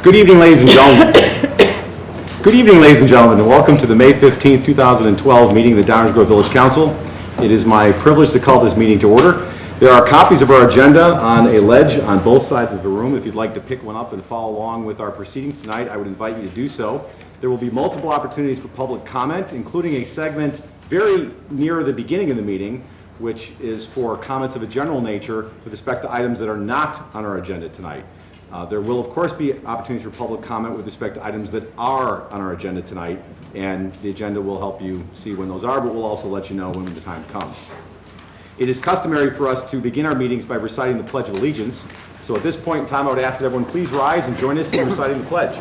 Good evening, ladies and gentlemen. Good evening, ladies and gentlemen, and welcome to the May 15th, 2012 meeting of the Downers Grove Village Council. It is my privilege to call this meeting to order. There are copies of our agenda on a ledge on both sides of the room. If you'd like to pick one up and follow along with our proceedings tonight, I would invite you to do so. There will be multiple opportunities for public comment, including a segment very near the beginning of the meeting, which is for comments of a general nature with respect to items that are not on our agenda tonight. There will, of course, be opportunities for public comment with respect to items that are on our agenda tonight, and the agenda will help you see when those are, but we'll also let you know when the time comes. It is customary for us to begin our meetings by reciting the Pledge of Allegiance. So at this point in time, I would ask that everyone please rise and join us in reciting the pledge.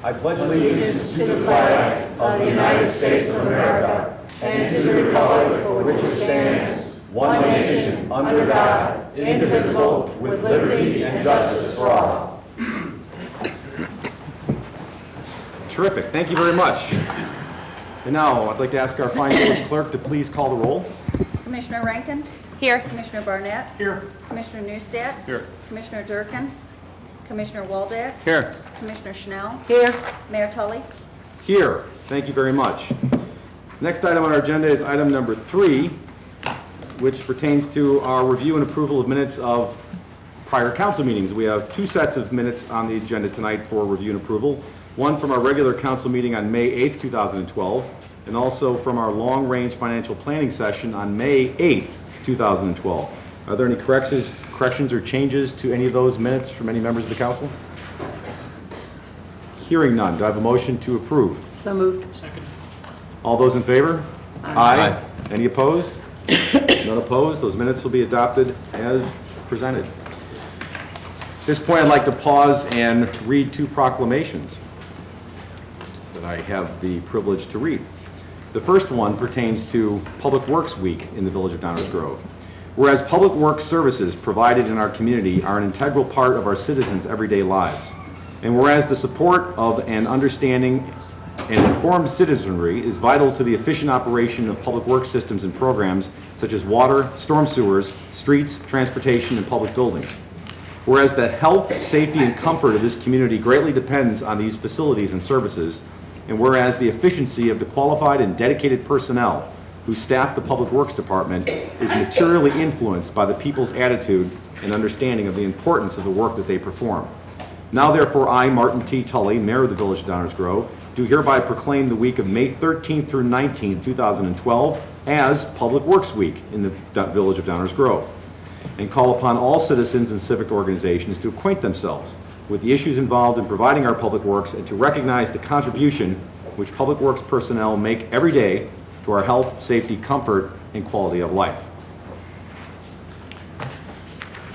I pledge allegiance to the flag of the United States of America and to the republic for which it stands, one nation, under God, indivisible, with liberty and justice for all. Terrific. Thank you very much. And now I'd like to ask our fine village clerk to please call the roll. Commissioner Rankin? Here. Commissioner Barnett? Here. Commissioner Neustadt? Here. Commissioner Durkin? Commissioner Waldeck? Here. Commissioner Schnell? Here. Mayor Tully? Here. Thank you very much. Next item on our agenda is item number 3, which pertains to our review and approval of minutes of prior council meetings. We have 2 sets of minutes on the agenda tonight for review and approval. One from our regular council meeting on May 8th, 2012, and also from our long-range financial planning session on May 8th, 2012. Are there any corrections or changes to any of those minutes from any members of the council? Hearing none, do I have a motion to approve? So moved. Second. All those in favor? Aye. Any opposed? None opposed. Those minutes will be adopted as presented. At this point, I'd like to pause and read 2 proclamations that I have the privilege to read. The first one pertains to Public Works Week in the Village of Downers Grove. Whereas public works services provided in our community are an integral part of our citizens' everyday lives, and whereas the support of an understanding and informed citizenry is vital to the efficient operation of public works systems and programs such as water, storm sewers, streets, transportation, and public buildings. Whereas the health, safety, and comfort of this community greatly depends on these facilities and services, and whereas the efficiency of the qualified and dedicated personnel who staff the Public Works Department is materially influenced by the people's attitude and understanding of the importance of the work that they perform. Now therefore I, Martin T. Tully, Mayor of the Village of Downers Grove, do hereby proclaim the week of May 13th through 19th, 2012 as Public Works Week in the Village of Downers Grove, and call upon all citizens and civic organizations to acquaint themselves with the issues involved in providing our public works and to recognize the contribution which public works personnel make every day to our health, safety, comfort, and quality of life.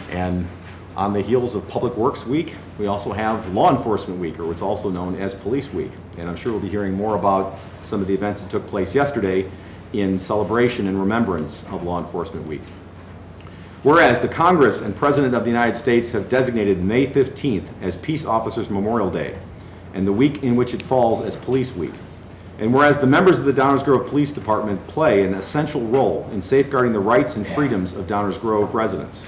And on the heels of Public Works Week, we also have Law Enforcement Week, or what's also known as Police Week. And I'm sure we'll be hearing more about some of the events that took place yesterday in celebration and remembrance of Law Enforcement Week. Whereas the Congress and President of the United States have designated May 15th as Peace Officers Memorial Day, and the week in which it falls as Police Week. And whereas the members of the Downers Grove Police Department play an essential role in safeguarding the rights and freedoms of Downers Grove residents.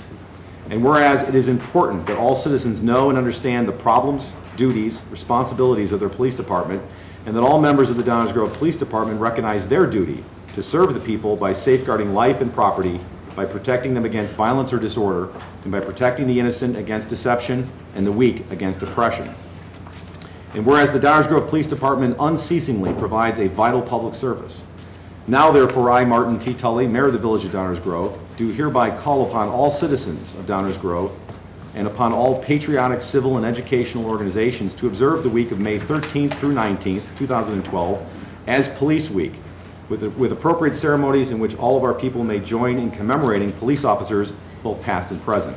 And whereas it is important that all citizens know and understand the problems, duties, responsibilities of their police department, and that all members of the Downers Grove Police Department recognize their duty to serve the people by safeguarding life and property, by protecting them against violence or disorder, and by protecting the innocent against deception and the weak against oppression. And whereas the Downers Grove Police Department unceasingly provides a vital public service, now therefore I, Martin T. Tully, Mayor of the Village of Downers Grove, do hereby call upon all citizens of Downers Grove and upon all patriotic, civil, and educational organizations to observe the week of May 13th through 19th, 2012 as Police Week, with appropriate ceremonies in which all of our people may join in commemorating police officers, both past and present,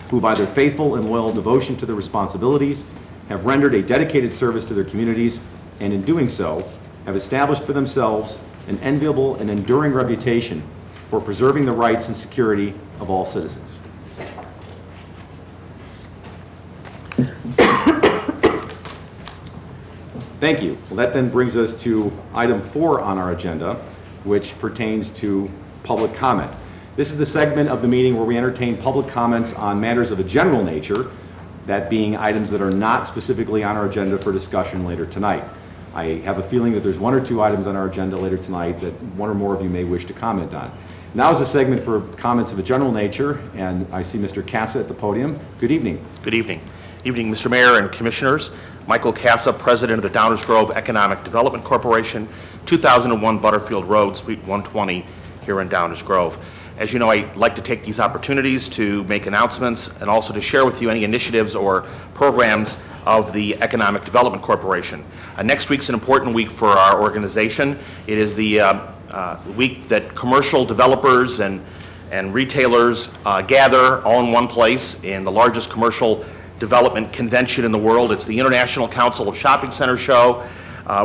who by their faithful and loyal devotion to their responsibilities have rendered a dedicated service to their communities, and in doing so have established for themselves an enviable and enduring reputation for preserving the rights and security of all citizens. Thank you. Well, that then brings us to item 4 on our agenda, which pertains to public comment. This is the segment of the meeting where we entertain public comments on matters of a general nature, that being items that are not specifically on our agenda for discussion later tonight. I have a feeling that there's one or two items on our agenda later tonight that one or more of you may wish to comment on. Now is a segment for comments of a general nature, and I see Mr. Casa at the podium. Good evening. Good evening. Evening, Mr. Mayor and Commissioners. Michael Casa, President of the Downers Grove Economic Development Corporation, 2001 Butterfield Road, Suite 120, here in Downers Grove. As you know, I like to take these opportunities to make announcements and also to share with you any initiatives or programs of the Economic Development Corporation. Next week's an important week for our organization. It is the week that commercial developers and retailers gather all in one place in the largest commercial development convention in the world. It's the International Council of Shopping Center Show,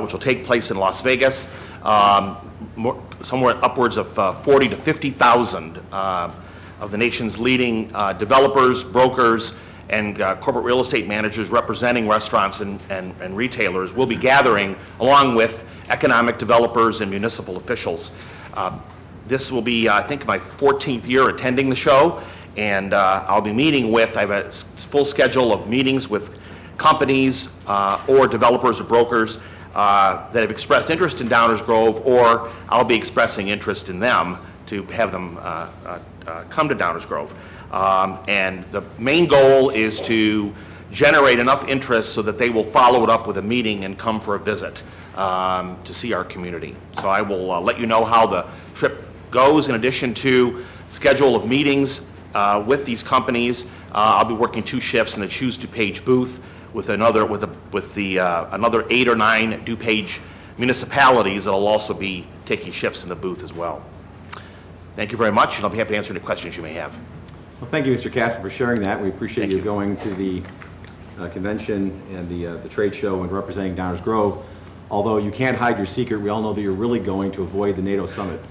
which will take place in Las Vegas. Somewhere upwards of 40 to 50,000 of the nation's leading developers, brokers, and corporate real estate managers representing restaurants and retailers will be gathering along with economic developers and municipal officials. This will be, I think, my 14th year attending the show, and I'll be meeting with, I have a full schedule of meetings with companies or developers or brokers that have expressed interest in Downers Grove, or I'll be expressing interest in them to have them come to Downers Grove. And the main goal is to generate enough interest so that they will follow it up with a meeting and come for a visit to see our community. So I will let you know how the trip goes. In addition to schedule of meetings with these companies, I'll be working 2 shifts in the Choose DuPage booth with another 8 or 9 DuPage municipalities that will also be taking shifts in the booth as well. Thank you very much, and I'll be happy to answer any questions you may have. Well, thank you, Mr. Casa, for sharing that. We appreciate Thank you you. going to the convention and the trade show and representing Downers Grove. Although you can't hide your secret, we all know that you're really going to avoid the NATO summit.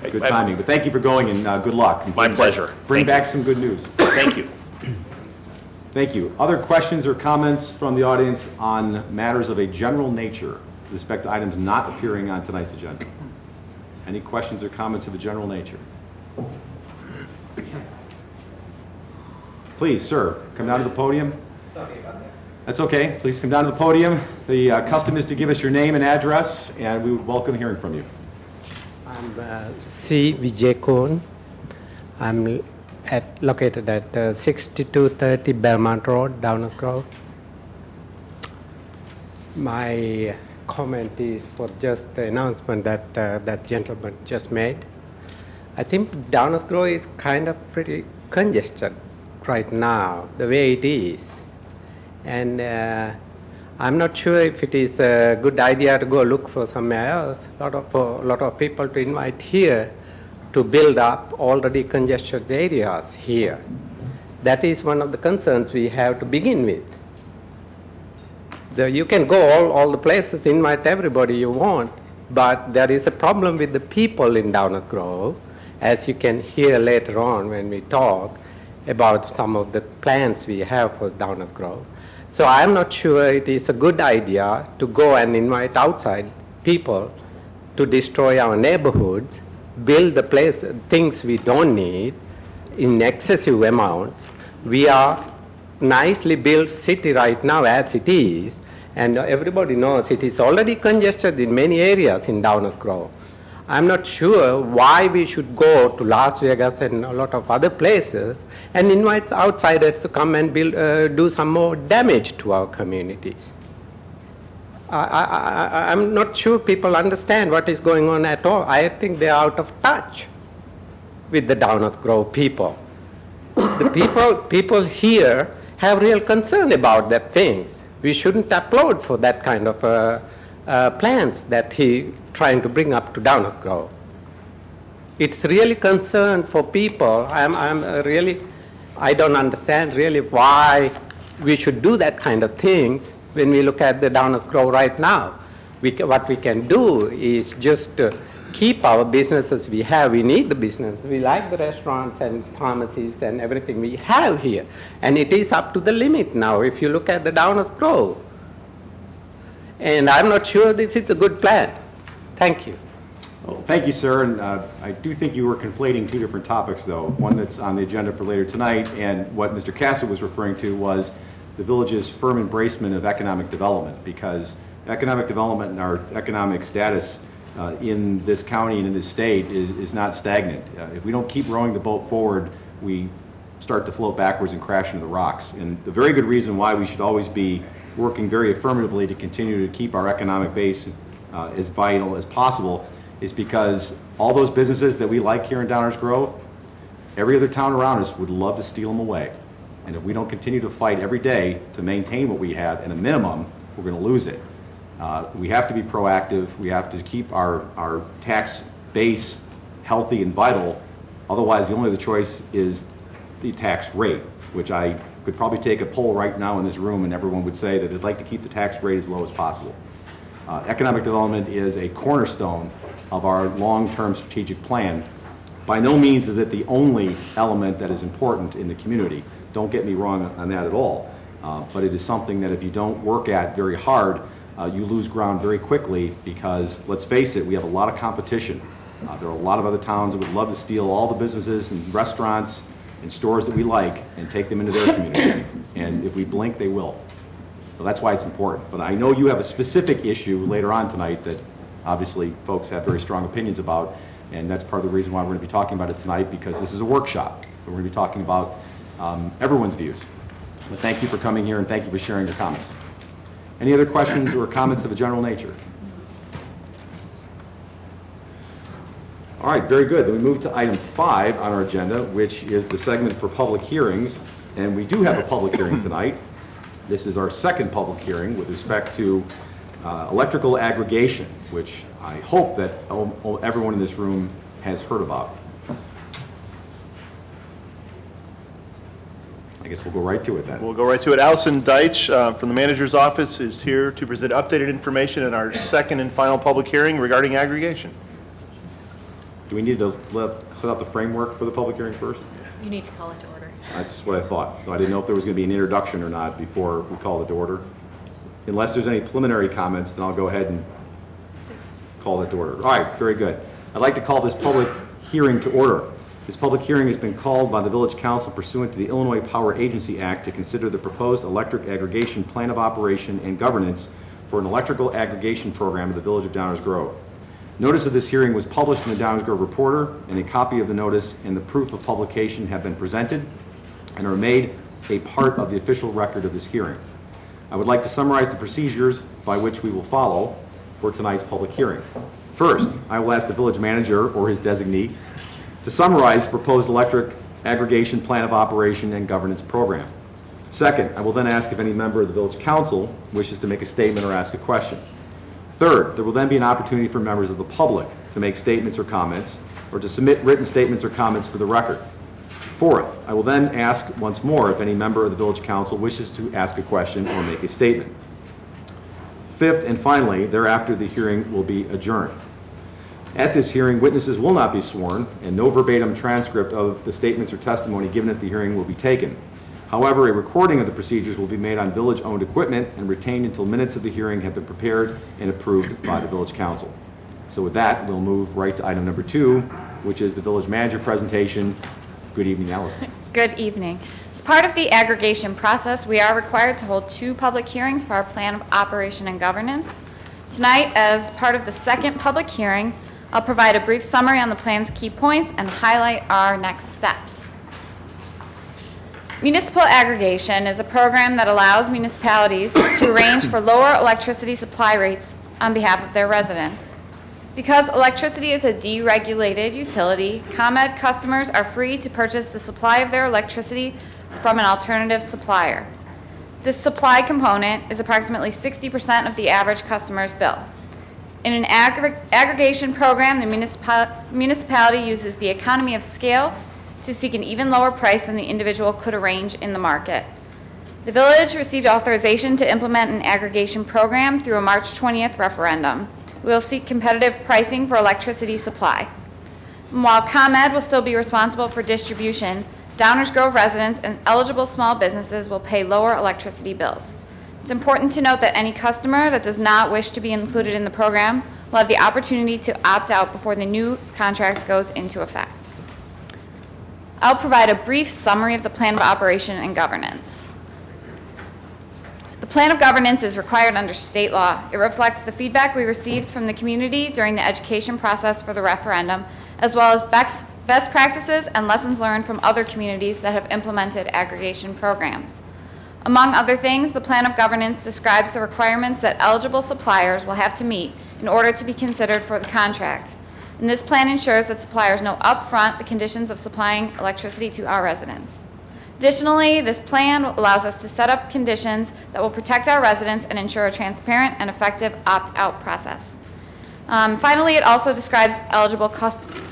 Good timing, but thank you for going, and good luck. My pleasure. Bring Thank back some good news. Thank you. Thank you. Other questions or comments from the audience on matters of a general nature with respect to items not appearing on tonight's agenda? Any questions or comments of a general nature? Please, sir, come down to the podium. Sorry about that. That's okay. Please come down to the podium. The custom is to give us your name and address, and we would welcome hearing from you. I'm C. Vijay Koon. I'm located at 6230 Belmont Road, Downers Grove. My comment is for just the announcement that that gentleman just made. I think Downers Grove is kind of pretty congested right now, the way it is. And I'm not sure if it is a good idea to go look for somewhere else. A lot of people to invite here to build up already congested areas here. That is one of the concerns we have to begin with. So you can go all the places, invite everybody you want, but there is a problem with the people in Downers Grove, as you can hear later on when we talk about some of the plans we have for Downers Grove. So I'm not sure it is a good idea to go and invite outside people to destroy our neighborhoods, build the place, things we don't need in excessive amounts. We are nicely built city right now as it is, and everybody knows it is already congested in many areas in Downers Grove. I'm not sure why we should go to Las Vegas and a lot of other places and invite outsiders to come and do some more damage to our communities. I'm not sure people understand what is going on at all. I think they are out of touch with the Downers Grove people. The people here have real concern about that things. We shouldn't applaud for that kind of plans that he trying to bring up to Downers Grove. It's really concern for people. I don't understand really why we should do that kind of things when we look at the Downers Grove right now. What we can do is just keep our businesses we have. We need the business. We like the restaurants and pharmacies and everything we have here. And it is up to the limit now if you look at the Downers Grove. And I'm not sure this is a good plan. Thank you. Well, thank you, sir. And I do think you were conflating two different topics, though. One that's on the agenda for later tonight, and what Mr. Casa was referring to was the village's firm embracement of economic development, because economic development and our economic status in this county and in this state is not stagnant. If we don't keep rowing the boat forward, we start to float backwards and crash into the rocks. And the very good reason why we should always be working very affirmatively to continue to keep our economic base as vital as possible is because all those businesses that we like here in Downers Grove, every other town around us would love to steal them away. And if we don't continue to fight every day to maintain what we have at a minimum, we're going to lose it. We have to be proactive. We have to keep our tax base healthy and vital. Otherwise, the only other choice is the tax rate, which I could probably take a poll right now in this room and everyone would say that they'd like to keep the tax rate as low as possible. Economic development is a cornerstone of our long-term strategic plan. By no means is it the only element that is important in the community. Don't get me wrong on that at all. But it is something that if you don't work at very hard, you lose ground very quickly because, let's face it, we have a lot of competition. There are a lot of other towns that would love to steal all the businesses and restaurants and stores that we like and take them into their communities. And if we blink, they will. So that's why it's important. But I know you have a specific issue later on tonight that obviously folks have very strong opinions about, and that's part of the reason why we're going to be talking about it tonight, because this is a workshop. So we're going to be talking about everyone's views. But thank you for coming here and thank you for sharing your comments. Any other questions or comments of a general nature? All right, very good. Then we move to item 5 on our agenda, which is the segment for public hearings. And we do have a public hearing tonight. This is our second public hearing with respect to electrical aggregation, which I hope that everyone in this room has heard about. I guess we'll go right to it then. We'll go right to it. Allison Deitch from the manager's office is here to present updated information in our second and final public hearing regarding aggregation. Do we need to set up the framework for the public hearing first? You need to call it to order. That's what I thought. I didn't know if there was going to be an introduction or not before we call it to order. Unless there's any preliminary comments, then I'll go ahead and call it to order. All right, very good. I'd like to call this public hearing to order. This public hearing has been called by the Village Council pursuant to the Illinois Power Agency Act to consider the proposed electric aggregation plan of operation and governance for an electrical aggregation program of the Village of Downers Grove. Notice of this hearing was published in the Downers Grove Reporter, and a copy of the notice and the proof of publication have been presented and are made a part of the official record of this hearing. I would like to summarize the procedures by which we will follow for tonight's public hearing. First, I will ask the village manager or his designee to summarize the proposed electric aggregation plan of operation and governance program. Second, I will then ask if any member of the village council wishes to make a statement or ask a question. Third, there will then be an opportunity for members of the public to make statements or comments or to submit written statements or comments for the record. Fourth, I will then ask once more if any member of the village council wishes to ask a question or make a statement. Fifth, and finally, thereafter the hearing will be adjourned. At this hearing, witnesses will not be sworn, and no verbatim transcript of the statements or testimony given at the hearing will be taken. However, a recording of the procedures will be made on village-owned equipment and retained until minutes of the hearing have been prepared and approved by the village council. So with that, we'll move right to item number 2, which is the village manager presentation. Good evening, Allison. Good evening. As part of the aggregation process, we are required to hold 2 public hearings for our plan of operation and governance. Tonight, as part of the second public hearing, I'll provide a brief summary on the plan's key points and highlight our next steps. Municipal aggregation is a program that allows municipalities to arrange for lower electricity supply rates on behalf of their residents. Because electricity is a deregulated utility, ComEd customers are free to purchase the supply of their electricity from an alternative supplier. This supply component is approximately 60% of the average customer's bill. In an aggregation program, the municipality uses the economy of scale to seek an even lower price than the individual could arrange in the market. The village received authorization to implement an aggregation program through a March 20th referendum. We will seek competitive pricing for electricity supply. And while ComEd will still be responsible for distribution, Downers Grove residents and eligible small businesses will pay lower electricity bills. It's important to note that any customer that does not wish to be included in the program will will have the opportunity to opt out before the new contract goes into effect. I'll provide a brief summary of the plan of operation and governance. The plan of governance is required under state law. It reflects the feedback we received from the community during the education process for the referendum, as well as best practices and lessons learned from other communities that have implemented aggregation programs. Among other things, the plan of governance describes the requirements that eligible suppliers will have to meet in order to be considered for the contract. And this plan ensures that suppliers know upfront the conditions of supplying electricity to our residents. Additionally, this plan allows us to set up conditions that will protect our residents and ensure a transparent and effective opt-out process. Finally, it also describes eligible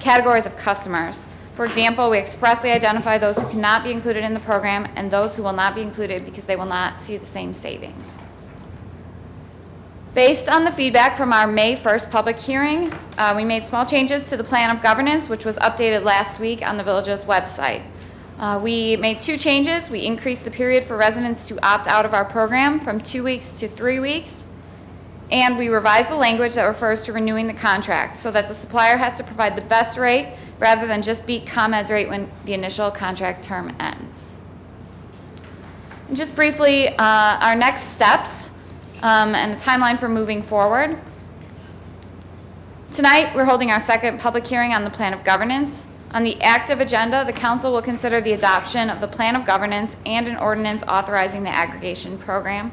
categories of customers. For example, we expressly identify those who cannot be included in the program and those who will not be included because they will not see the same savings. Based on the feedback from our May 1st public hearing, we made small changes to the plan of governance, which was updated last week on the village's website. We made 2 changes. We increased the period for residents to opt out of our program from 2 weeks to 3 weeks. And we revised the language that refers to renewing the contract so that the supplier has to provide the best rate rather than just beat ComEd's rate when the initial contract term ends. And just briefly, our next steps and a timeline for moving forward. Tonight, we're holding our second public hearing on the plan of governance. On the active agenda, the council will consider the adoption of the plan of governance and an ordinance authorizing the aggregation program.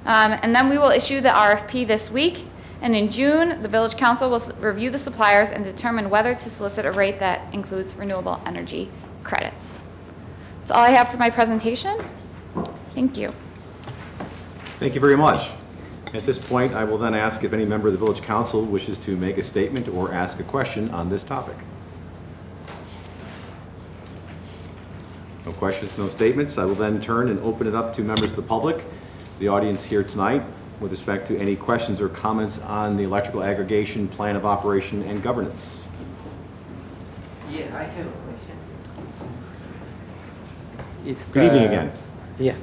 And then we will issue the RFP this week. And in June, the village council will review the suppliers and determine whether to solicit a rate that includes renewable energy credits. That's all I have for my presentation. Thank you. Thank you very much. At this point, I will then ask if any member of the village council wishes to make a statement or ask a question on this topic. No questions, no statements. I will then turn and open it up to members of the public, the audience here tonight, with respect to any questions or comments on the electrical aggregation plan of operation and governance. Yeah, I have a question. It's, Good evening again. Yes.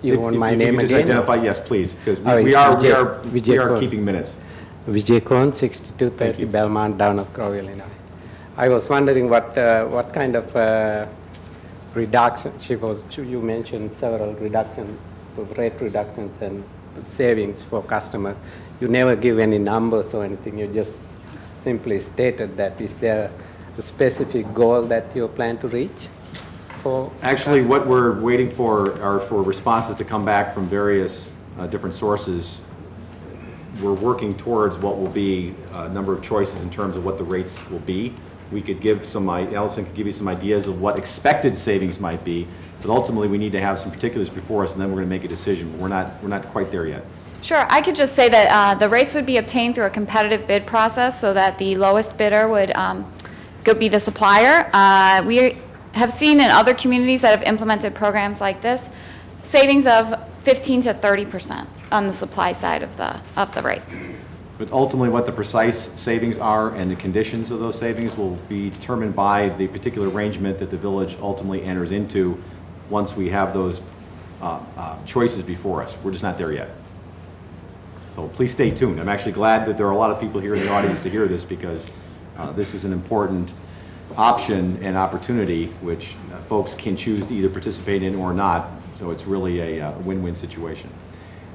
You want my If name you could just again? identify, yes, please, because Oh, we it's are Vijay Kaur. keeping minutes. Vijay Kaur, Thank 6230 you. Belmont, Downers Grove, Illinois. I was wondering what kind of reductions, you mentioned several reductions, rate reductions and savings for customers. You never give any numbers or anything, you just simply stated that. Is there a specific goal that you plan to reach? Actually, what we're waiting for are for responses to come back from various different sources. We're working towards what will be a number of choices in terms of what the rates will be. We could give some, Allison could give you some ideas of what expected savings might be, but ultimately we need to have some particulars before us, and then we're going to make a decision. But we're not quite there yet. Sure. I could just say that the rates would be obtained through a competitive bid process so that the lowest bidder would be the supplier. We have seen in other communities that have implemented programs like this, savings of 15 to 30% on the supply side of the rate. But ultimately, what the precise savings are and the conditions of those savings will be determined by the particular arrangement that the village ultimately enters into once we have those choices before us. We're just not there yet. So please stay tuned. I'm actually glad that there are a lot of people here in the audience to hear this, because this is an important option and opportunity which folks can choose to either participate in or not. So it's really a win-win situation.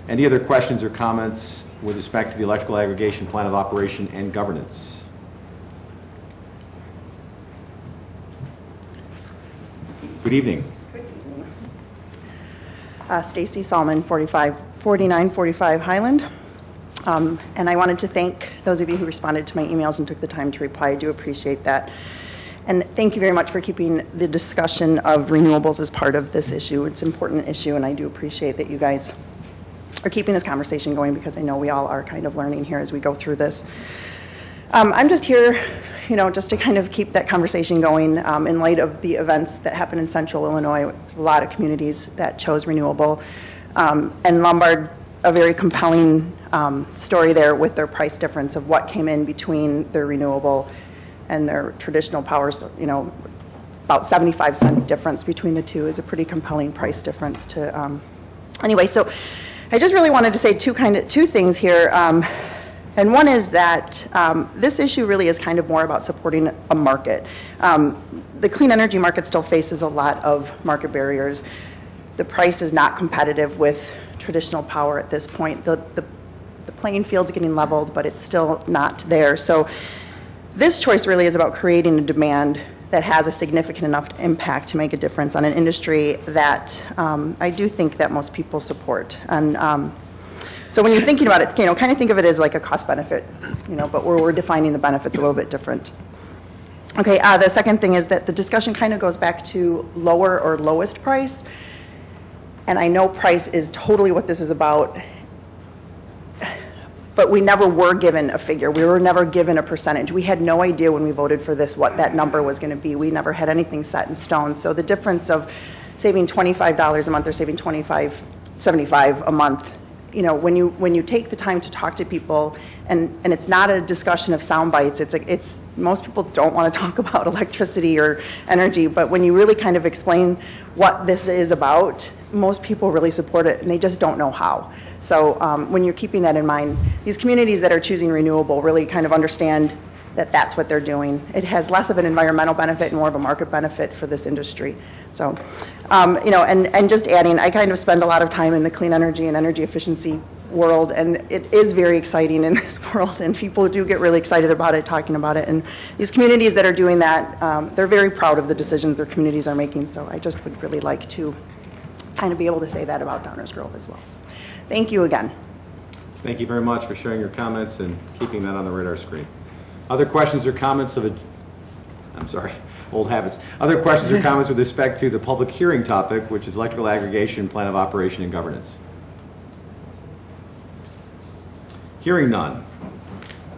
Any other questions or comments with respect to the electrical aggregation plan of operation and governance? Good evening. Stacy Salmon, 4945 Highland. And I wanted to thank those of you who responded to my emails and took the time to reply. I do appreciate that. And thank you very much for keeping the discussion of renewables as part of this issue. It's an important issue, and I do appreciate that you guys are keeping this conversation going, because I know we all are kind of learning here as we go through this. I'm just here, just to kind of keep that conversation going in light of the events that happened in central Illinois. A lot of communities that chose renewable. And Lombard, a very compelling story there with their price difference of what came in between their renewable and their traditional power. About 75 cents difference between the two is a pretty compelling price difference. Anyway, so I just really wanted to say two things here. And one is that this issue really is kind of more about supporting a market. The clean energy market still faces a lot of market barriers. The price is not competitive with traditional power at this point. The playing field's getting leveled, but it's still not there. So this choice really is about creating a demand that has a significant enough impact to make a difference on an industry that I do think that most people support. And so when you're thinking about it, kind of think of it as like a cost benefit, but we're defining the benefits a little bit different. Okay, the second thing is that the discussion kind of goes back to lower or lowest price. And I know price is totally what this is about, but we never were given a figure. We were never given a percentage. We had no idea when we voted for this what that number was going to be. We never had anything set in stone. So the difference of saving $25 a month or saving $75 a month, when you take the time to talk to people, and it's not a discussion of sound bites. It's most people don't want to talk about electricity or energy, but when you really kind of explain what this is about, most people really support it, and they just don't know how. So when you're keeping that in mind, these communities that are choosing renewable really kind of understand that that's what they're doing. It has less of an environmental benefit and more of a market benefit for this industry. So, and just adding, I kind of spend a lot of time in the clean energy and energy efficiency world, and it is very exciting in this world, and people do get really excited about it, talking about it. And these communities that are doing that, they're very proud of the decisions their communities are making. So I just would really like to kind of be able to say that about Downers Grove as well. Thank you again. Thank you very much for sharing your comments and keeping that on the radar screen. Other questions or comments old habits. Other questions or comments with respect to the public hearing topic, which is electrical aggregation, plan of operation, and governance? Hearing none,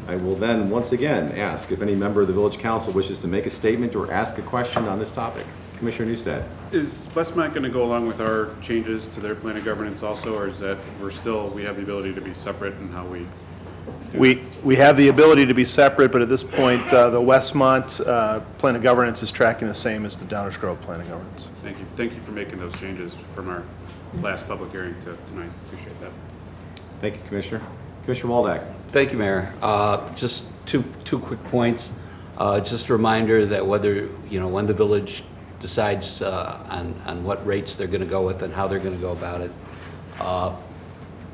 I will then once again ask if any member of the Village Council wishes to make a statement or ask a question on this topic. Commissioner Neustadt. Is Westmont going to go along with our changes to their plan of governance also, or is that we have the ability to be separate in how we do We have the ability to be separate, but at this point, the Westmont plan of governance is tracking the same as the Downers Grove plan of governance. Thank you. Thank you for making those changes from our last public hearing to tonight. Appreciate that. Thank you, Commissioner. Commissioner Waldeck. Thank you, Mayor. Just two quick points. Just a reminder that whether, when the village decides on what rates they're going to go with and how they're going to go about it,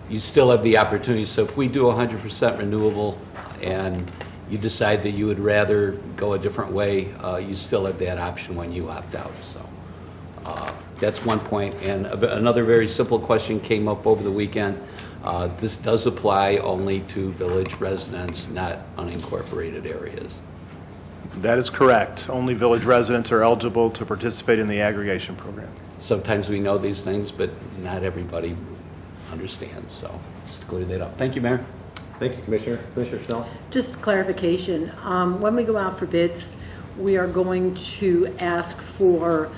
you still have the opportunity. So if we do 100% renewable and you decide that you would rather go a different way, you still have that option when you opt out. So that's one point. And another very simple question came up over the weekend. This does apply only to village residents, not unincorporated areas. That is correct. Only village residents are eligible to participate in the aggregation program. Sometimes we know these things, but not everybody understands. So just to clear that up. Thank you, Mayor. Thank you, Commissioner. Commissioner Schnell. Just clarification. When we go out for bids, we are going to ask for,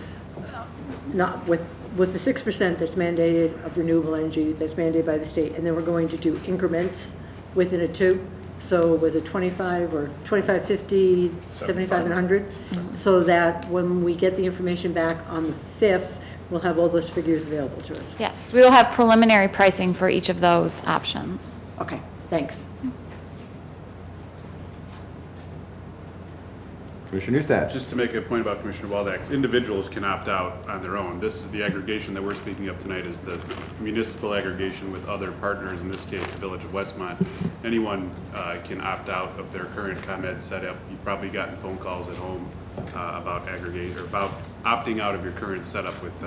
not with the 6% that's mandated of renewable energy that's mandated by the state, and then we're going to do increments within a tube. So was it 25 or 25, 50, 75, and 100? So that when we get the information back on the 5th, we'll have all those figures available to us. Yes, we will have preliminary pricing for each of those options. Okay, thanks. Commissioner Neustadt. Just to make a point about Commissioner Waldeck, individuals can opt out on their own. The aggregation that we're speaking of tonight is the municipal aggregation with other partners, in this case, the Village of Westmont. Anyone can opt out of their current ComEd setup. You've probably gotten phone calls at home about aggregate or about opting out of your current setup with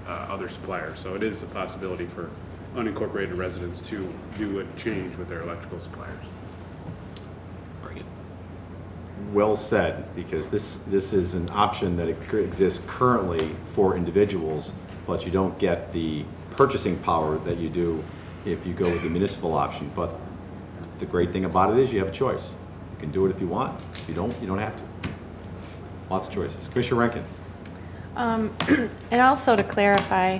other suppliers. So it is a possibility for unincorporated residents to do a change with their electrical suppliers. Well said, because this is an option that exists currently for individuals, but you don't get the purchasing power that you do if you go with the municipal option. But the great thing about it is you have a choice. You can do it if you want. If you don't have to. Lots of choices. Commissioner Rankin. And also to clarify,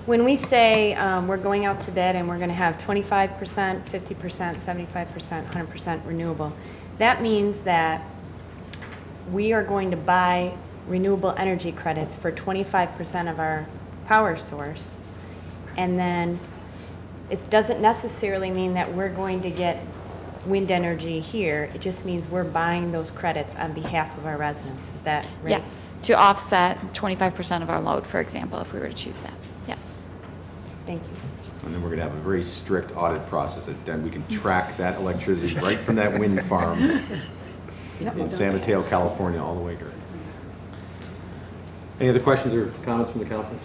when we say we're going out to bid and we're going to have 25%, 50%, 75%, 100% renewable, that means that we are going to buy renewable energy credits for 25% of our power source. And then it doesn't necessarily mean that we're going to get wind energy here. It just means we're buying those credits on behalf of our residents. Is that right? Yes, to offset 25% of our load, for example, if we were to choose that. Yes. Thank you. And then we're going to have a very strict audit process, that then we can track that electricity right from that wind farm in San Mateo, California, all the way here. Any other questions or comments from the council?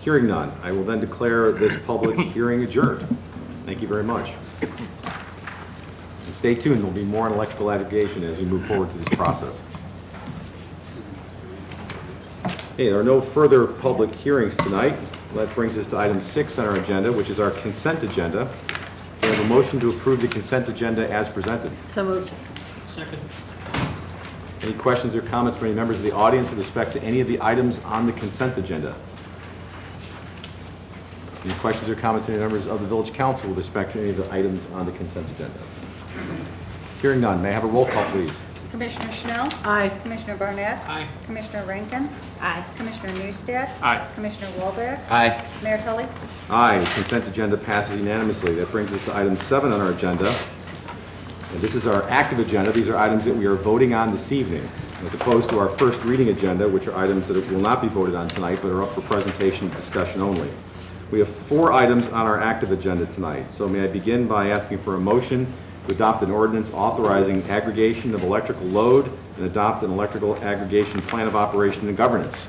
Hearing none, I will then declare this public hearing adjourned. Thank you very much. And stay tuned, there'll be more on electrical aggregation as we move forward through this process. Okay, there are no further public hearings tonight. That brings us to item 6 on our agenda, which is our consent agenda. We have a motion to approve the consent agenda as presented. So moved. Second. Any questions or comments from any members of the audience with respect to any of the items on the consent agenda? Any questions or comments from any members of the village council with respect to any of the items on the consent agenda? Hearing none, may I have a roll call, please? Commissioner Schnell? Aye. Commissioner Barnett? Aye. Commissioner Rankin? Aye. Commissioner Newstead? Aye. Commissioner Waldeck? Aye. Mayor Tully? Aye, the consent agenda passes unanimously. That brings us to item 7 on our agenda. And this is our active agenda. These are items that we are voting on this evening, as opposed to our first reading agenda, which are items that will not be voted on tonight, but are up for presentation and discussion only. We have 4 items on our active agenda tonight. So may I begin by asking for a motion to adopt an ordinance authorizing aggregation of electrical load and adopt an electrical aggregation plan of operation and governance.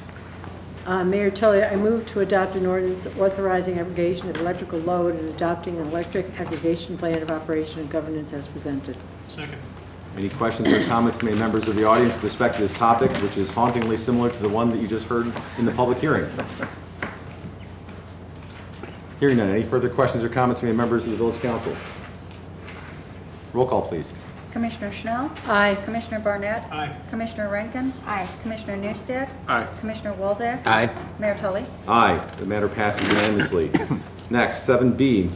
Mayor Tully, I move to adopt an ordinance authorizing aggregation of electrical load and adopting an electric aggregation plan of operation and governance as presented. Second. Any questions or comments from any members of the audience with respect to this topic, which is hauntingly similar to the one that you just heard in the public hearing? Hearing none, any further questions or comments from any members of the village council? Roll call, please. Commissioner Schnell? Aye. Commissioner Barnett? Aye. Commissioner Rankin? Aye. Commissioner Newstead? Aye. Commissioner Waldeck? Aye. Mayor Tully? Aye, the matter passes unanimously. Next, 7B.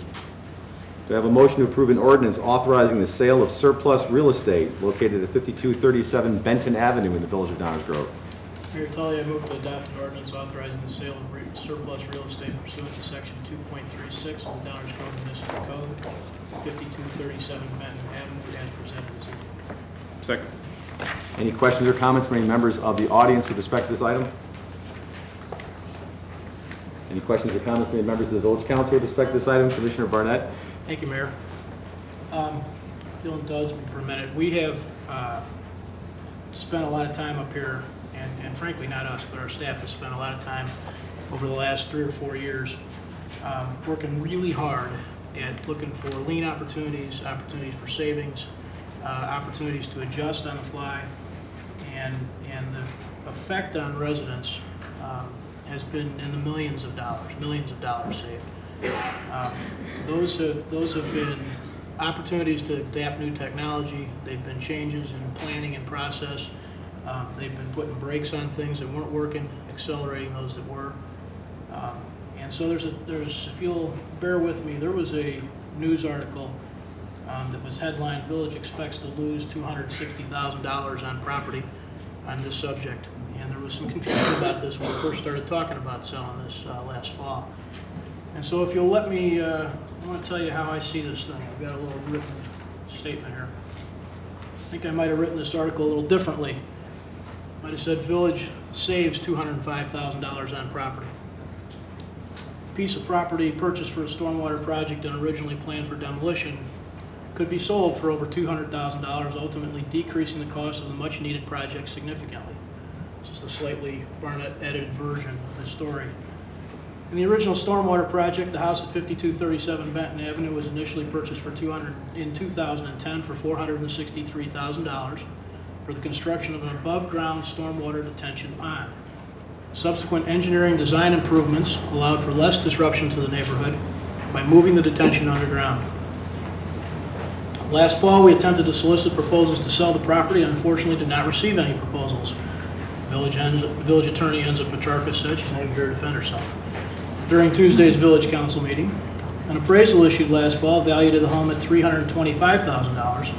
Do I have a motion to approve an ordinance authorizing the sale of surplus real estate located at 5237 Benton Avenue in the village of Downers Grove? Mayor Tully, I move to adopt an ordinance authorizing the sale of surplus real estate pursuant to section 2.36 of the Downers Grove Municipal Code, 5237 Benton Avenue, as presented this evening. Second. Any questions or comments from any members of the audience with respect to this item? Any questions or comments from any members of the village council with respect to this item? Commissioner Barnett? Thank you, Mayor. If you'll indulge me for a minute, we have spent a lot of time up here, and frankly, not us, but our staff has spent a lot of time over the last 3 or 4 years working really hard at looking for lean opportunities, opportunities for savings, opportunities to adjust on the fly, and the effect on residents has been in the millions of dollars saved. Those have been opportunities to adapt new technology. They've been changes in planning and process. They've been putting brakes on things that weren't working, accelerating those that were. And so there's, if you'll bear with me, there was a news article that was headlined, "Village expects to lose $260,000 on property" on this subject. And there was some confusion about this when we first started talking about selling this last fall. And so if you'll let me, I want to tell you how I see this thing. I've got a little written statement here. I think I might have written this article a little differently. Might have said, "Village saves $205,000 on property." Piece of property purchased for a stormwater project and originally planned for demolition could be sold for over $200,000, ultimately decreasing the cost of the much-needed project significantly. This is the slightly Barnett edited version of the story. In the original stormwater project, the house at 5237 Benton Avenue was initially purchased in 2010 for $463,000 for the construction of an above-ground stormwater detention pond. Subsequent engineering design improvements allowed for less disruption to the neighborhood by moving the detention underground. Last fall, we attempted to solicit proposals to sell the property and unfortunately did not receive any proposals. The village attorney ends up Petrarca said she's not even here to defend herself. During Tuesday's village council meeting, an appraisal issued last fall valued the home at $325,000.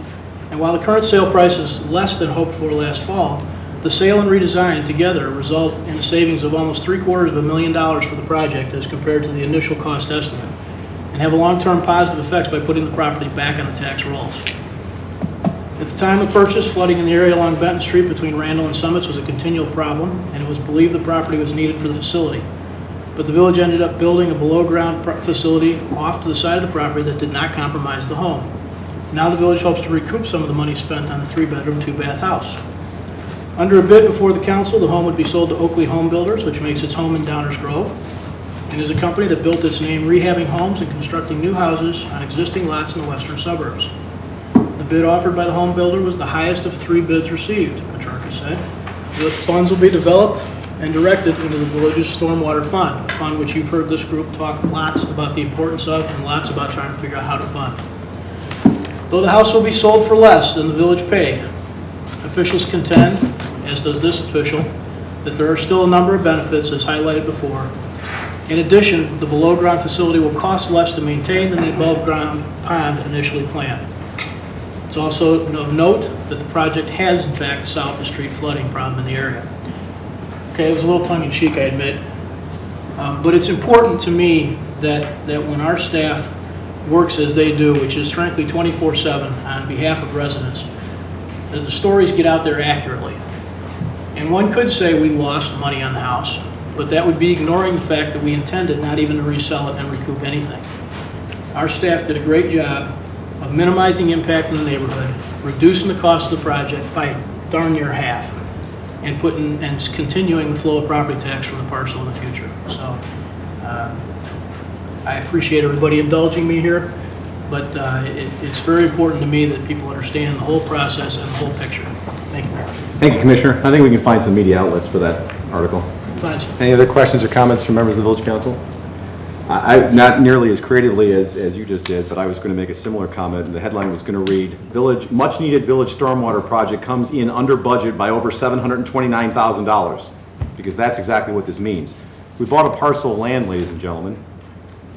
And while the current sale price is less than hoped for last fall, the sale and redesign together result in a savings of almost $750,000 for the project as compared to the initial cost estimate. and have a long-term positive effects by putting the property back on the tax rolls. At the time of purchase, flooding in the area along Benton Street between Randall and Summits was a continual problem, and it was believed the property was needed for the facility. But the village ended up building a below-ground facility off to the side of the property that did not compromise the home. Now the village hopes to recoup some of the money spent on the 3-bedroom, 2-bath house. Under a bid before the council, the home would be sold to Oakley Home Builders, which makes its home in Downers Grove, and is a company that built its name rehabbing homes and constructing new houses on existing lots in the western suburbs. The bid offered by the home builder was the highest of 3 bids received, Petrarca said. The funds will be developed and directed into the village's stormwater fund, a fund which you've heard this group talk lots about the importance of and lots about trying to figure out how to fund. Though the house will be sold for less than the village paid, officials contend, as does this official, that there are still a number of benefits as highlighted before. In addition, the below-ground facility will cost less to maintain than the above-ground pond initially planned. It's also of note that the project has, in fact, solved the street flooding problem in the area. Okay, it was a little tongue-in-cheek, I admit, but it's important to me that when our staff works as they do, which is frankly 24/7 on behalf of residents, that the stories get out there accurately. And one could say we lost money on the house, but that would be ignoring the fact that we intended not even to resell it and recoup anything. Our staff did a great job of minimizing impact in the neighborhood, reducing the cost of the project by darn near half, and continuing the flow of property tax from the parcel in the future. So I appreciate everybody indulging me here, but it's very important to me that people understand the whole process and the whole picture. Thank you, Mayor. Thank you, Commissioner. I think we can find some media outlets for that article. Fine. Any other questions or comments from members of the Village Council? Not nearly as creatively as you just did, but I was going to make a similar comment, and the headline was going to read, much-needed village stormwater project comes in under budget by over $729,000, because that's exactly what this means. We bought a parcel of land, ladies and gentlemen.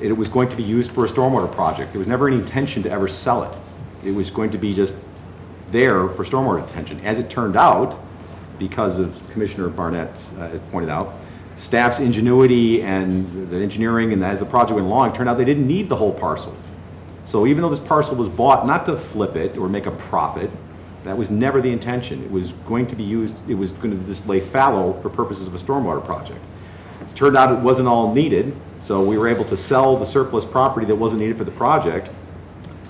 It was going to be used for a stormwater project. There was never any intention to ever sell it. It was going to be just there for stormwater detention. As it turned out, because of Commissioner Barnett has pointed out, staff's ingenuity and the engineering, and as the project went along, it turned out they didn't need the whole parcel. So even though this parcel was bought not to flip it or make a profit, that was never the intention. It was going to be used, it was going to just lay fallow for purposes of a stormwater project. It turned out it wasn't all needed, so we were able to sell the surplus property that wasn't needed for the project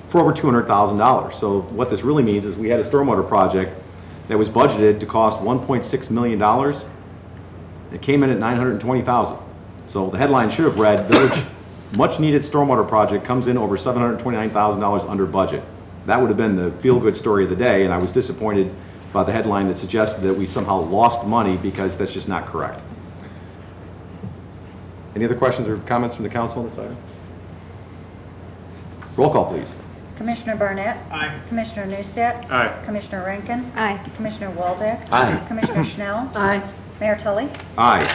for over $200,000. So what this really means is we had a stormwater project that was budgeted to cost $1.6 million. It came in at $920,000. So the headline should have read, Village much needed stormwater project comes in over $729,000 under budget. That would have been the feel-good story of the day, and I was disappointed by the headline that suggested that we somehow lost money, because that's just not correct. Any other questions or comments from the council on this item? Roll call, please. Commissioner Barnett? Aye. Commissioner Neustadt? Aye. Commissioner Rankin? Aye. Commissioner Waldeck? Aye. Commissioner Schnell? Aye. Mayor Tully? Aye.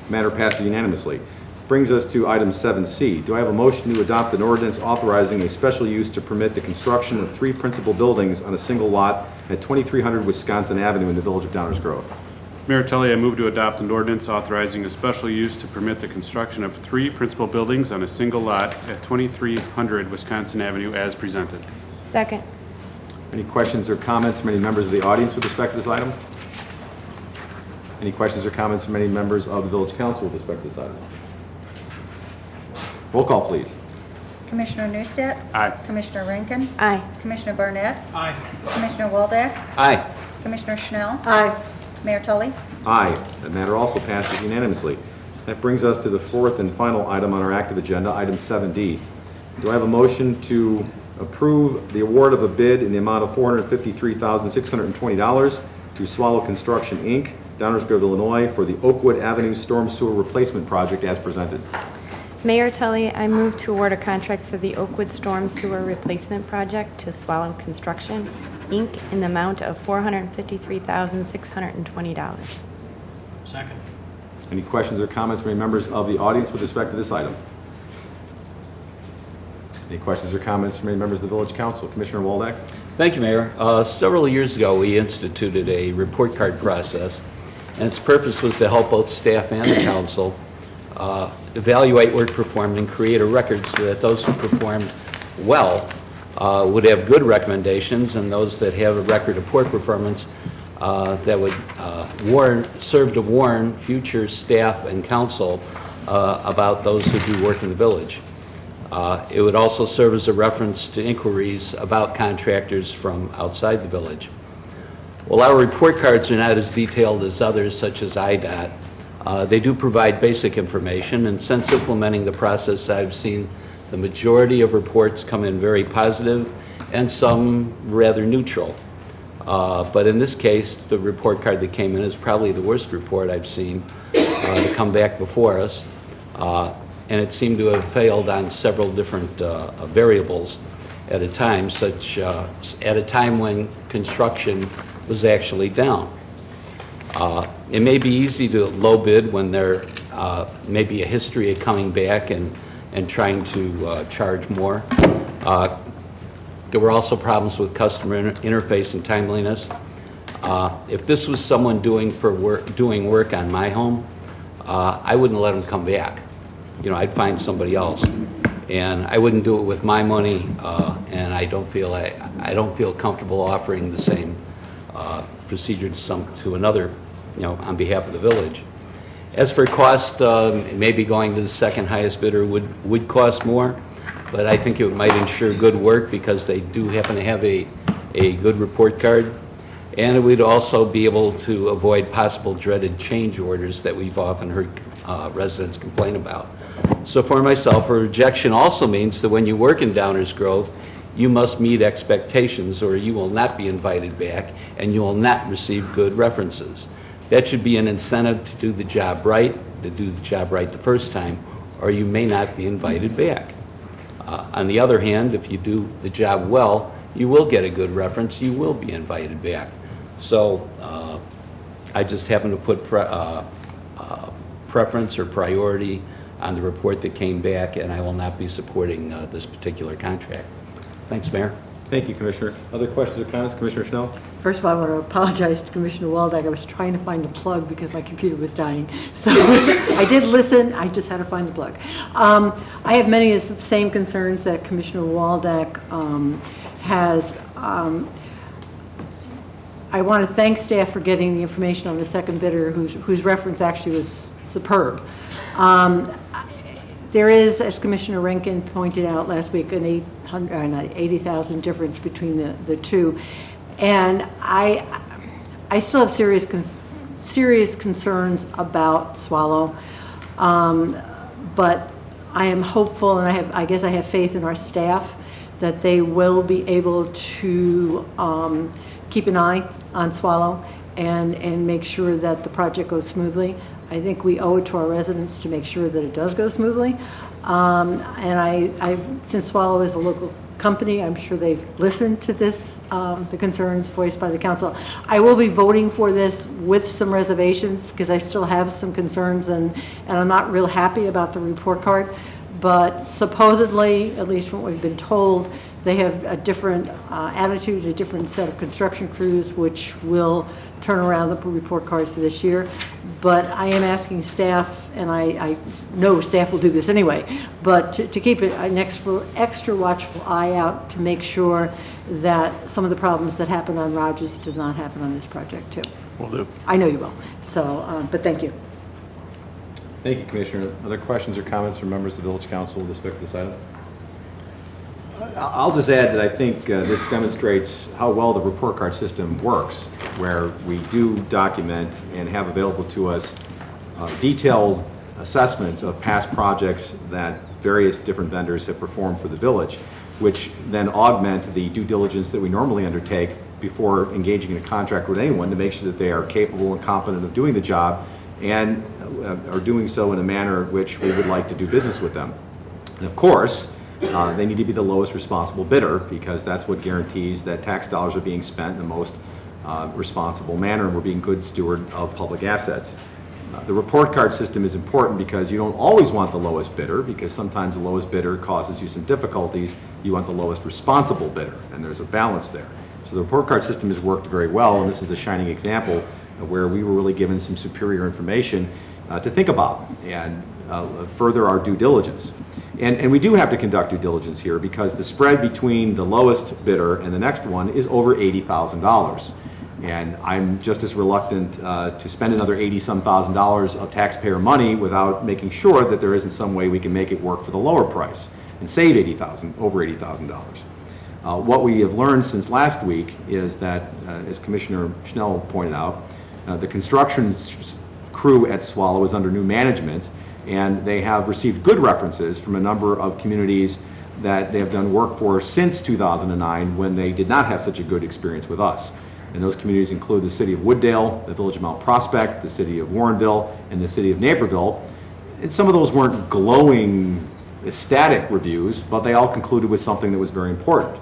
Matter passes unanimously. Brings us to item 7C. Do I have a motion to adopt an ordinance authorizing a special use to permit the construction of 3 principal buildings on a single lot at 2300 Wisconsin Avenue in the village of Downers Grove? Mayor Tully, I move to adopt an ordinance authorizing a special use to permit the construction of 3 principal buildings on a single lot at 2300 Wisconsin Avenue as presented. Second. Any questions or comments from any members of the audience with respect to this item? Any questions or comments from any members of the village council with respect to this item? Roll call, please. Commissioner Neustadt? Aye. Commissioner Rankin? Aye. Commissioner Barnett? Aye. Commissioner Waldeck? Aye. Commissioner Schnell? Aye. Mayor Tully? Aye. That matter also passes unanimously. That brings us to the 4th and final item on our active agenda, item 7D. Do I have a motion to approve the award of a bid in the amount of $453,620 to Swallow Construction, Inc., Downers Grove, Illinois, for the Oakwood Avenue Storm Sewer Replacement Project as presented? Mayor Tully, I move to award a contract for the Oakwood Storm Sewer Replacement Project to Swallow Construction, Inc. in the amount of $453,620. Second. Any questions or comments from any members of the audience with respect to this item? Any questions or comments from any members of the village council? Commissioner Waldeck? Thank you, Mayor. Several years ago, we instituted a report card process, and its purpose was to help both staff and the council evaluate work performed and create a record so that those who performed well would have good recommendations, and those that have a record of poor performance that would serve to warn future staff and council about those who do work in the village. It would also serve as a reference to inquiries about contractors from outside the village. While our report cards are not as detailed as others, such as IDOT, they do provide basic information, and since implementing the process, I've seen the majority of reports come in very positive and some rather neutral. But in this case, the report card that came in is probably the worst report I've seen to come back before us. And it seemed to have failed on several different variables at a time, at a time when construction was actually down. It may be easy to low bid when there may be a history of coming back and trying to charge more. There were also problems with customer interface and timeliness. If this was someone doing work on my home, I wouldn't let them come back. You know, I'd find somebody else, and I wouldn't do it with my money. And I don't feel comfortable offering the same procedure to another, you know, on behalf of the village. As for cost, maybe going to the second highest bidder would cost more, but I think it might ensure good work because they do happen to have a good report card. And it would also be able to avoid possible dreaded change orders that we've often heard residents complain about. So for myself, a rejection also means that when you work in Downers Grove, you must meet expectations or you will not be invited back and you will not receive good references. That should be an incentive to do the job right, the first time, or you may not be invited back. On the other hand, if you do the job well, you will get a good reference, you will be invited back. So I just happen to put preference or priority on the report that came back, and I will not be supporting this particular contract. Thanks, Mayor. Thank you, Commissioner. Other questions or comments? Commissioner Schnell? First of all, I want to apologize to Commissioner Waldeck. I was trying to find the plug because my computer was dying. So I did listen, I just had to find the plug. I have many of the same concerns that Commissioner Waldeck has. I want to thank staff for getting the information on the second bidder whose reference actually was superb. There is, as Commissioner Rankin pointed out last week, an 80,000 difference between the two. And I still have serious concerns about Swallow. But I am hopeful, and I guess I have faith in our staff that they will be able to keep an eye on Swallow and make sure that the project goes smoothly. I think we owe it to our residents to make sure that it does go smoothly. And since Swallow is a local company, I'm sure they've listened to this, the concerns voiced by the council. I will be voting for this with some reservations because I still have some concerns and I'm not real happy about the report card. But supposedly, at least from what we've been told, they have a different attitude, a different set of construction crews, which will turn around the report card for this year. But I am asking staff, and I know staff will do this anyway, but to keep an extra watchful eye out to make sure that some of the problems that happen on Rogers does not happen on this project too. Will do. I know you will. So, but thank you. Thank you, Commissioner. Other questions or comments from members of the Village Council with respect to this item? I'll just add that I think this demonstrates how well the report card system works, where we do document and have available to us detailed assessments of past projects that various different vendors have performed for the village, which then augment the due diligence that we normally undertake before engaging in a contract with anyone to make sure that they are capable and competent of doing the job and are doing so in a manner in which we would like to do business with them. And of course, they need to be the lowest responsible bidder because that's what guarantees that tax dollars are being spent in the most responsible manner and we're being good steward of public assets. The report card system is important because you don't always want the lowest bidder because sometimes the lowest bidder causes you some difficulties. You want the lowest responsible bidder and there's a balance there. So the report card system has worked very well and this is a shining example of where we were really given some superior information to think about. And further our due diligence. And we do have to conduct due diligence here because the spread between the lowest bidder and the next one is over $80,000. And I'm just as reluctant to spend another $80-some thousand of taxpayer money without making sure that there isn't some way we can make it work for the lower price and save over $80,000. What we have learned since last week is that, as Commissioner Schnell pointed out, the construction crew at Swallow is under new management, and they have received good references from a number of communities that they have done work for since 2009 when they did not have such a good experience with us. And those communities include the city of Wooddale, the village of Mount Prospect, the city of Warrenville, and the city of Naperville. And some of those weren't glowing, ecstatic reviews, but they all concluded with something that was very important.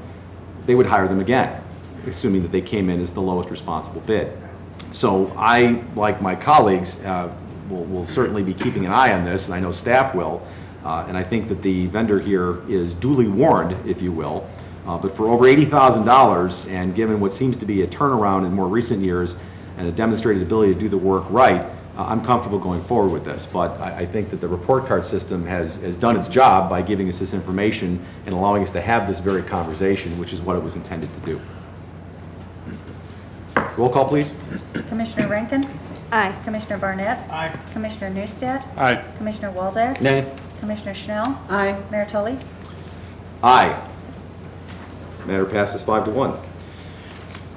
They would hire them again, assuming that they came in as the lowest responsible bid. So I, like my colleagues, will certainly be keeping an eye on this, and I know staff will. And I think that the vendor here is duly warned, if you will. But for over $80,000, and given what seems to be a turnaround in more recent years and a demonstrated ability to do the work right, I'm comfortable going forward with this. But I think that the report card system has done its job by giving us this information and allowing us to have this very conversation, which is what it was intended to do. Roll call, please. Commissioner Rankin? Aye. Commissioner Barnett? Aye. Commissioner Newstead? Aye. Commissioner Waldeck? Nay. Commissioner Schnell? Aye. Mayor Tully? Aye. Matter passes 5-1.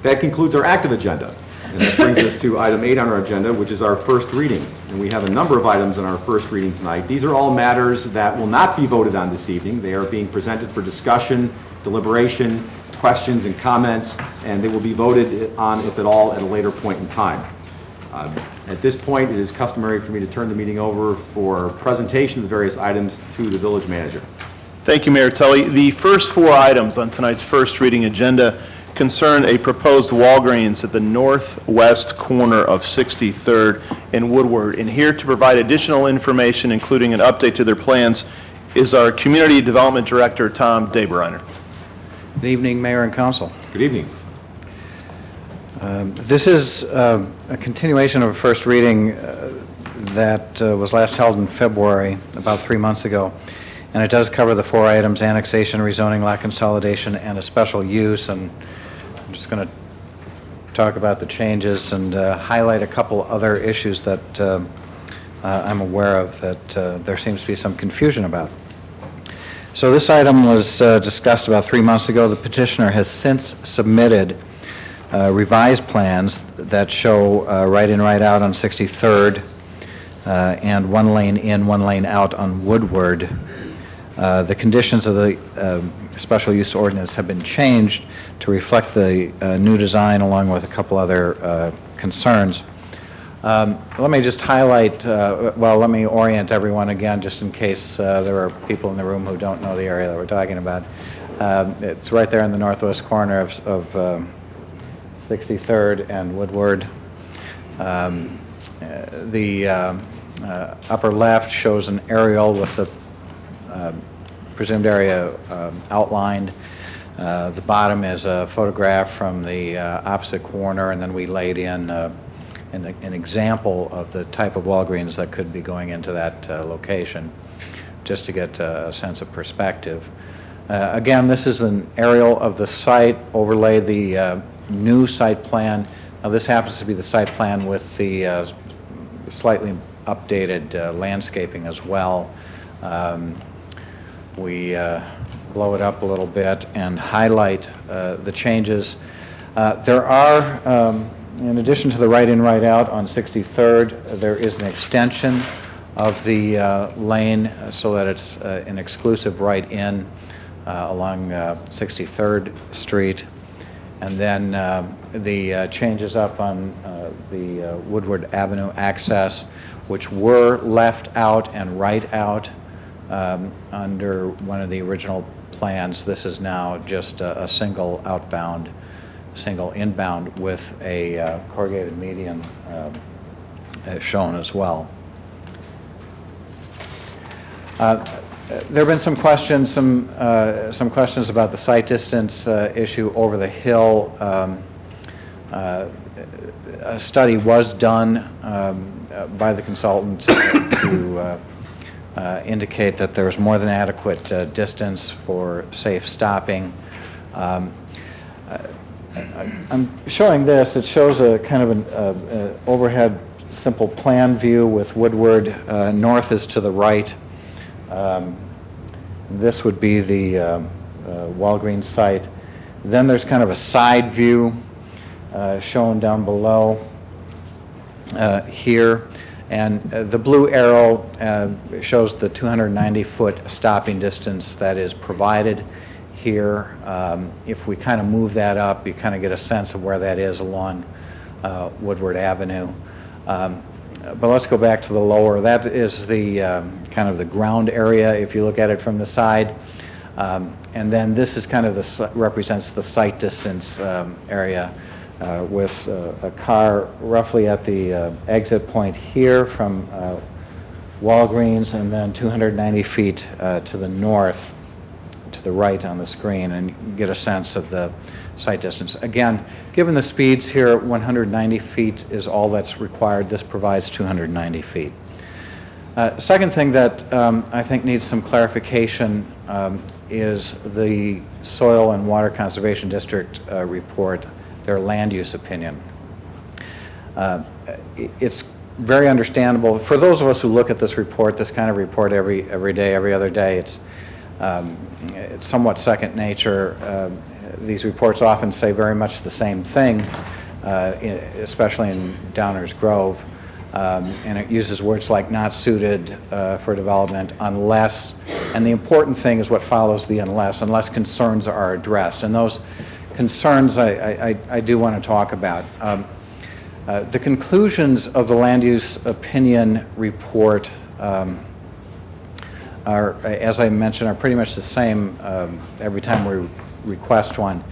That concludes our active agenda. And that brings us to item 8 on our agenda, which is our first reading. And we have a number of items on our first reading tonight. These are all matters that will not be voted on this evening. They are being presented for discussion, deliberation, questions, and comments, and they will be voted on, if at all, at a later point in time. At this point, it is customary for me to turn the meeting over for presentation of the various items to the village manager. Thank you, Mayor Tully. The first 4 items on tonight's first reading agenda concern a proposed Walgreens at the northwest corner of 63rd and Woodward. And here to provide additional information, including an update to their plans, is our Community Development Director, Tom Dabereiner. Good evening, Mayor and Council. Good evening. This is a continuation of a first reading that was last held in February, about 3 months ago. And it does cover the 4 items: annexation, rezoning, lot consolidation, and a special use. And I'm just going to talk about the changes and highlight a couple other issues that I'm aware of that there seems to be some confusion about. So this item was discussed about 3 months ago. The petitioner has since submitted revised plans that show right in, right out on 63rd and 1 lane in, 1 lane out on Woodward. The conditions of the special use ordinance have been changed to reflect the new design along with a couple other concerns. Let me just highlight, let me orient everyone again just in case there are people in the room who don't know the area that we're talking about. It's right there in the northwest corner of 63rd and Woodward. The upper left shows an aerial with the presumed area outlined. The bottom is a photograph from the opposite corner, and then we laid in an example of the type of Walgreens that could be going into that location, just to get a sense of perspective. Again, this is an aerial of the site, overlaid the new site plan. Now, this happens to be the site plan with the slightly updated landscaping as well. We blow it up a little bit and highlight the changes. There are, in addition to the right in, right out on 63rd, there is an extension of the lane so that it's an exclusive right in along 63rd Street. And then the changes up on the Woodward Avenue access, which were left out and right out under one of the original plans. This is now just a single outbound, single inbound with a corrugated median shown as well. There have been some questions, some questions about the site distance issue over the hill. A study was done by the consultant to indicate that there's more than adequate distance for safe stopping. I'm showing this. It shows a kind of an overhead simple plan view with Woodward. North is to the right. This would be the Walgreens site. Then there's kind of a side view shown down below here. And the blue arrow shows the 290-foot stopping distance that is provided here. If we kind of move that up, you kind of get a sense of where that is along Woodward Avenue. But let's go back to the lower. That is the kind of the ground area if you look at it from the side. And then this is kind of represents the sight distance area with a car roughly at the exit point here from Walgreens, and then 290 feet to the north, to the right on the screen, and you can get a sense of the sight distance. Again, given the speeds here, 190 feet is all that's required. This provides 290 feet. Second thing that I think needs some clarification is the Soil and Water Conservation District report, their land use opinion. It's very understandable. For those of us who look at this report, this kind of report every day, every other day, it's somewhat second nature. These reports often say very much the same thing, especially in Downers Grove. And it uses words like not suited for development unless, and the important thing is what follows the unless concerns are addressed. And those concerns I do want to talk about. The conclusions of the land use opinion report are, as I mentioned, are pretty much the same every time we request one.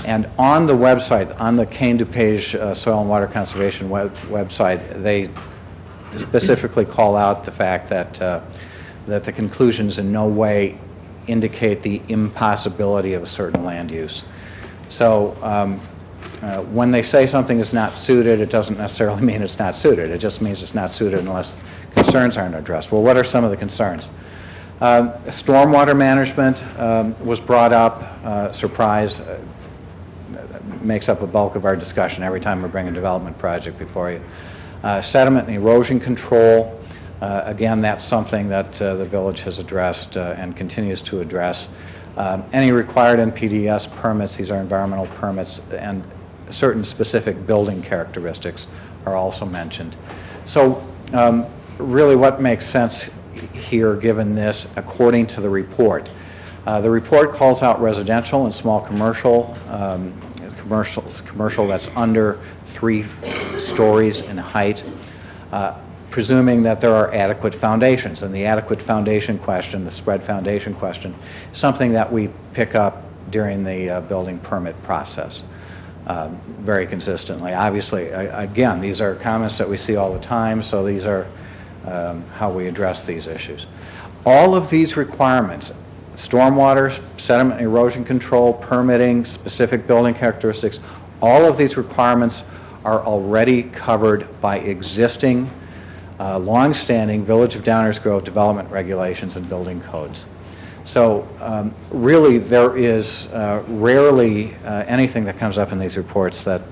And on the website, on the Kane DuPage Soil and Water Conservation website, they specifically call out the fact that that the conclusions in no way indicate the impossibility of a certain land use. So when they say something is not suited, it doesn't necessarily mean it's not suited. It just means it's not suited unless concerns aren't addressed. Well, what are some of the concerns? Stormwater management was brought up. Surprise, makes up a bulk of our discussion every time we bring a development project before you. Sediment and erosion control, again, that's something that the village has addressed and continues to address. Any required NPDES permits, these are environmental permits, and certain specific building characteristics are also mentioned. So really what makes sense here given this according to the report? The report calls out residential and small commercial, commercial that's under 3 stories in height, presuming that there are adequate foundations. And the adequate foundation question, the spread foundation question, is something that we pick up during the building permit process very consistently. Obviously, again, these are comments that we see all the time, so these are how we address these issues. All of these requirements, stormwater, sediment and erosion control, permitting, specific building characteristics, all of these requirements are already covered by existing, long-standing Village of Downers Grove development regulations and building codes. So really there is rarely anything that comes up in these reports that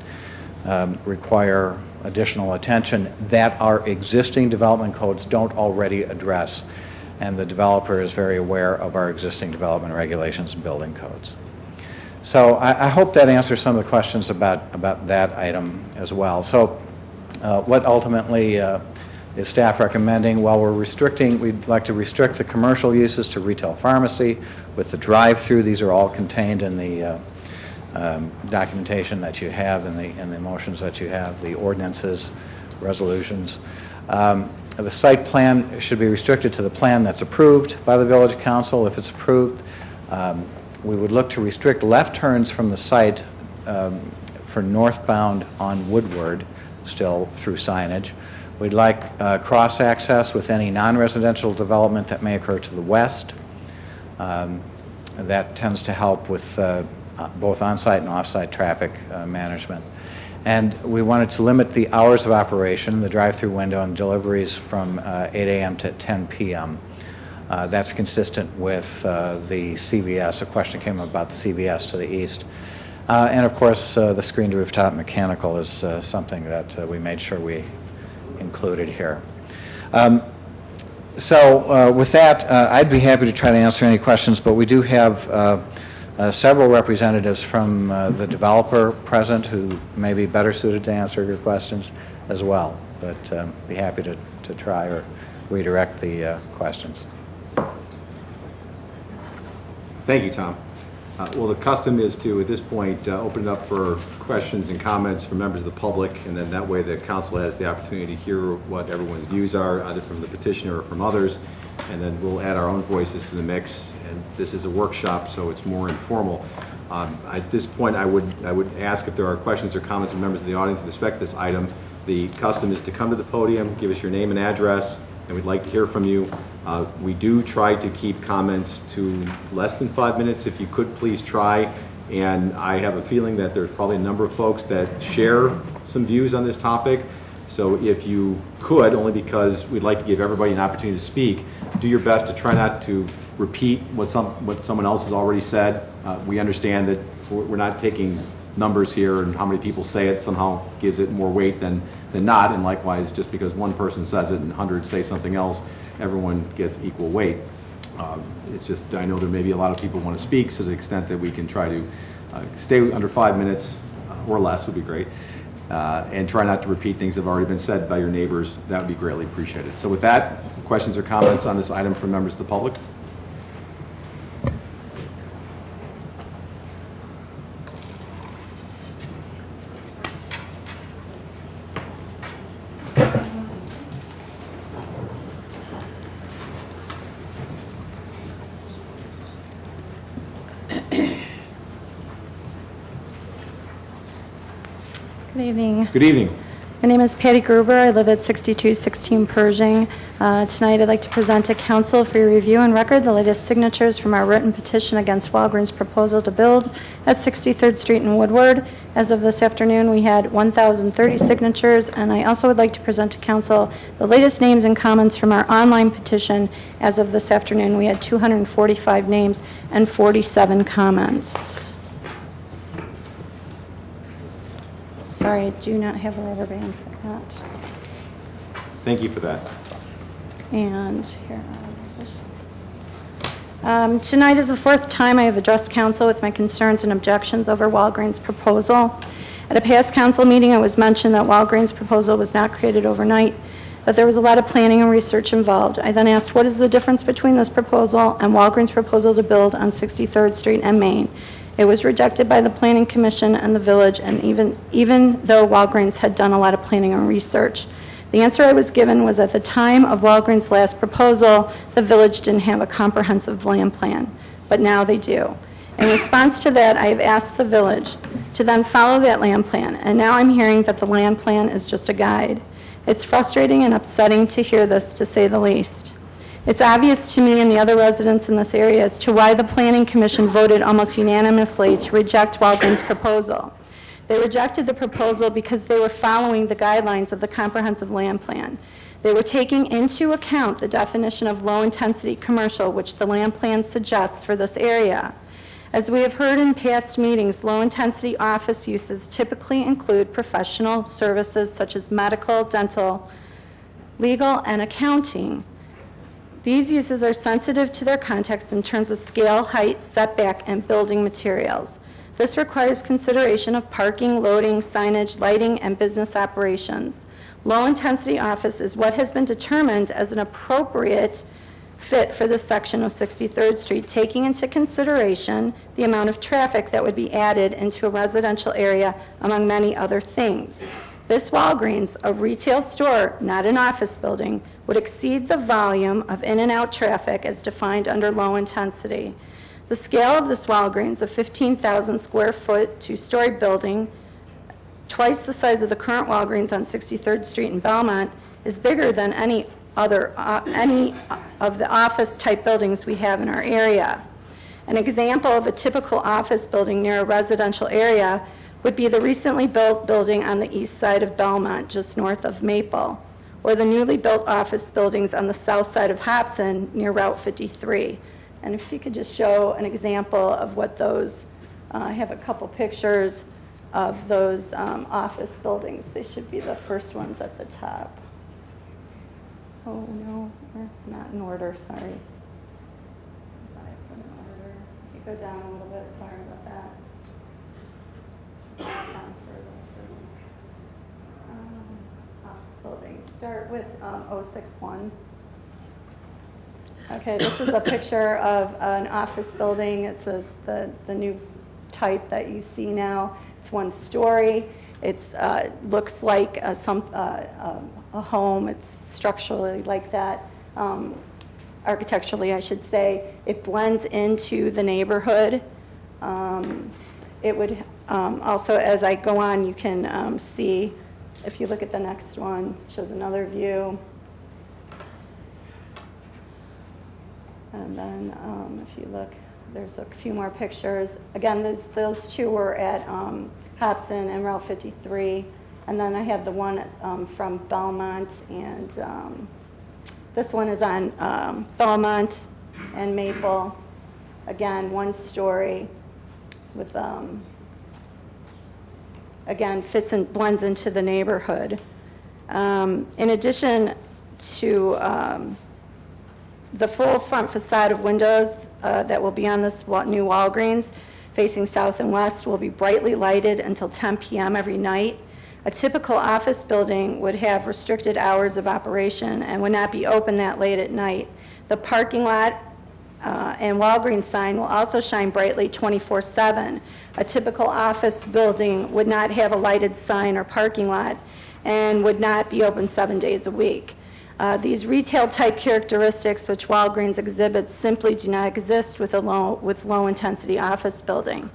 require additional attention that our existing development codes don't already address. And the developer is very aware of our existing development regulations and building codes. So I hope that answers some of the questions about that item as well. So what ultimately is staff recommending? Well, we'd like to restrict the commercial uses to retail pharmacy with the drive-through. These are all contained in the documentation that you have, in the motions that you have, the ordinances, resolutions. The site plan should be restricted to the plan that's approved by the Village Council. If it's approved, we would look to restrict left turns from the site for northbound on Woodward, still through signage. We'd like cross-access with any non-residential development that may occur to the west. That tends to help with both on-site and off-site traffic management. And we wanted to limit the hours of operation, the drive-through window, and deliveries from 8 a.m. to 10 p.m. That's consistent with the CVS. A question came about the CVS to the east. And of course, the screened rooftop mechanical is something that we made sure we included here. So with that, I'd be happy to try to answer any questions, but we do have several representatives from the developer present who may be better suited to answer your questions as well, but be happy to try or redirect the questions. Thank you, Tom. Well, the custom is to, at this point, open it up for questions and comments from members of the public, and then that way the council has the opportunity to hear what everyone's views are, either from the petitioner or from others, and then we'll add our own voices to the mix. And this is a workshop, so it's more informal. At this point, I would ask if there are questions or comments from members of the audience with respect to this item. The custom is to come to the podium, give us your name and address, and we'd like to hear from you. We do try to keep comments to less than 5 minutes. If you could please try. And I have a feeling that there's probably a number of folks that share some views on this topic. So if you could, only because we'd like to give everybody an opportunity to speak, do your best to try not to repeat what someone else has already said. We understand that we're not taking numbers here, and how many people say it somehow gives it more weight than not, and likewise, just because one person says it and 100 say something else, everyone gets equal weight. It's just, I know there may be a lot of people who want to speak, so to the extent that we can try to stay under 5 minutes or less would be great, and try not to repeat things that have already been said by your neighbors. That would be greatly appreciated. So with that, questions or comments on this item from members of the public? Good evening. Good evening. My name is Patty Gruber. I live at 6216 Pershing. Tonight I'd like to present to council for your review and record the latest signatures from our written petition against Walgreens' proposal to build at 63rd Street in Woodward. As of this afternoon, we had 1,030 signatures, and I also would like to present to council the latest names and comments from our online petition. As of this afternoon, we had 245 names and 47 comments. Sorry, I do not have a rubber band for that. Thank you for that. And here are others. Tonight is the fourth time I have addressed council with my concerns and objections over Walgreens' proposal. At a past council meeting, it was mentioned that Walgreens' proposal was not created overnight, that there was a lot of planning and research involved. I then asked, what is the difference between this proposal and Walgreens' proposal to build on 63rd Street and Main? It was rejected by the Planning Commission and the village, and even though Walgreens had done a lot of planning and research. The answer I was given was at the time of Walgreens' last proposal, the village didn't have a comprehensive land plan, but now they do. In response to that, I have asked the village to then follow that land plan, and now I'm hearing that the land plan is just a guide. It's frustrating and upsetting to hear this, to say the least. It's obvious to me and the other residents in this area as to why the Planning Commission voted almost unanimously to reject Walgreens' proposal. They rejected the proposal because they were following the guidelines of the comprehensive land plan. They were taking into account the definition of low-intensity commercial, which the land plan suggests for this area. As we have heard in past meetings, low-intensity office uses typically include professional services such as medical, dental, legal, and accounting. These uses are sensitive to their context in terms of scale, height, setback, and building materials. This requires consideration of parking, loading, signage, lighting, and business operations. Low-intensity office is what has been determined as an appropriate fit for this section of 63rd Street, taking into consideration the amount of traffic that would be added into a residential area, among many other things. This Walgreens, a retail store, not an office building, would exceed the volume of in and out traffic as defined under low intensity. The scale of this Walgreens, a 15,000 square foot, two-story building, twice the size of the current Walgreens on 63rd Street in Belmont, is bigger than any of the office type buildings we have in our area. An example of a typical office building near a residential area would be the recently built building on the east side of Belmont, just north of Maple. or the newly built office buildings on the south side of Hobson near Route 53. And if you could just show an example of what those, I have a couple pictures of those office buildings. They should be the first ones at the top. Oh, no, they're not in order, sorry. I thought I put in order. If you go down a little bit, sorry about that. Down further. Office buildings. Start with 061. Okay, this is a picture of an office building. It's the new type that you see now. It's one story. It looks like a home. It's structurally like that, architecturally, I should say. It blends into the neighborhood. It would also, as I go on, you can see, if you look at the next one, it shows another view. And then if you look, there's a few more pictures. Again, those two were at Hobson and Route 53. And then I have the one from Belmont, and this one is on Belmont and Maple. Again, one story with, again, fits and blends into the neighborhood. In addition to the full front facade of windows that will be on this new Walgreens facing south and west will be brightly lighted until 10 p.m. every night. A typical office building would have restricted hours of operation and would not be open that late at night. The parking lot and Walgreens sign will also shine brightly 24/7. A typical office building would not have a lighted sign or parking lot and would not be open 7 days a week. These retail-type characteristics which Walgreens exhibits simply do not exist with low-intensity office building.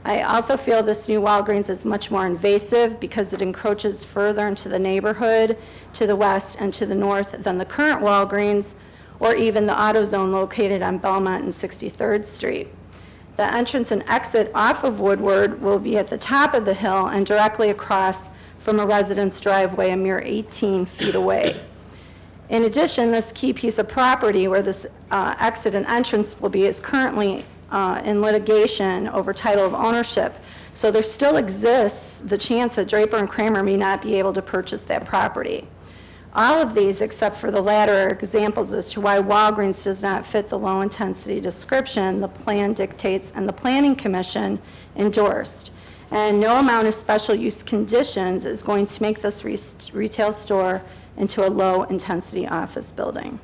I also feel this new Walgreens is much more invasive because it encroaches further into the neighborhood to the west and to the north than the current Walgreens or even the AutoZone located on Belmont and 63rd Street. The entrance and exit off of Woodward will be at the top of the hill and directly across from a resident's driveway a mere 18 feet away. In addition, this key piece of property where this exit and entrance will be is currently in litigation over title of ownership. So there still exists the chance that Draper and Kramer may not be able to purchase that property. All of these, except for the latter, are examples as to why Walgreens does not fit the low-intensity description the plan dictates and the Planning Commission endorsed. And no amount of special use conditions is going to make this retail store into a low-intensity office building.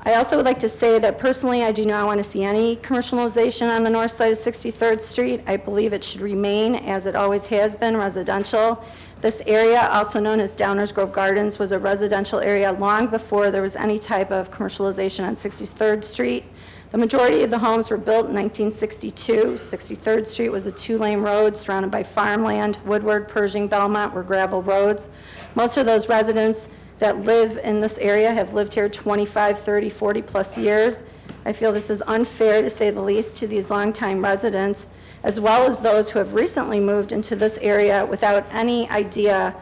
I also would like to say that personally I do not want to see any commercialization on the north side of 63rd Street. I believe it should remain, as it always has been, residential. This area, also known as Downers Grove Gardens, was a residential area long before there was any type of commercialization on 63rd Street. The majority of the homes were built in 1962. 63rd Street was a two-lane road surrounded by farmland. Woodward, Pershing, Belmont were gravel roads. Most of those residents that live in this area have lived here 25, 30, 40 plus years. I feel this is unfair, to say the least, to these longtime residents, as well as those who have recently moved into this area without any idea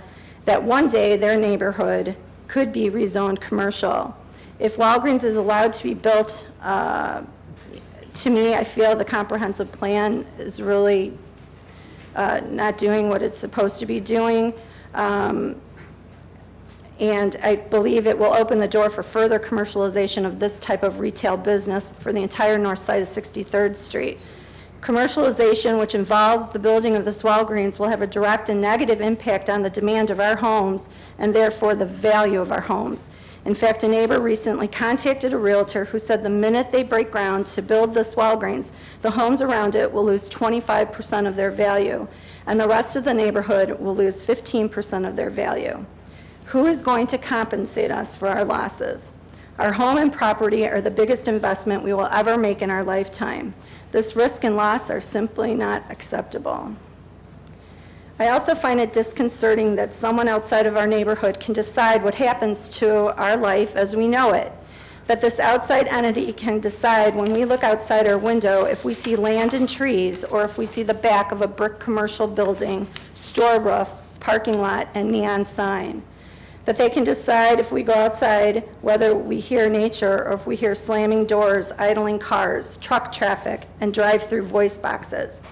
that one day their neighborhood could be rezoned commercial. If Walgreens is allowed to be built, to me, I feel the comprehensive plan is really not doing what it's supposed to be doing. And I believe it will open the door for further commercialization of this type of retail business for the entire north side of 63rd Street. Commercialization, which involves the building of this Walgreens, will have a direct and negative impact on the demand of our homes and therefore the value of our homes. In fact, a neighbor recently contacted a realtor who said the minute they break ground to build this Walgreens, the homes around it will lose 25% of their value, and the rest of the neighborhood will lose 15% of their value. Who is going to compensate us for our losses? Our home and property are the biggest investment we will ever make in our lifetime. This risk and loss are simply not acceptable. I also find it disconcerting that someone outside of our neighborhood can decide what happens to our life as we know it. That this outside entity can decide when we look outside our window if we see land and trees or if we see the back of a brick commercial building, store roof, parking lot, and neon sign. That they can decide if we go outside whether we hear nature or if we hear slamming doors, idling cars, truck traffic, and drive-through voice boxes.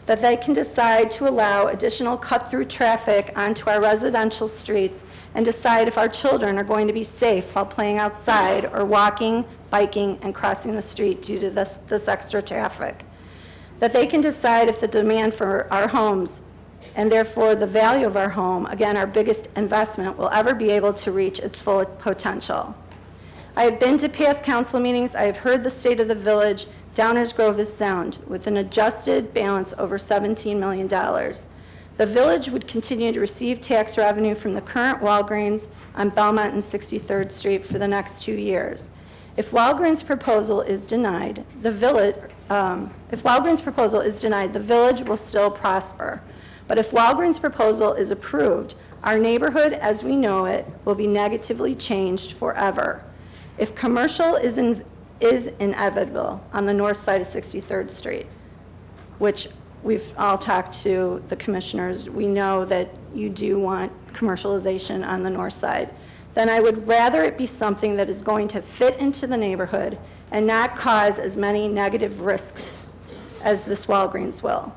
That they can decide to allow additional cut-through traffic onto our residential streets and decide if our children are going to be safe while playing outside or walking, biking, and crossing the street due to this extra traffic. That they can decide if the demand for our homes and therefore the value of our home, again, our biggest investment, will ever be able to reach its full potential. I have been to past council meetings. I have heard the state of the village. Downers Grove is sound, with an adjusted balance over $17 million. The village would continue to receive tax revenue from the current Walgreens on Belmont and 63rd Street for the next 2 years. If Walgreens' proposal is denied, the village will still prosper. But if Walgreens' proposal is approved, our neighborhood as we know it will be negatively changed forever. If commercial is inevitable on the north side of 63rd Street, which we've all talked to the commissioners, we know that you do want commercialization on the north side, then I would rather it be something that is going to fit into the neighborhood and not cause as many negative risks as this Walgreens will.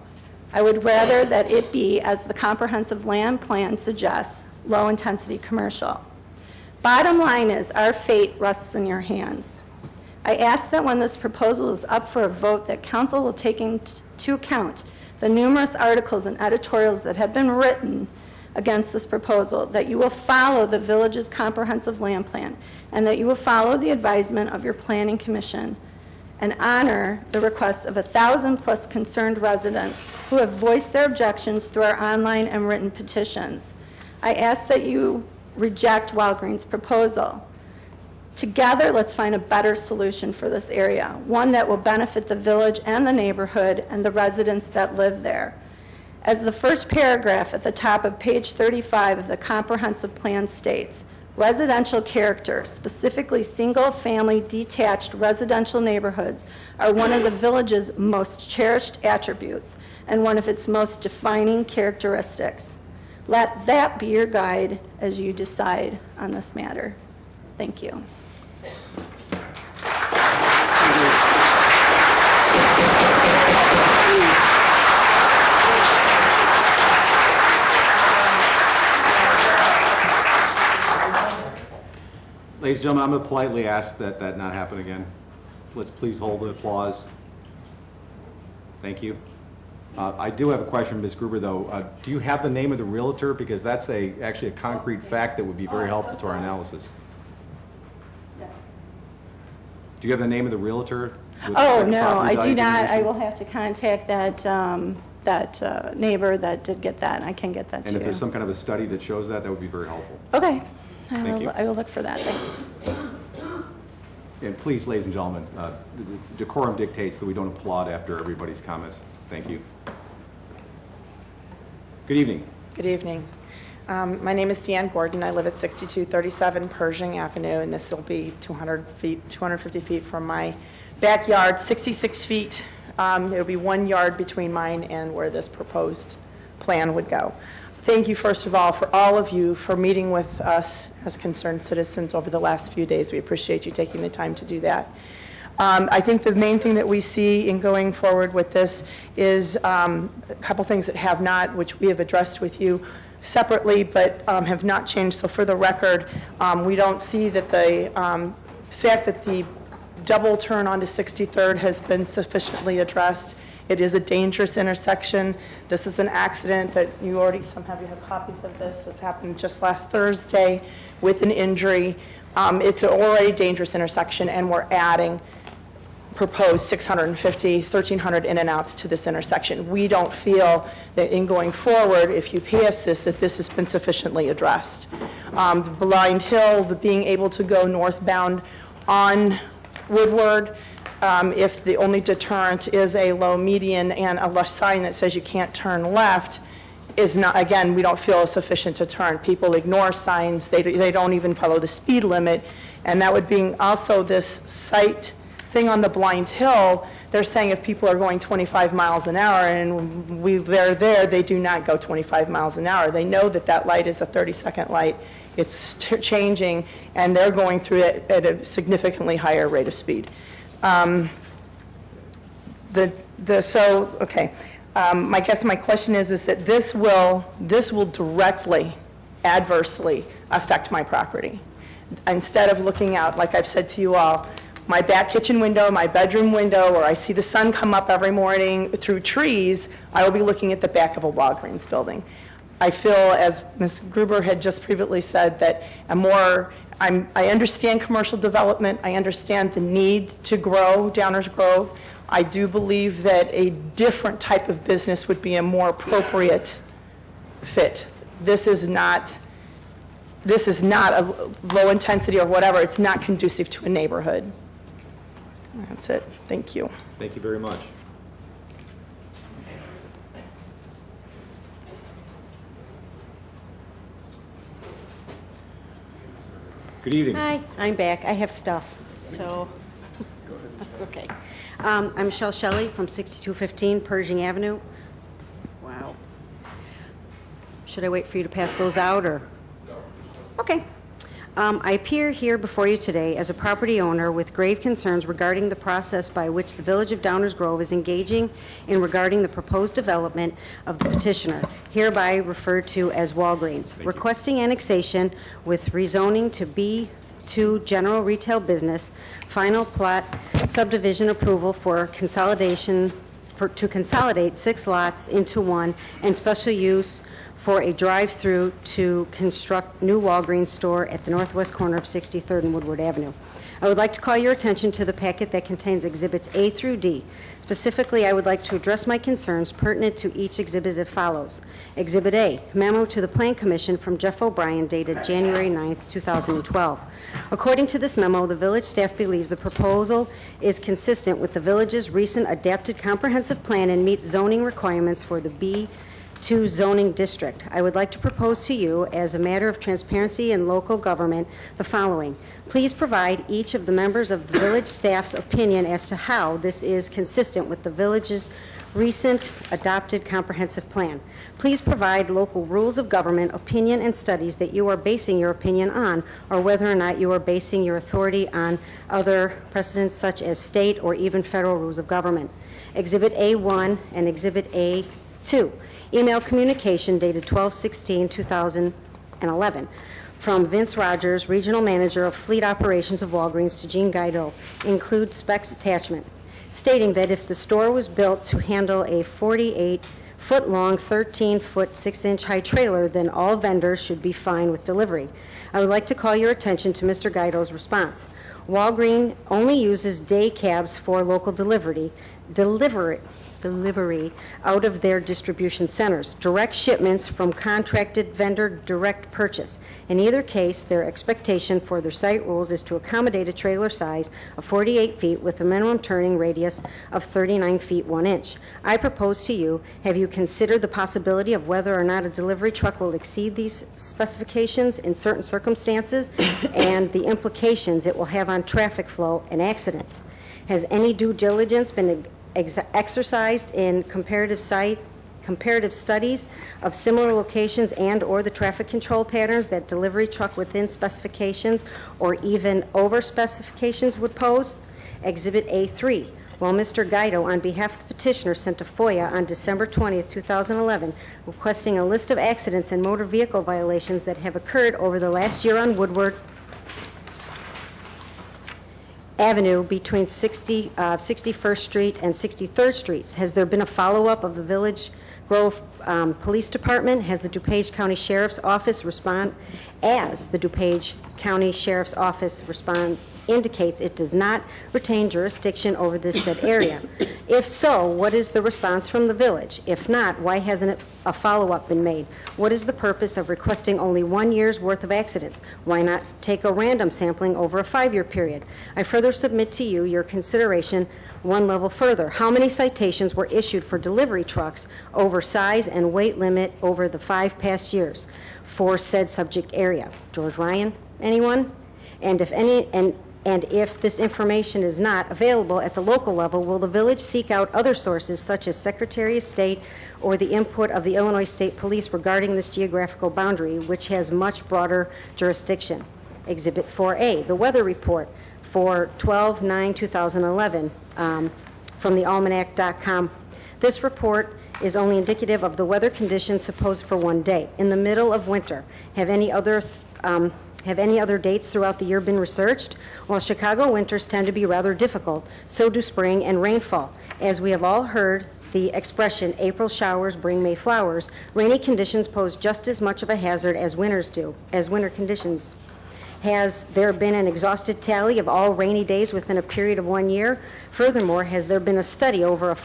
I would rather that it be, as the comprehensive land plan suggests, low-intensity commercial. Bottom line is, our fate rests in your hands. I ask that when this proposal is up for a vote, that council will take into account the numerous articles and editorials that have been written against this proposal, that you will follow the village's comprehensive land plan, and that you will follow the advisement of your planning commission and honor the requests of 1,000+ concerned residents who have voiced their objections through our online and written petitions. I ask that you reject Walgreens' proposal. Together, let's find a better solution for this area, one that will benefit the village and the neighborhood and the residents that live there. As the first paragraph at the top of page 35 of the comprehensive plan states, residential character, specifically single-family detached residential neighborhoods, are one of the village's most cherished attributes and one of its most defining characteristics. Let that be your guide as you decide on this matter. Thank you. Ladies and gentlemen, I'm going to politely ask that that not happen again. Let's please hold the applause. Thank you. I do have a question, Ms. Gruber, though. Do you have the name of the realtor? Because that's actually a concrete fact that would be very helpful to our analysis. Yes. Do you have the name of the realtor? Oh, no, I do not. I will have to contact that neighbor that did get that. I can get that to you. And if there's some kind of a study that shows that, that would be very helpful. Okay. Thank you. I will look for that. Thanks. And please, ladies and gentlemen, decorum dictates that we don't applaud after everybody's comments. Thank you. Good evening. Good evening. My name is Deanne Gordon. I live at 6237 Pershing Avenue, and this will be 250 feet from my backyard, 66 feet. It'll be 1 yard between mine and where this proposed plan would go. Thank you, first of all, for all of you for meeting with us as concerned citizens over the last few days. We appreciate you taking the time to do that. I think the main thing that we see in going forward with this is a couple things that have not, which we have addressed with you separately, but have not changed. So for the record, we don't see that the fact that the double turn onto 63rd has been sufficiently addressed. It is a dangerous intersection. This is an accident that you already, some of you have copies of this. This happened just last Thursday with an injury. It's an already dangerous intersection, and we're adding proposed 650, 1,300 in and outs to this intersection. We don't feel that in going forward, if you pass this, that this has been sufficiently addressed. The Blind Hill, the being able to go northbound on Woodward, if the only deterrent is a low median and a sign that says you can't turn left, is not, again, we don't feel is sufficient to turn. People ignore signs, they don't even follow the speed limit, and that would be also this site thing on the Blind Hill, they're saying if people are going 25 miles an hour and they're there, they do not go 25 miles an hour. They know that that light is a 30-second light. It's changing, and they're going through it at a significantly higher rate of speed. I guess my question is that this will directly, adversely affect my property. Instead of looking out, like I've said to you all, my back kitchen window, my bedroom window, where I see the sun come up every morning through trees, I will be looking at the back of a Walgreens building. I feel, as Ms. Gruber had just previously said, that I understand commercial development. I understand the need to grow Downers Grove. I do believe that a different type of business would be a more appropriate fit. This is not a low intensity or whatever. It's not conducive to a neighborhood. That's it. Thank you. Thank you very much. Good evening. Hi, I'm back. I have stuff, so, okay. I'm Michelle Shelley from 6215 Pershing Avenue. Wow. Should I wait for you to pass those out, or? No. Okay. I appear here before you today as a property owner with grave concerns regarding the process by which the Village of Downers Grove is engaging in regarding the proposed development of the petitioner, hereby referred to as Walgreens, requesting annexation with rezoning to B2 general retail business, final plot subdivision approval for consolidation to consolidate 6 lots into one, and special use for a drive-through to construct new Walgreens store at the northwest corner of 63rd and Woodward Avenue. I would like to call your attention to the packet that contains Exhibits A through D. Specifically, I would like to address my concerns pertinent to each exhibit as follows. Exhibit A, memo to the Plan Commission from Jeff O'Brien dated January 9th, 2012. According to this memo, the village staff believes the proposal is consistent with the village's recent adapted comprehensive plan and meets zoning requirements for the B2 zoning district. I would like to propose to you, as a matter of transparency and local government, the following. Please provide each of the members of the village staff's opinion as to how this is consistent with the village's recent adopted comprehensive plan. Please provide local rules of government, opinion, and studies that you are basing your opinion on, or whether or not you are basing your authority on other precedents such as state or even federal rules of government. Exhibit A1 and Exhibit A2. Email communication dated 12/16/2011 from Vince Rogers, Regional Manager of Fleet Operations of Walgreens, to Gene Guido, include specs attachment, stating that if the store was built to handle a 48-foot-long, 13-foot, 6-inch high trailer, then all vendors should be fine with delivery. I would like to call your attention to Mr. Guido's response. Walgreens only uses day cabs for local delivery out of their distribution centers, direct shipments from contracted vendor, direct purchase. In either case, their expectation for their site rules is to accommodate a trailer size of 48 feet with a minimum turning radius of 39 feet 1 inch. I propose to you, have you considered the possibility of whether or not a delivery truck will exceed these specifications in certain circumstances and the implications it will have on traffic flow and accidents? Has any due diligence been exercised in comparative studies of similar locations and or the traffic control patterns that delivery truck within specifications or even over specifications would pose? Exhibit A3. While Mr. Guido, on behalf of the petitioner, sent a FOIA on December 20th, 2011, requesting a list of accidents and motor vehicle violations that have occurred over the last year on Woodward Avenue between 61st Street and 63rd Streets. Has there been a follow-up of the Village Grove Police Department? Has the DuPage County Sheriff's Office respond? As the DuPage County Sheriff's Office response indicates, it does not retain jurisdiction over this said area. If so, what is the response from the village? If not, why hasn't a follow-up been made? What is the purpose of requesting only 1 year's worth of accidents? Why not take a random sampling over a 5-year period? I further submit to you your consideration one level further. How many citations were issued for delivery trucks over size and weight limit over the 5 past years for said subject area? George Ryan, anyone? And if any, And if this information is not available at the local level, will the village seek out other sources such as Secretary of State or the input of the Illinois State Police regarding this geographical boundary, which has much broader jurisdiction? Exhibit 4A, the weather report for 12/9/2011 from the almanac.com. This report is only indicative of the weather conditions supposed for one day, in the middle of winter. Have any other dates throughout the year been researched? While Chicago winters tend to be rather difficult, so do spring and rainfall. As we have all heard the expression, April showers bring May flowers, rainy conditions pose just as much of a hazard as winter conditions. Has there been an exhausted tally of all rainy days within a period of 1 year? Furthermore, has there been a study over a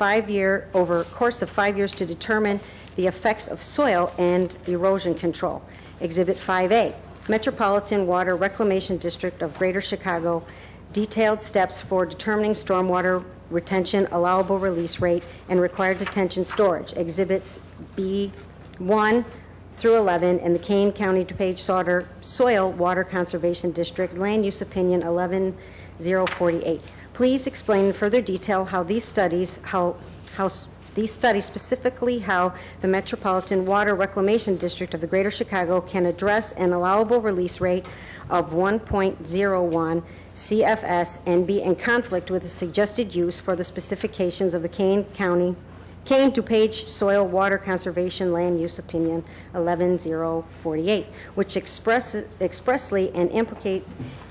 course of 5 years to determine the effects of soil and erosion control? Exhibit 5A, Metropolitan Water Reclamation District of Greater Chicago, detailed steps for determining stormwater retention, allowable release rate, and required detention storage. Exhibits B1 through 11 in the Kane County DuPage Soil Water Conservation District, Land Use Opinion 11048. Please explain in further detail how these studies, specifically how the Metropolitan Water Reclamation District of the Greater Chicago can address an allowable release rate of 1.01 CFS and be in conflict with the suggested use for the specifications of the Kane DuPage Soil Water Conservation Land Use Opinion 11048, which expressly and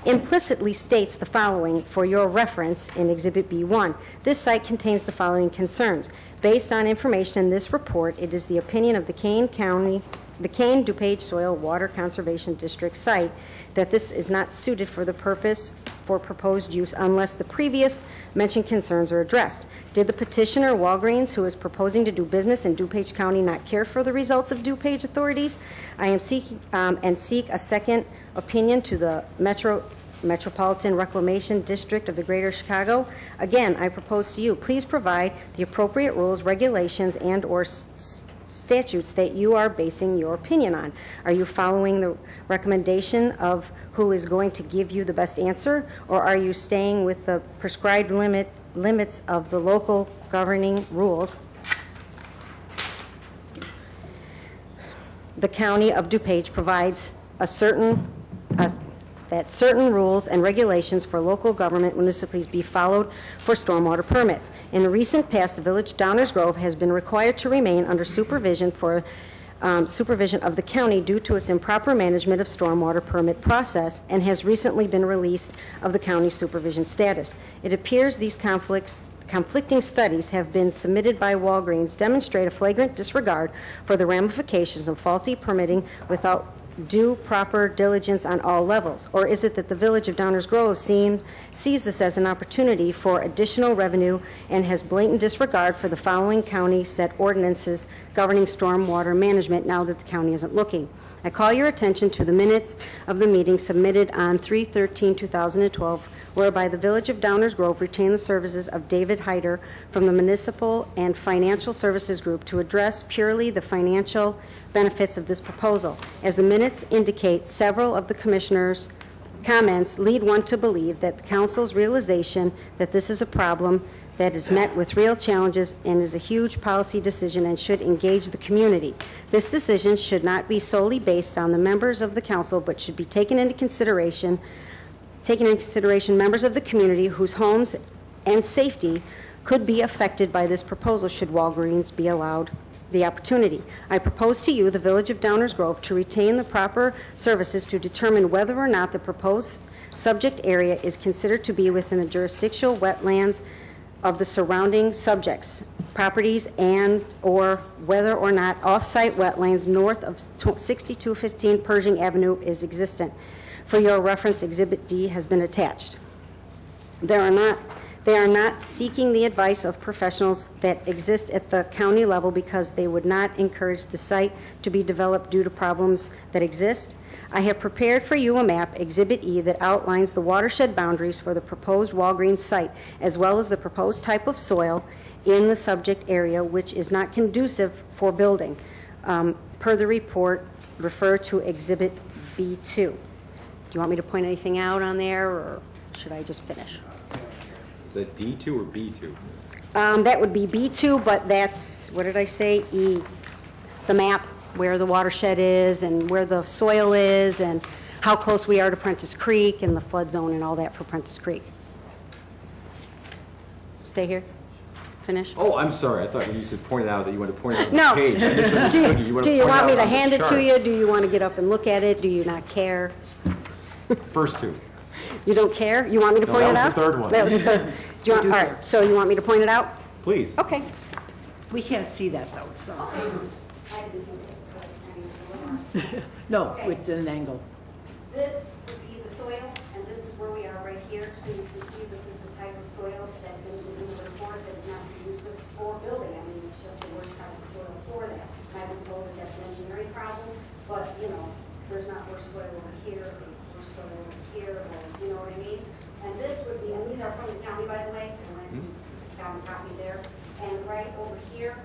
implicitly states the following for your reference in Exhibit B1. This site contains the following concerns. Based on information in this report, it is the opinion of the Kane DuPage Soil Water Conservation District site that this is not suited for the purpose for proposed use unless the previous mentioned concerns are addressed. Did the petitioner, Walgreens, who is proposing to do business in DuPage County, not care for the results of DuPage authorities? I am seeking seek a second opinion to the Metropolitan Reclamation District of the Greater Chicago. Again, I propose to you, please provide the appropriate rules, regulations, and/or statutes that you are basing your opinion on. Are you following the recommendation of who is going to give you the best answer, or are you staying with the prescribed limits of the local governing rules? The County of DuPage provides that certain rules and regulations for local government municipalities be followed for stormwater permits. In the recent past, the Village of Downers Grove has been required to remain under supervision of the county due to its improper management of stormwater permit process and has recently been released of the county supervision status. It appears these conflicting studies have been submitted by Walgreens demonstrate a flagrant disregard for the ramifications of faulty permitting without due proper diligence on all levels? Or is it that the Village of Downers Grove sees this as an opportunity for additional revenue and has blatant disregard for the following county set ordinances governing stormwater management now that the county isn't looking? I call your attention to the minutes of the meeting submitted on 3/13/2012, whereby the Village of Downers Grove retained the services of David Hyder from the Municipal and Financial Services Group to address purely the financial benefits of this proposal. As the minutes indicate, several of the commissioners' comments lead one to believe that the council's realization that this is a problem that is met with real challenges and is a huge policy decision and should engage the community. This decision should not be solely based on the members of the council, but should be taken into consideration members of the community whose homes and safety could be affected by this proposal should Walgreens be allowed the opportunity. I propose to you, the Village of Downers Grove, to retain the proper services to determine whether or not the proposed subject area is considered to be within the jurisdictional wetlands of the surrounding subjects, properties, and or whether or not off-site wetlands north of 6215 Pershing Avenue is existent. For your reference, Exhibit D has been attached. They are not seeking the advice of professionals that exist at the county level because they would not encourage the site to be developed due to problems that exist. I have prepared for you a map, Exhibit E, that outlines the watershed boundaries for the proposed Walgreens site, as well as the proposed type of soil in the subject area, which is not conducive for building. Per the report, refer to Exhibit B2. Do you want me to point anything out on there, or should I just finish? Is that D2 or B2? That would be B2, but that's, what did I say? E, the map, where the watershed is and where the soil is and how close we are to Prentice Creek and the flood zone and all that for Prentice Creek. Stay here? Finish? Oh, I'm sorry. I thought when you said pointed out that you wanted to point out No. the page. I misunderstood you. Do you point want me out to on the hand it to chart. you? Do you want to get up and look at it? Do you not care? First two. You don't care? You want me to No, point it that out? was the third one. That was the third. Do you want, all right, so you want me to point it out? Please. Okay. We can't see that, though, so. No, with an angle. This would be the soil, and this is where we are right here. So you can see this is the type of soil that is in the report that is not conducive for building. I mean, it's just the worst type of soil for that. I've been told that that's an engineering problem, but, you know, there's not worse soil over here, or worse soil over here, or, you know what I mean? And this would be, and these are from the county, by the way, and I found a copy there. And right over here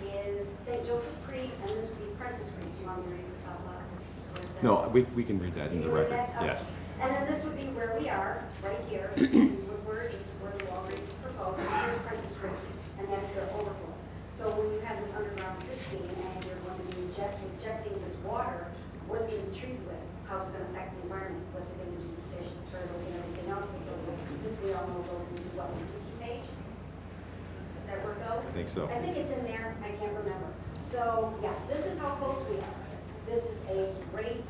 is St. Joseph Creek, and this would be Prentice Creek. Do you want me to read this out loud? What it says? No, we can read that in the Can you read record. that? Okay. Yes. And then this would be where we are, right here. This would be Woodward, this is where the Walgreens is proposed, and here's Prentice Creek, and that's their overflow. So when you have this underground system and you're going to be injecting this water, what's it going to be treated with? How's it going to affect the environment? What's it going to do to the fish, the turtles, and everything else that's over there? Because this, we all know, goes into what, the history page? Is that where it goes? I think so. I think it's in there, I can't remember. So, yeah, this is how close we are. This is a great,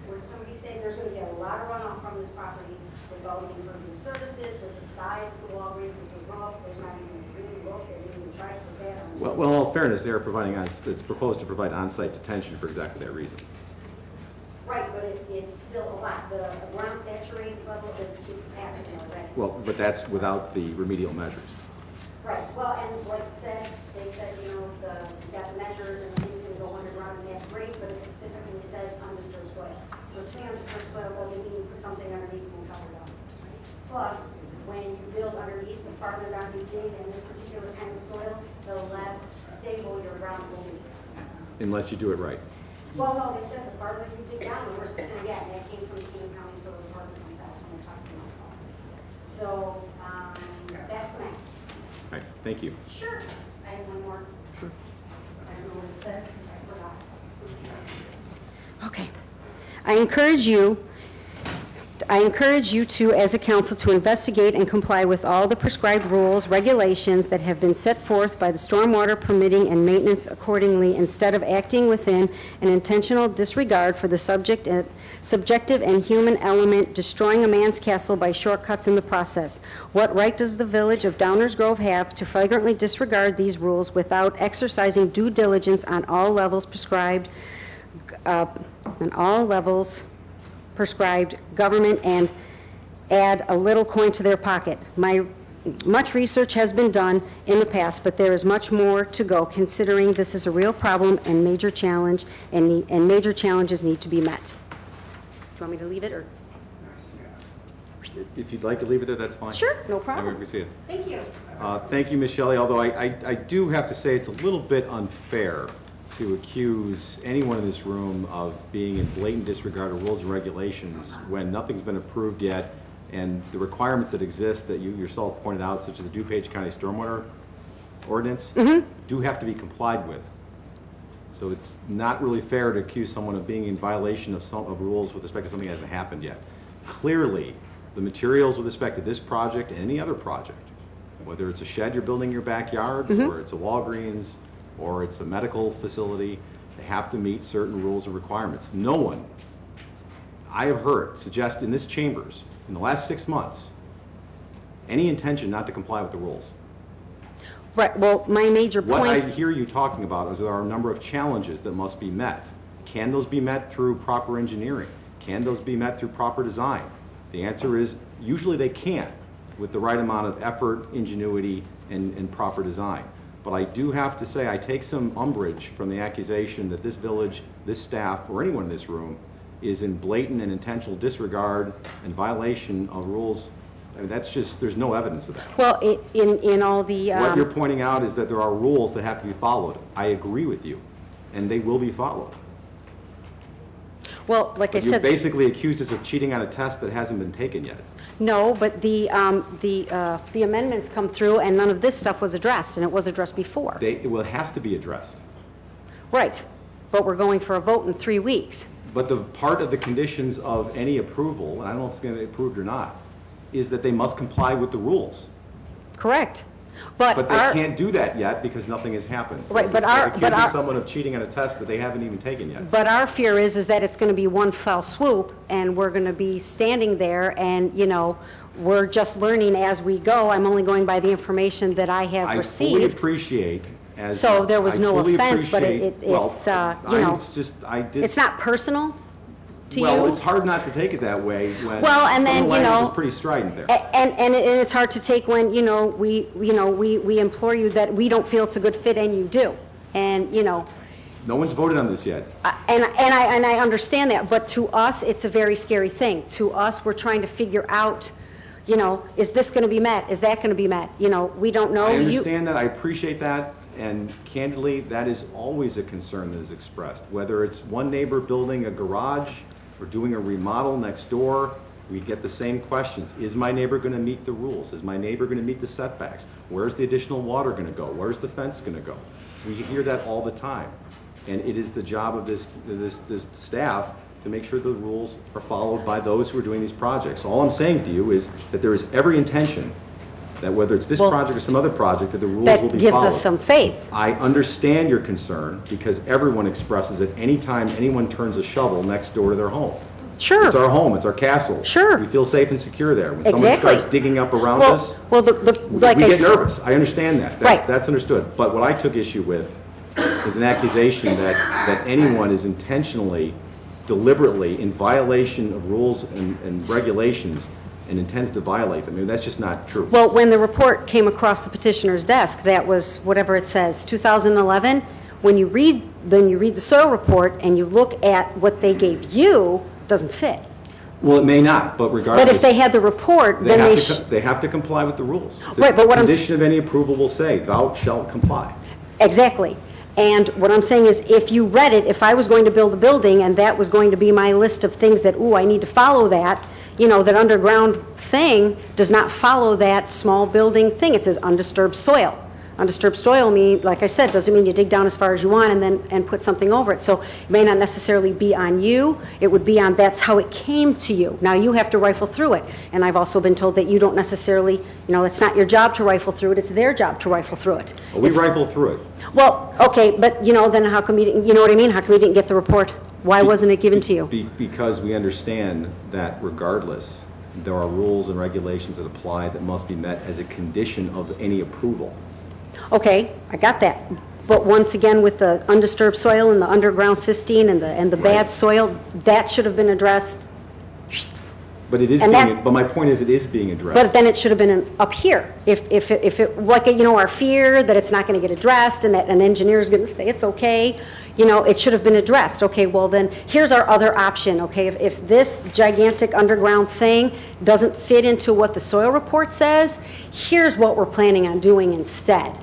where somebody said there's going to be a lot of runoff from this property with all the impervious surfaces, with the size of the Walgreens, with the roof. There's not even a green roof, they didn't even try to put that on. Well, in all fairness, they are providing, it's proposed to provide on-site detention for exactly that reason. Right, but it's still a lot. The ground saturated level is to capacity already. Well, but that's without the remedial measures. Right, well, and like it said, they said, you know, you got the measures and things going to go underground, and that's great, but it specifically says undisturbed soil. So to me, undisturbed soil doesn't mean you put something underneath and cover it up. Plus, when you build underneath, the farther down you dig in this particular kind of soil, the less stable your ground will be. Unless you do it right. Well, no, they said the farther you dig down, the worse it's going to get, and that came from the King County Soil Department themselves when they talked to my phone. So, that's the math. All right, thank you. Sure. I have one more. Sure. I don't know what it says because I forgot. Okay. I encourage you to, as a council, to investigate and comply with all the prescribed rules, regulations that have been set forth by the stormwater permitting and maintenance accordingly, instead of acting within an intentional disregard for the subjective and human element, destroying a man's castle by shortcuts in the process. What right does the village of Downers Grove have to flagrantly disregard these rules without exercising due diligence on all levels prescribed, government, and add a little coin to their pocket? Much research has been done in the past, but there is much more to go, considering this is a real problem and major challenge, and major challenges need to be met. Do you want me to leave it, or? If you'd like to leave it there, that's fine. Sure, no problem. We see it. Thank you. Thank you, Ms. Shelley, although I do have to say it's a little bit unfair to accuse anyone in this room of being in blatant disregard of rules and regulations when nothing's been approved yet, and the requirements that exist that you yourself pointed out, such as the DuPage County Stormwater Ordinance, do have to be complied with. So it's not really fair to accuse someone of being in violation of rules with respect to something that hasn't happened yet. Clearly, the materials with respect to this project and any other project, whether it's a shed you're building in your backyard, or it's a Walgreens, or it's a medical facility, they have to meet certain rules and requirements. No one, I have heard, suggest in this chambers, in the last 6 months, any intention not to comply with the rules. Right, well, my major point... What I hear you talking about is there are a number of challenges that must be met. Can those be met through proper engineering? Can those be met through proper design? The answer is usually they can, with the right amount of effort, ingenuity, and proper design. But I do have to say I take some umbrage from the accusation that this village, this staff, or anyone in this room is in blatant and intentional disregard and violation of rules. I mean, that's just, there's no evidence of that. Well, in all the... What you're pointing out is that there are rules that have to be followed. I agree with you, and they will be followed. Well, like I You said, basically accused us of cheating on a test that hasn't been taken yet. no, but the amendments come through, and none of this stuff was addressed, and it was addressed before. Well, it has to be addressed. Right, but we're going for a vote in 3 weeks. But the part of the conditions of any approval, and I don't know if it's going to be approved or not, is that they must comply with the rules. Correct. But But they our, can't do that yet because nothing has happened. So Right, but it's our- like but accusing our- someone of cheating on a test that they haven't even taken yet. but our fear is that it's going to be one fell swoop, and we're going to be standing there, and, you know, we're just learning as we go. I'm only going by the information that I have I fully received. appreciate as. So there was I no fully offense, but appreciate- it's, you know, It's just, I did. it's not personal to you. Well, it's hard not to take it that way when. Well, and then, some of the you language know, is pretty strident there. And it's hard to take when, you know, we implore you that we don't feel it's a good fit and you do. And, you know, No one's voted on this yet. and I understand that, but to us, it's a very scary thing. To us, we're trying to figure out, you know, is this going to be met? Is that going to be met? You know, we don't know. I You- understand that, I appreciate that, and candidly, that is always a concern that is expressed. Whether it's one neighbor building a garage or doing a remodel next door, we get the same questions. Is my neighbor going to meet the rules? Is my neighbor going to meet the setbacks? Where's the additional water going to go? Where's the fence going to go? We hear that all the time. And it is the job of this staff to make sure the rules are followed by those who are doing these projects. All I'm saying to you is that there is every intention that whether it's this project or some other project, that the rules will be That followed. gives us some faith. I understand your concern because everyone expresses it anytime anyone turns a shovel next door to their home. Sure. It's our home, it's our castle. Sure. We feel safe and secure there. When someone Exactly. starts digging up around Well, us, well, like we I get s- nervous. I understand that. Right. That's understood. But what I took issue with is an accusation that anyone is intentionally, deliberately in violation of rules and regulations and intends to violate them. I mean, that's just not true. Well, when the report came across the petitioner's desk, that was whatever it says, 2011, when you read the soil report and you look at what they gave you, it doesn't fit. Well, it may not, but regardless. But if they had the report, then They have to comply with the rules. Right, but what I'm s- The condition of any approval will say, thou shalt comply. Exactly. And what I'm saying is, if you read it, if I was going to build a building and that was going to be my list of things that, ooh, I need to follow that, you know, that underground thing does not follow that small building thing. It says undisturbed soil. Undisturbed soil means, like I said, doesn't mean you dig down as far as you want and put something over it. So it may not necessarily be on you. It would be on that's how it came to you. Now you have to rifle through it. And I've also been told that you don't necessarily, you know, it's not your job to rifle through it. It's their job to rifle through it. Well, we It's- rifle through it. Well, okay, but you know, then how come you didn't, you know what I mean? How come you didn't get the report? Why wasn't it given to you? Because we understand that regardless, there are rules and regulations that apply that must be met as a condition of any approval. Okay, I got that. But once again, with the undisturbed soil and the underground cystine and the bad soil, that should have been addressed. But it is And being, that- but my point is, it is being addressed. But then it should have been up here. If it, like, you know, our fear that it's not going to get addressed and that an engineer is going to say it's okay, you know, it should have been addressed. Okay, well then, here's our other option, okay? If this gigantic underground thing doesn't fit into what the soil report says, here's what we're planning on doing instead,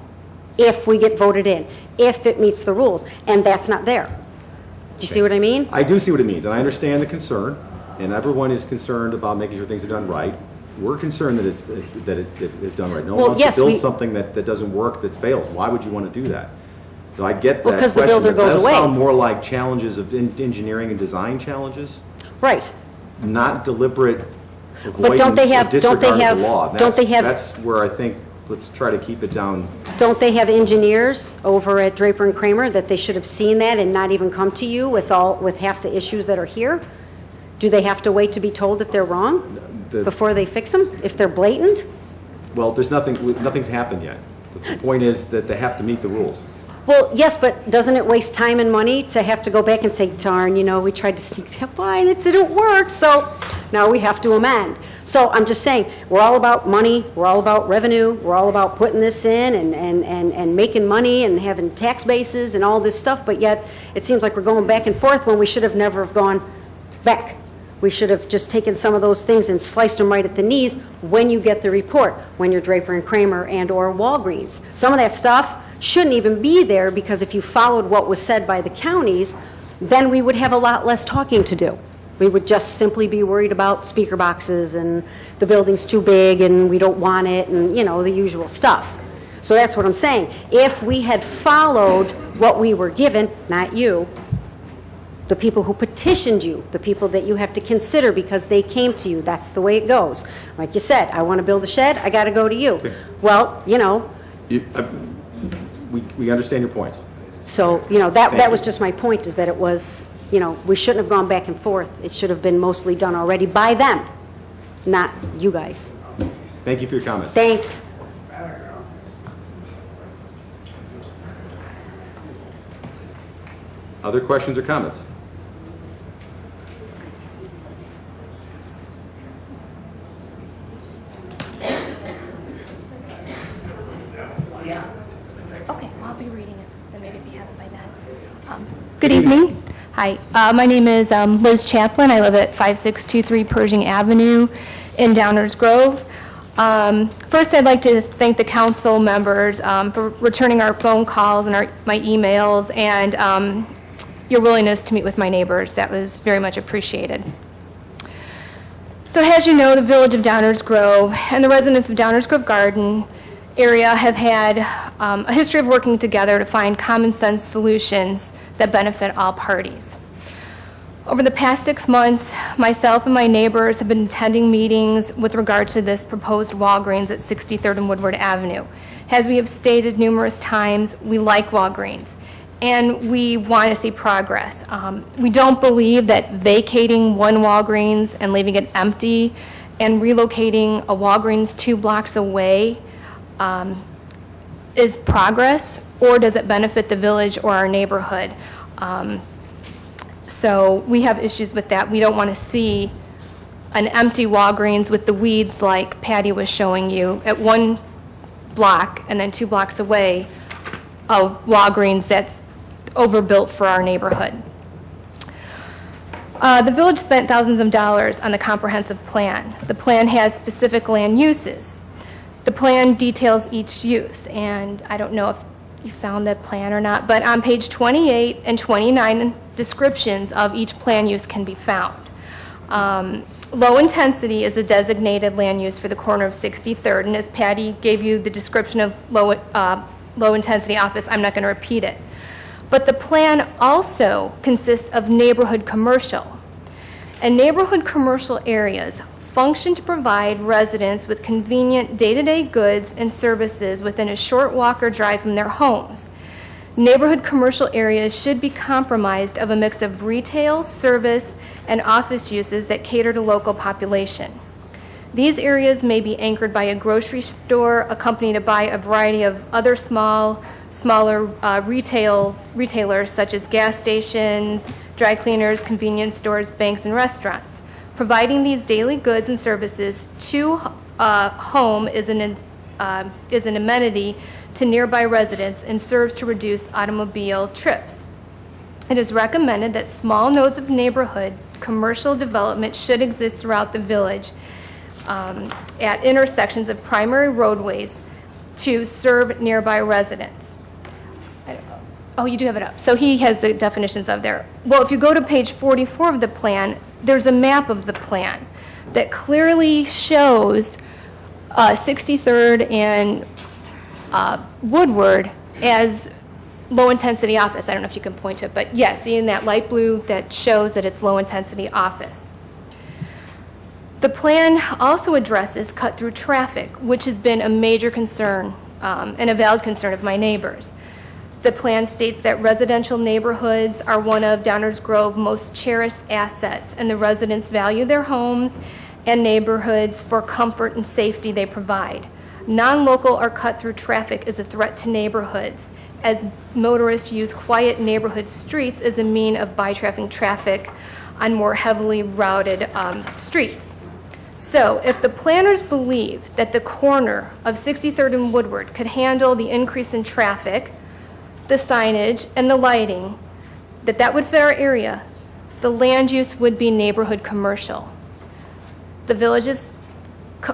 if we get voted in, if it meets the rules, and that's not there. Do you see what I mean? I do see what it means, and I understand the concern, and everyone is concerned about making sure things are done right. We're concerned that it's done right. No one Well, wants yes, to build we- something that doesn't work, that fails. Why would you want to do that? So I get that Well, 'cause the question. builder It does goes away. sound more like challenges of engineering and design challenges, Right. not deliberate But avoidance don't they or have- don't disregard they of have- the law. don't they have- That's where I think, let's try to keep it down. Don't they have engineers over at Draper and Kramer that they should have seen that and not even come to you with half the issues that are here? Do they have to wait to be told that they're wrong before they fix them, if they're blatant? Well, nothing's happened yet. The point is that they have to meet the rules. Well, yes, but doesn't it waste time and money to have to go back and say, darn, you know, we tried to sneak that by and it didn't work, so now we have to amend. So I'm just saying, we're all about money, we're all about revenue, we're all about putting this in and making money and having tax bases and all this stuff, but yet it seems like we're going back and forth when we should have never have gone back. We should have just taken some of those things and sliced them right at the knees when you get the report, when you're Draper and Kramer and or Walgreens. Some of that stuff shouldn't even be there because if you followed what was said by the counties, then we would have a lot less talking to do. We would just simply be worried about speaker boxes and the building's too big and we don't want it and, you know, the usual stuff. So that's what I'm saying. If we had followed what we were given, not you, the people who petitioned you, the people that you have to consider because they came to you, that's the way it goes. Like you said, I want to build a shed, I got to go to you. Okay. Well, you know, We understand your points. so, you know, that Thank was you. just my point, is that it was, you know, we shouldn't have gone back and forth. It should have been mostly done already by them, not you guys. Thank you for your comments. Thanks. Other questions or comments? Okay, well, I'll be reading it, then maybe if you have it by then. Good evening. Hi, my name is Liz Chaplin. I live at 5623 Pershing Avenue in Downers Grove. First, I'd like to thank the council members for returning our phone calls and my emails and your willingness to meet with my neighbors. That was very much appreciated. So as you know, the village of Downers Grove and the residents of Downers Grove Garden area have had a history of working together to find common sense solutions that benefit all parties. Over the past 6 months, myself and my neighbors have been attending meetings with regard to this proposed Walgreens at 63rd and Woodward Avenue. As we have stated numerous times, we like Walgreens, and we want to see progress. We don't believe that vacating one Walgreens and leaving it empty and relocating a Walgreens 2 blocks away is progress, or does it benefit the village or our neighborhood? So we have issues with that. We don't want to see an empty Walgreens with the weeds like Patty was showing you at one block and then 2 blocks away, a Walgreens that's overbuilt for our neighborhood. The village spent thousands of dollars on the comprehensive plan. The plan has specific land uses. The plan details each use, and I don't know if you found that plan or not, but on page 28 and 29, descriptions of each plan use can be found. Low intensity is a designated land use for the corner of 63rd, and as Patty gave you the description of low intensity office, I'm not going to repeat it. But the plan also consists of neighborhood commercial. And neighborhood commercial areas function to provide residents with convenient day-to-day goods and services within a short walk or drive from their homes. Neighborhood commercial areas should be comprised of a mix of retail, service, and office uses that cater to local population. These areas may be anchored by a grocery store, accompanied by a variety of other smaller retailers such as gas stations, dry cleaners, convenience stores, banks, and restaurants. Providing these daily goods and services to home is an amenity to nearby residents and serves to reduce automobile trips. It is recommended that small nodes of neighborhood commercial development should exist throughout the village at intersections of primary roadways to serve nearby residents. Oh, you do have it up. So he has the definitions of there. Well, if you go to page 44 of the plan, there's a map of the plan that clearly shows 63rd and Woodward as low-intensity office. I don't know if you can point to it, but yes, see in that light blue that shows that it's low-intensity office. The plan also addresses cut-through traffic, which has been a major concern and a valid concern of my neighbors. The plan states that residential neighborhoods are one of Downers Grove's most cherished assets, and the residents value their homes and neighborhoods for comfort and safety they provide. Non-local or cut-through traffic is a threat to neighborhoods, as motorists use quiet neighborhood streets as a mean of bypassing traffic on more heavily routed streets. So if the planners believe that the corner of 63rd and Woodward could handle the increase in traffic, the signage, and the lighting, that would fit our area, the land use would be neighborhood commercial. The village's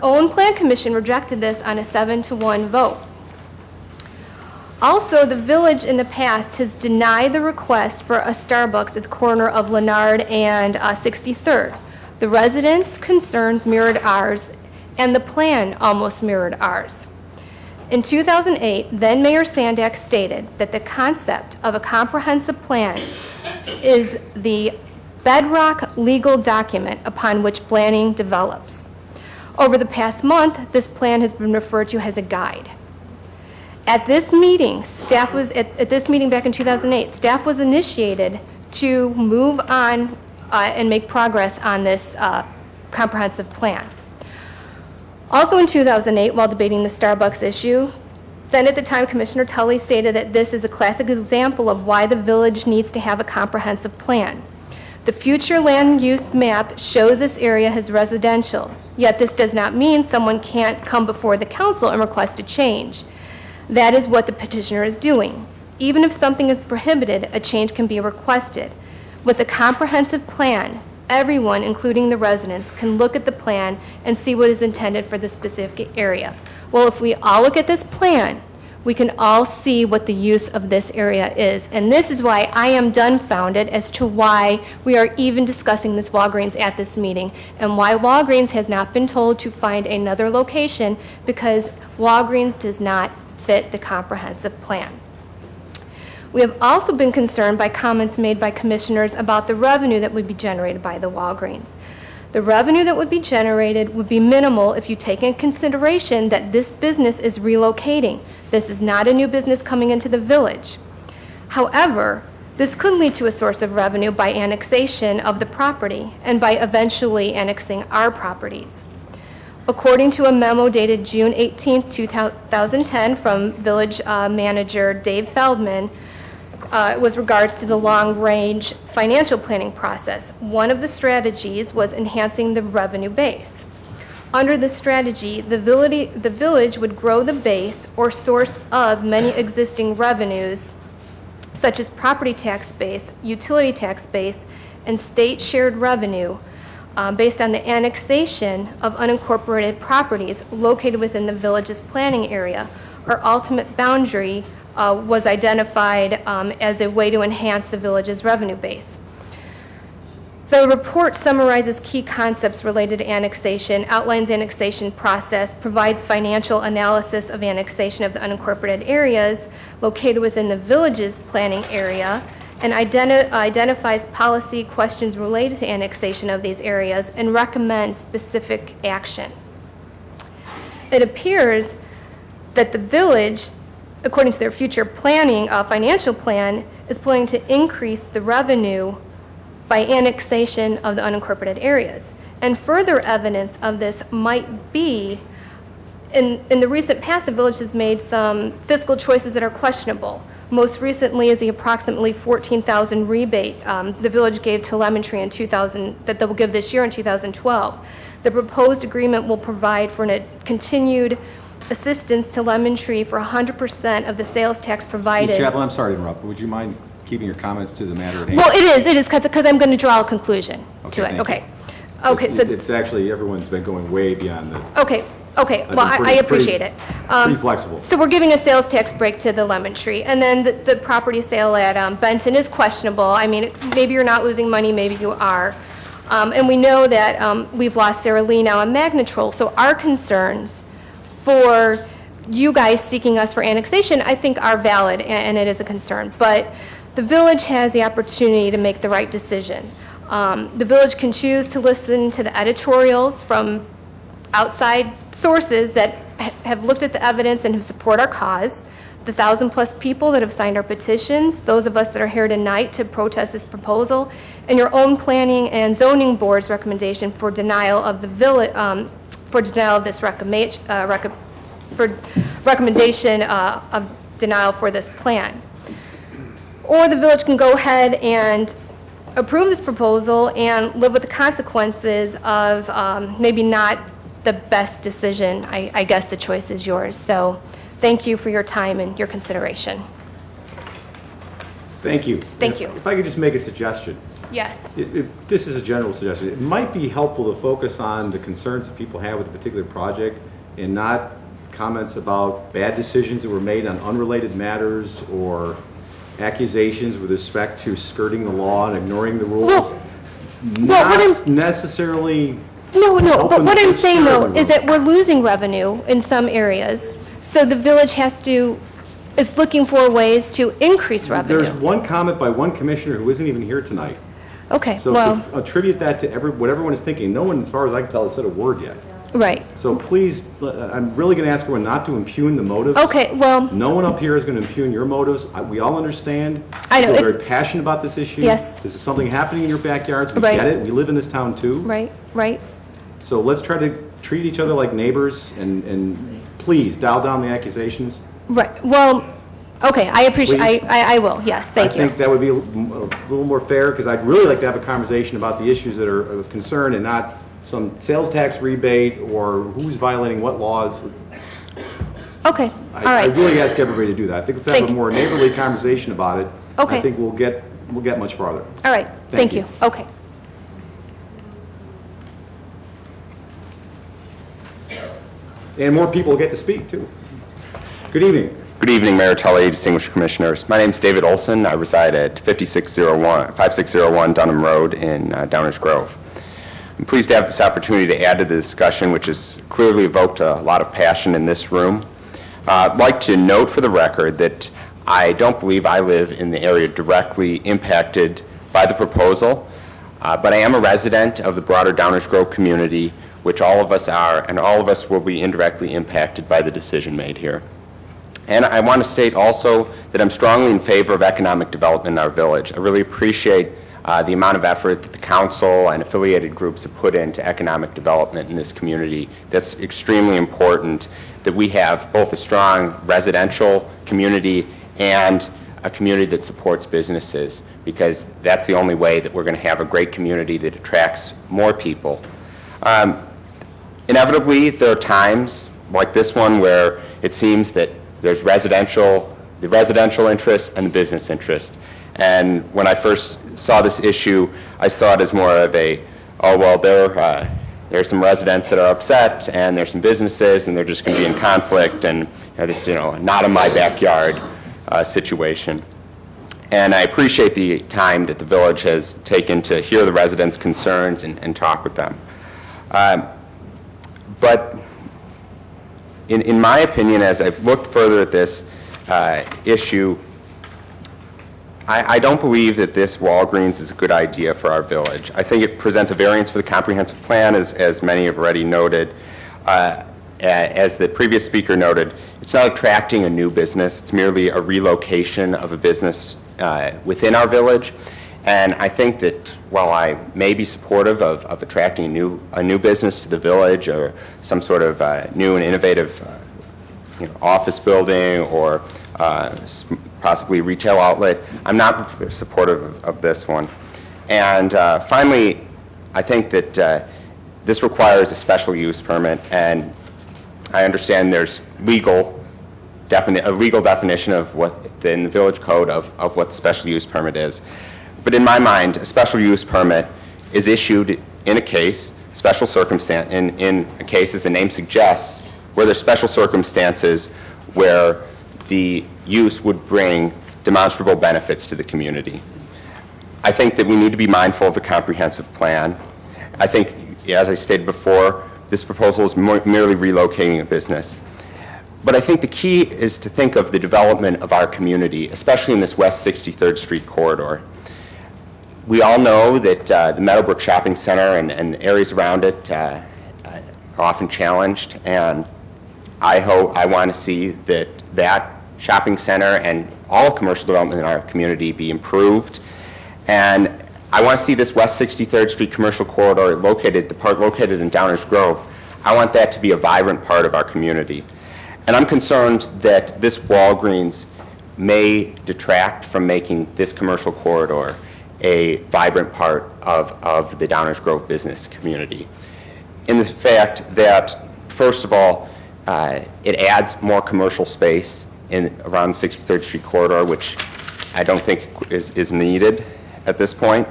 own plan commission rejected this on a 7-to-1 vote. Also, the village in the past has denied the request for a Starbucks at the corner of Leonard and 63rd. The residents' concerns mirrored ours, and the plan almost mirrored ours. In 2008, then Mayor Sandak stated that the concept of a comprehensive plan is the bedrock legal document upon which planning develops. Over the past month, this plan has been referred to as a guide. At this meeting, at this meeting back in 2008, staff was initiated to move on and make progress on this comprehensive plan. Also in 2008, while debating the Starbucks issue, then at the time Commissioner Tully stated that this is a classic example of why the village needs to have a comprehensive plan. The future land use map shows this area as residential, yet this does not mean someone can't come before the council and request a change. That is what the petitioner is doing. Even if something is prohibited, a change can be requested. With a comprehensive plan, everyone, including the residents, can look at the plan and see what is intended for the specific area. Well, if we all look at this plan, we can all see what the use of this area is. And this is why I am dumbfounded as to why we are even discussing this Walgreens at this meeting, and why Walgreens has not been told to find another location, because Walgreens does not fit the comprehensive plan. We have also been concerned by comments made by commissioners about the revenue that would be generated by the Walgreens. The revenue that would be generated would be minimal if you take into consideration that this business is relocating. This is not a new business coming into the village. However, this could lead to a source of revenue by annexation of the property and by eventually annexing our properties. According to a memo dated June 18, 2010 from Village Manager Dave Feldman, was regards to the long-range financial planning process. One of the strategies was enhancing the revenue base. Under this strategy, the village would grow the base or source of many existing revenues, such as property tax base, utility tax base, and state shared revenue, based on the annexation of unincorporated properties located within the village's planning area. Our ultimate boundary was identified as a way to enhance the village's revenue base. The report summarizes key concepts related to annexation, outlines annexation process, provides financial analysis of annexation of the unincorporated areas located within the village's planning area, and identifies policy questions related to annexation of these areas and recommends specific action. It appears that the village, according to their future planning, financial plan, is planning to increase the revenue by annexation of the unincorporated areas. And further evidence of this might be, in the recent past, the village has made some fiscal choices that are questionable. Most recently is the approximately $14,000 rebate the village gave to Lemon Tree in 2000, that they will give this year in 2012. The proposed agreement will provide for a continued assistance to Lemon Tree for 100% of the sales tax provided. Ms. Chaplin, I'm sorry to interrupt, but would you mind keeping your comments to the matter at hand? Well, it is, because I'm going to draw a conclusion to it. Thank you. Okay, so, It's actually, everyone's been going way beyond the, okay, well, I appreciate it. pretty flexible. So we're giving a sales tax break to the Lemon Tree, and then the property sale at Benton is questionable. I mean, maybe you're not losing money, maybe you are. And we know that we've lost Sarah Lee now on Magnetrol, so our concerns for you guys seeking us for annexation, I think, are valid, and it is a concern. But the village has the opportunity to make the right decision. The village can choose to listen to the editorials from outside sources that have looked at the evidence and have support our cause, the 1,000+ people that have signed our petitions, those of us that are here tonight to protest this proposal, and your own planning and zoning board's recommendation for denial of the village, for denial of this recommendation of denial for this plan. Or the village can go ahead and approve this proposal and live with the consequences of maybe not the best decision. I guess the choice is yours. So thank you for your time and your consideration. Thank you. Thank you. If I could just make a suggestion. Yes. This is a general suggestion. It might be helpful to focus on the concerns that people have with a particular project and not comments about bad decisions that were made on unrelated matters or accusations with respect to skirting the law and ignoring the rules. Not necessarily. No, but what I'm saying though necessarily is that we're losing revenue in some areas, so the village is looking for ways to increase revenue. There's one comment by one commissioner who isn't even here tonight. Okay, So well, to attribute that to what everyone is thinking, no one, as far as I can tell, has said a word yet. right. So please, I'm really going to ask everyone not to impugn the motives. Okay, well, No one up here is going to impugn your motives. We all understand. I know, We're it- very passionate about this issue. Yes. This is something happening in your backyards. We Right. get it. We live in this town too. right. So let's try to treat each other like neighbors and please dial down the accusations. Right, well, okay, I appreciate, Please. I will, yes, thank you. I think that would be a little more fair, because I'd really like to have a conversation about the issues that are of concern and not some sales tax rebate or who's violating what laws. Okay, all I right. really ask everybody to do that. I think let's have Thank a you. more neighborly conversation about it. Okay. I think we'll get much farther. All right, thank you, okay. And more people will get to speak, too. Good evening. Good evening, Mayor Tully, distinguished commissioners. My name is David Olson. I reside at 5601 Dunham Road in Downers Grove. I'm pleased to have this opportunity to add to the discussion, which has clearly evoked a lot of passion in this room. I'd like to note for the record that I don't believe I live in the area directly impacted by the proposal, but I am a resident of the broader Downers Grove community, which all of us are, and all of us will be indirectly impacted by the decision made here. And I want to state also that I'm strongly in favor of economic development in our village. I really appreciate the amount of effort that the council and affiliated groups have put into economic development in this community. That's extremely important, that we have both a strong residential community and a community that supports businesses, because that's the only way that we're going to have a great community that attracts more people. Inevitably, there are times like this one where it seems that there's the residential interest and the business interest. And when I first saw this issue, I saw it as more of there's some residents that are upset, and there's some businesses, and they're just going to be in conflict, and it's not in my backyard situation. And I appreciate the time that the village has taken to hear the residents' concerns and talk with them. But in my opinion, as I've looked further at this issue, I don't believe that this Walgreens is a good idea for our village. I think it presents a variance for the comprehensive plan, as many have already noted. As the previous speaker noted, it's not attracting a new business. It's merely a relocation of a business within our village. And I think that while I may be supportive of attracting a new business to the village, or some sort of new and innovative office building, or possibly retail outlet, I'm not supportive of this one. And finally, I think that this requires a special use permit, and I understand there's a legal definition of what in the village code of what the special use permit is. But in my mind, a special use permit is issued in a case, special circumstance, in a case, as the name suggests, where there's special circumstances where the use would bring demonstrable benefits to the community. I think that we need to be mindful of the comprehensive plan. I think, as I stated before, this proposal is merely relocating a business. But I think the key is to think of the development of our community, especially in this West 63rd Street corridor. We all know that the Meadowbrook Shopping Center and areas around it are often challenged, and I want to see that shopping center and all commercial development in our community be improved. And I want to see this West 63rd Street commercial corridor the part located in Downers Grove, I want that to be a vibrant part of our community. And I'm concerned that this Walgreens may detract from making this commercial corridor a vibrant part of the Downers Grove business community. In the fact that, first of all, it adds more commercial space around the 63rd Street corridor, which I don't think is needed at this point.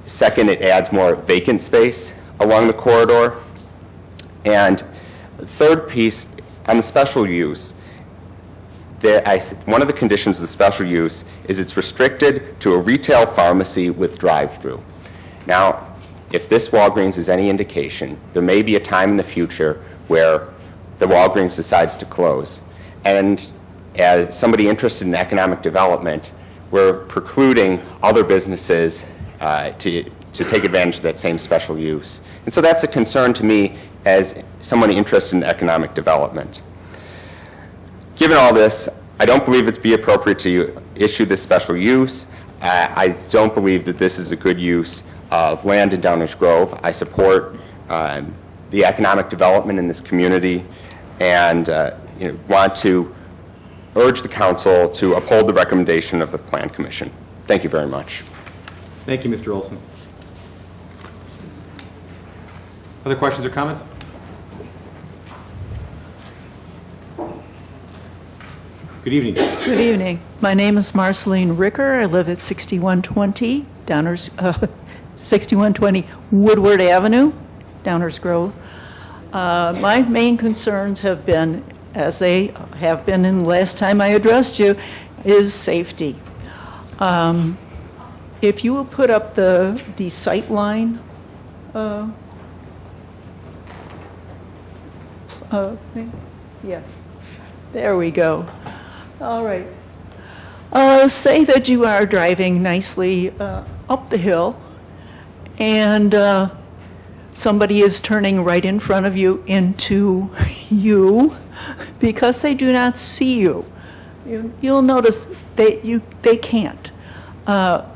Second, it adds more vacant space along the corridor. And Third piece, on the special use, one of the conditions of the special use is it's restricted to a retail pharmacy with drive-through. Now, if this Walgreens is any indication, there may be a time in the future where the Walgreens decides to close. And as somebody interested in economic development, we're precluding other businesses to take advantage of that same special use. And so that's a concern to me as someone interested in economic development. Given all this, I don't believe it'd be appropriate to issue this special use. I don't believe that this is a good use of land in Downers Grove. I support the economic development in this community and want to urge the council to uphold the recommendation of the Plan Commission. Thank you very much. Thank you, Mr. Olson. Other questions or comments? Good evening. Good evening. My name is Marceline Ricker. I live at 6120 6120 Woodward Avenue, Downers Grove. My main concerns have been, as they have been in the last time I addressed you, is safety. If you will put up the sight line, yeah, there we go. All right. Say that you are driving nicely up the hill and somebody is turning right in front of you into you because they do not see you. You'll notice they can't.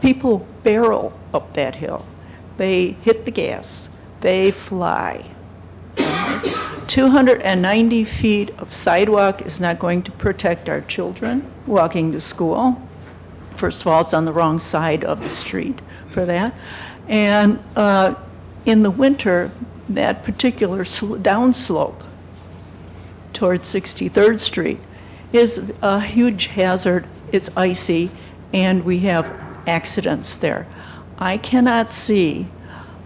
People barrel up that hill. They hit the gas. They fly. 290 feet of sidewalk is not going to protect our children walking to school. First of all, it's on the wrong side of the street for that. And in the winter, that particular downslope towards 63rd Street is a huge hazard. It's icy, and we have accidents there. I cannot see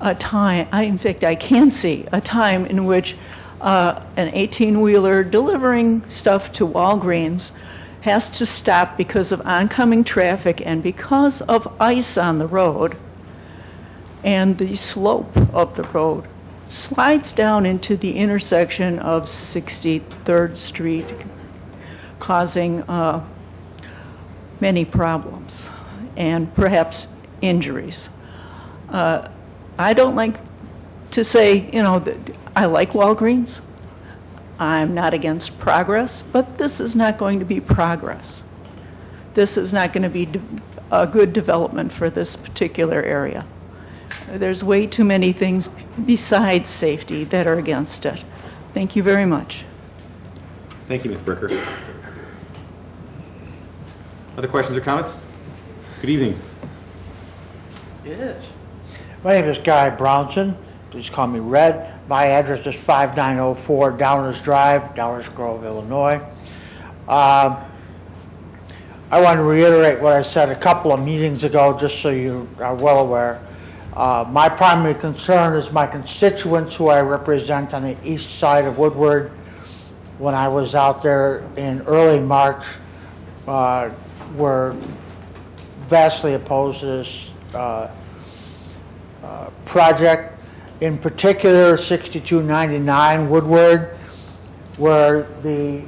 a time, in fact, I can see a time in which an 18-wheeler delivering stuff to Walgreens has to stop because of oncoming traffic and because of ice on the road, and the slope of the road slides down into the intersection of 63rd Street, causing many problems and perhaps injuries. I don't like to say, that I like Walgreens. I'm not against progress, but this is not going to be progress. This is not going to be a good development for this particular area. There's way too many things besides safety that are against it. Thank you very much. Thank you, Ms. Bricker. Other questions or comments? Good evening. It is. My name is Guy Brownson. Please call me Red. My address is 5904 Downers Drive, Downers Grove, Illinois. I want to reiterate what I said a couple of meetings ago, just so you are well aware. My primary concern is my constituents who I represent on the east side of Woodward. When I was out there in early March, were vastly opposed to this project. In particular, 6299 Woodward, where the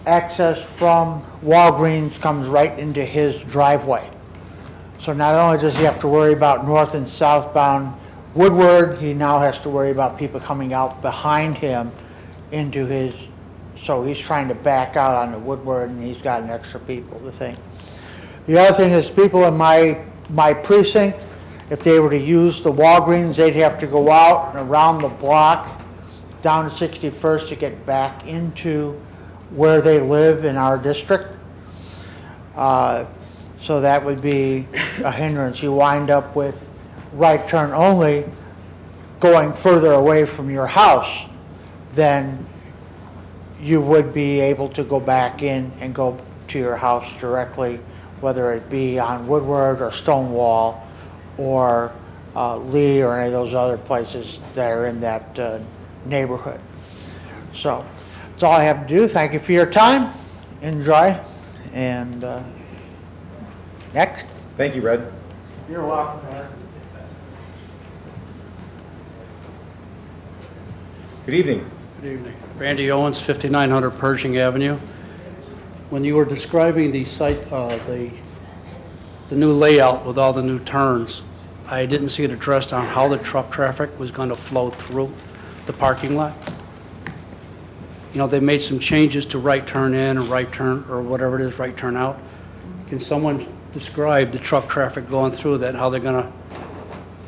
access from Walgreens comes right into his driveway. So not only does he have to worry about north and southbound Woodward, he now has to worry about people coming out behind him into his, so he's trying to back out onto Woodward, and he's got an extra people to think. The other thing is people in my precinct, if they were to use the Walgreens, they'd have to go out and around the block down to 61st to get back into where they live in our district. So that would be a hindrance. You wind up with right turn only going further away from your house than you would be able to go back in and go to your house directly, whether it be on Woodward or Stonewall or Lee or any of those other places that are in that neighborhood. So, that's all I have to do. Thank you for your time. Enjoy. And next. Thank you, Red. You're welcome, Mayor. Good evening. Good evening. Randy Owens, 5900 Pershing Avenue. When you were describing the site, the new layout with all the new turns, I didn't see it addressed on how the truck traffic was going to flow through the parking lot. You know, they made some changes to right turn in or right turn, or whatever it is, right turn out. Can someone describe the truck traffic going through that, how they're going to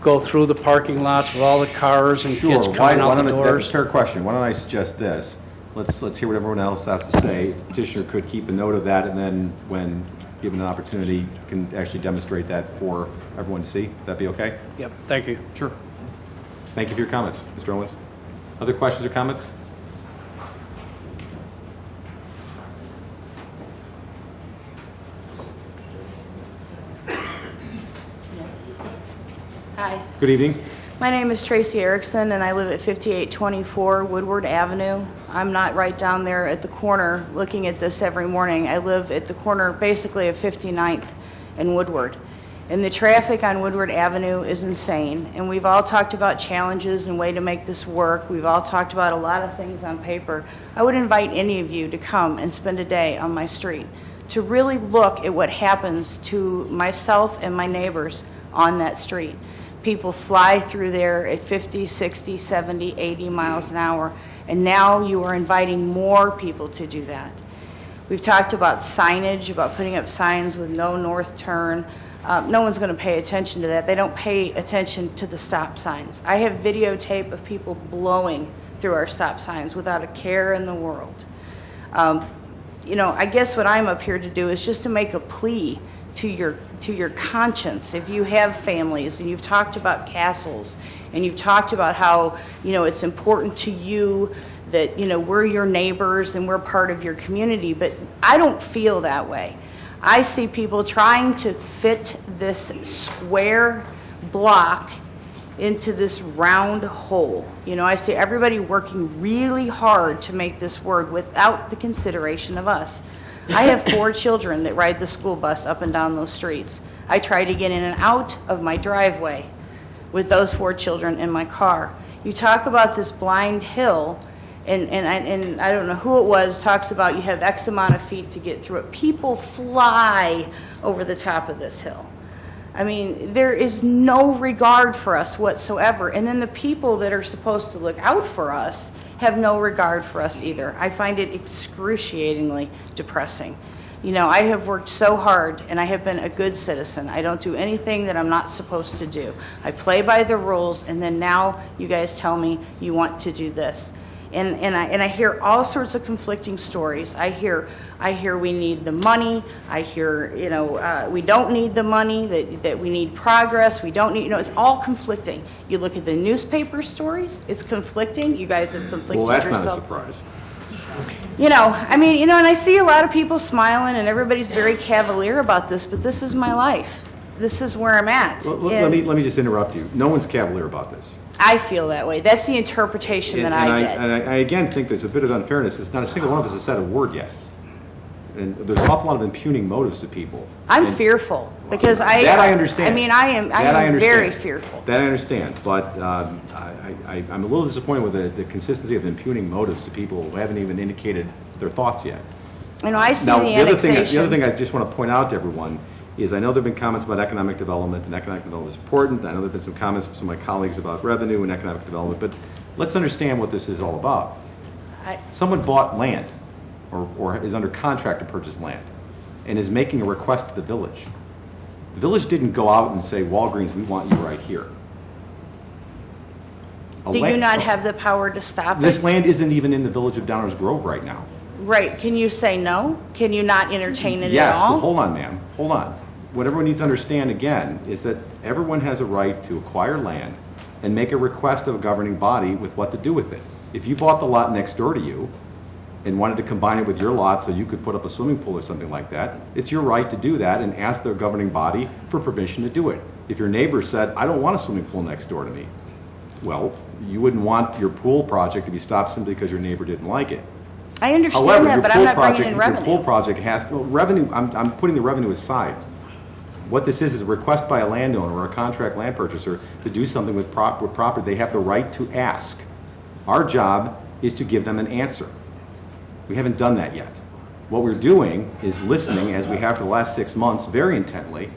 go through the parking lots with all the cars and kids coming out the That's a doors? fair question. Why don't I suggest this? Let's hear what everyone else has to say. If the petitioner could keep a note of that, and then when given an opportunity, can actually demonstrate that for everyone to see. Would that be okay? Yep, thank you. Sure. Thank you for your comments, Mr. Owens. Other questions or comments? Hi. Good evening. My name is Tracy Erickson, and I live at 5824 Woodward Avenue. I'm not right down there at the corner looking at this every morning. I live at the corner basically of 59th and Woodward. And the traffic on Woodward Avenue is insane. And we've all talked about challenges and way to make this work. We've all talked about a lot of things on paper. I would invite any of you to come and spend a day on my street to really look at what happens to myself and my neighbors on that street. People fly through there at 50, 60, 70, 80 miles an hour, and now you are inviting more people to do that. We've talked about signage, about putting up signs with no north turn. No one's going to pay attention to that. They don't pay attention to the stop signs. I have videotape of people blowing through our stop signs without a care in the world. You know, I guess what I'm up here to do is just to make a plea to your conscience. If you have families and you've talked about castles and you've talked about how, you know, it's important to you that, you know, we're your neighbors and we're part of your community, but I don't feel that way. I see people trying to fit this square block into this round hole. You know, I see everybody working really hard to make this work without the consideration of us. I have 4 children that ride the school bus up and down those streets. I try to get in and out of my driveway with those 4 children in my car. You talk about this blind hill, and I don't know who it was, talks about you have X amount of feet to get through it. People fly over the top of this hill. I mean, there is no regard for us whatsoever. And then the people that are supposed to look out for us have no regard for us either. I find it excruciatingly depressing. You know, I have worked so hard and I have been a good citizen. I don't do anything that I'm not supposed to do. I play by the rules, and then now you guys tell me you want to do this. And I hear all sorts of conflicting stories. I hear we need the money. I hear, you know, we don't need the money, that we need progress. We don't need, you know, it's all conflicting. You look at the newspaper stories, it's conflicting. You guys have conflicted yourself. Well, that's not a surprise. You know, I mean, you know, and I see a lot of people smiling and everybody's very cavalier about this, but this is my life. This is where I'm at. Well, let me just interrupt you. No one's cavalier about this. I feel that way. That's the interpretation that I get. And I again think there's a bit of unfairness. It's not a single one of us has said a word yet. And there's an awful lot of impugning motives to people. I'm fearful because that I understand. I mean, I am very fearful. That I understand, but I'm a little disappointed with the consistency of impugning motives to people who haven't even indicated their thoughts yet. You know, I see now, the annexation. The other thing I just want to point out to everyone is I know there have been comments about economic development, and economic development is important. I know there have been some comments from some of my colleagues about revenue and economic development, but let's understand what this is all about. Someone bought land or is under contract to purchase land and is making a request to the village. The village didn't go out and say, Walgreens, we want you right here. Do you not have the power to stop it? This land isn't even in the village of Downers Grove right now. Right. Can you say no? Can you not entertain it yes, at all? Yes, but hold on, ma'am. Hold on. What everyone needs to understand, again, is that everyone has a right to acquire land and make a request of a governing body with what to do with it. If you bought the lot next door to you and wanted to combine it with your lot so you could put up a swimming pool or something like that, it's your right to do that and ask the governing body for permission to do it. If your neighbor said, I don't want a swimming pool next door to me, Well, you wouldn't want your pool project to be stopped simply because your neighbor didn't like it. I understand However, that, your but I'm pool not bringing project- in Your revenue. pool project has, no, revenue, I'm putting the revenue aside. What this is a request by a landowner or a contract land purchaser to do something with property. They have the right to ask. Our job is to give them an answer. We haven't done that yet. What we're doing is listening, as we have for the last 6 months, very intently,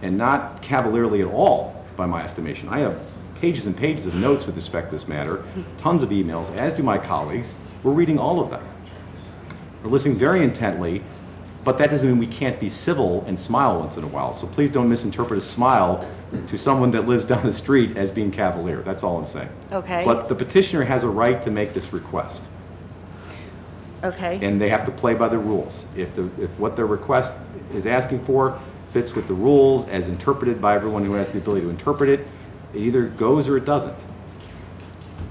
and not cavalierly at all, by my estimation. I have pages and pages of notes with respect to this matter, tons of emails, as do my colleagues. We're reading all of them. We're listening very intently, but that doesn't mean we can't be civil and smile once in a while. So please don't misinterpret a smile to someone that lives down the street as being cavalier. That's all I'm saying. Okay. But the petitioner has a right to make this request, Okay. and they have to play by the rules. If what their request is asking for fits with the rules as interpreted by everyone who has the ability to interpret it, it either goes or it doesn't.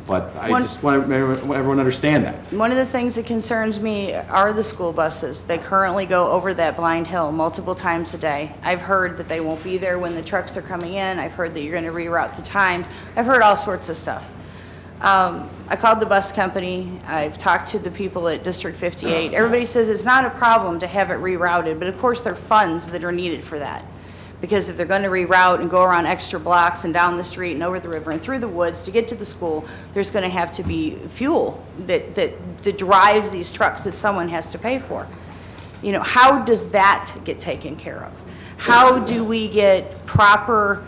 But I just want everyone to understand that. One of the things that concerns me are the school buses. They currently go over that blind hill multiple times a day. I've heard that they won't be there when the trucks are coming in. I've heard that you're going to reroute the times. I've heard all sorts of stuff. I called the bus company. I've talked to the people at District 58. Everybody says it's not a problem to have it rerouted, but of course there are funds that are needed for that. Because if they're going to reroute and go around extra blocks and down the street and over the river and through the woods to get to the school, there's going to have to be fuel that drives these trucks that someone has to pay for. You know, how does that get taken care of? How do we get proper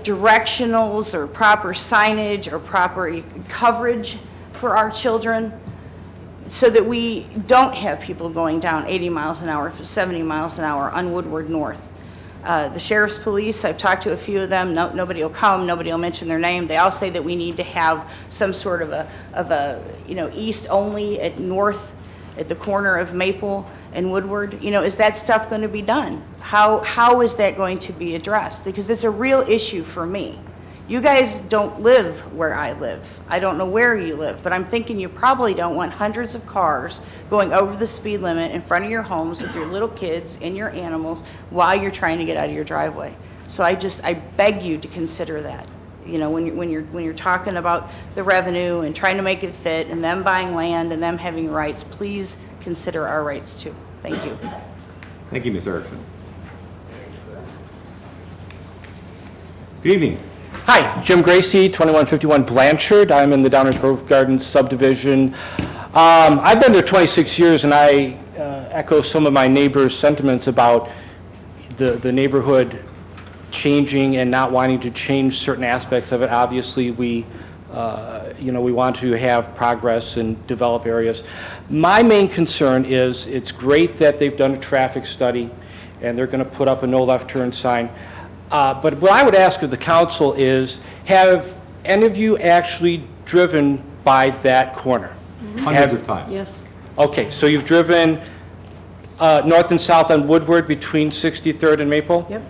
directionals or proper signage or proper coverage for our children so that we don't have people going down 80 miles an hour, 70 miles an hour on Woodward North? The sheriff's police, I've talked to a few of them. Nobody will come. Nobody will mention their name. They all say that we need to have some sort of a east only at north at the corner of Maple and Woodward. You know, is that stuff going to be done? How is that going to be addressed? Because it's a real issue for me. You guys don't live where I live. I don't know where you live, but I'm thinking you probably don't want hundreds of cars going over the speed limit in front of your homes with your little kids and your animals while you're trying to get out of your driveway. So I beg you to consider that. You know, when you're talking about the revenue and trying to make it fit and them buying land and them having rights, please consider our rights too. Thank you. Thank you, Ms. Erickson. Good evening. Hi, Jim Gracie, 2151 Blanchard. I'm in the Downers Grove Gardens subdivision. I've been there 26 years, and I echo some of my neighbors' sentiments about the neighborhood changing and not wanting to change certain aspects of it. Obviously, we want to have progress and develop areas. My main concern is it's great that they've done a traffic study and they're going to put up a no left turn sign. But what I would ask of the council is, have any of you actually driven by that corner? Hundreds of times. Yes. Okay, so you've driven north and south on Woodward between 63rd and Maple? Yep.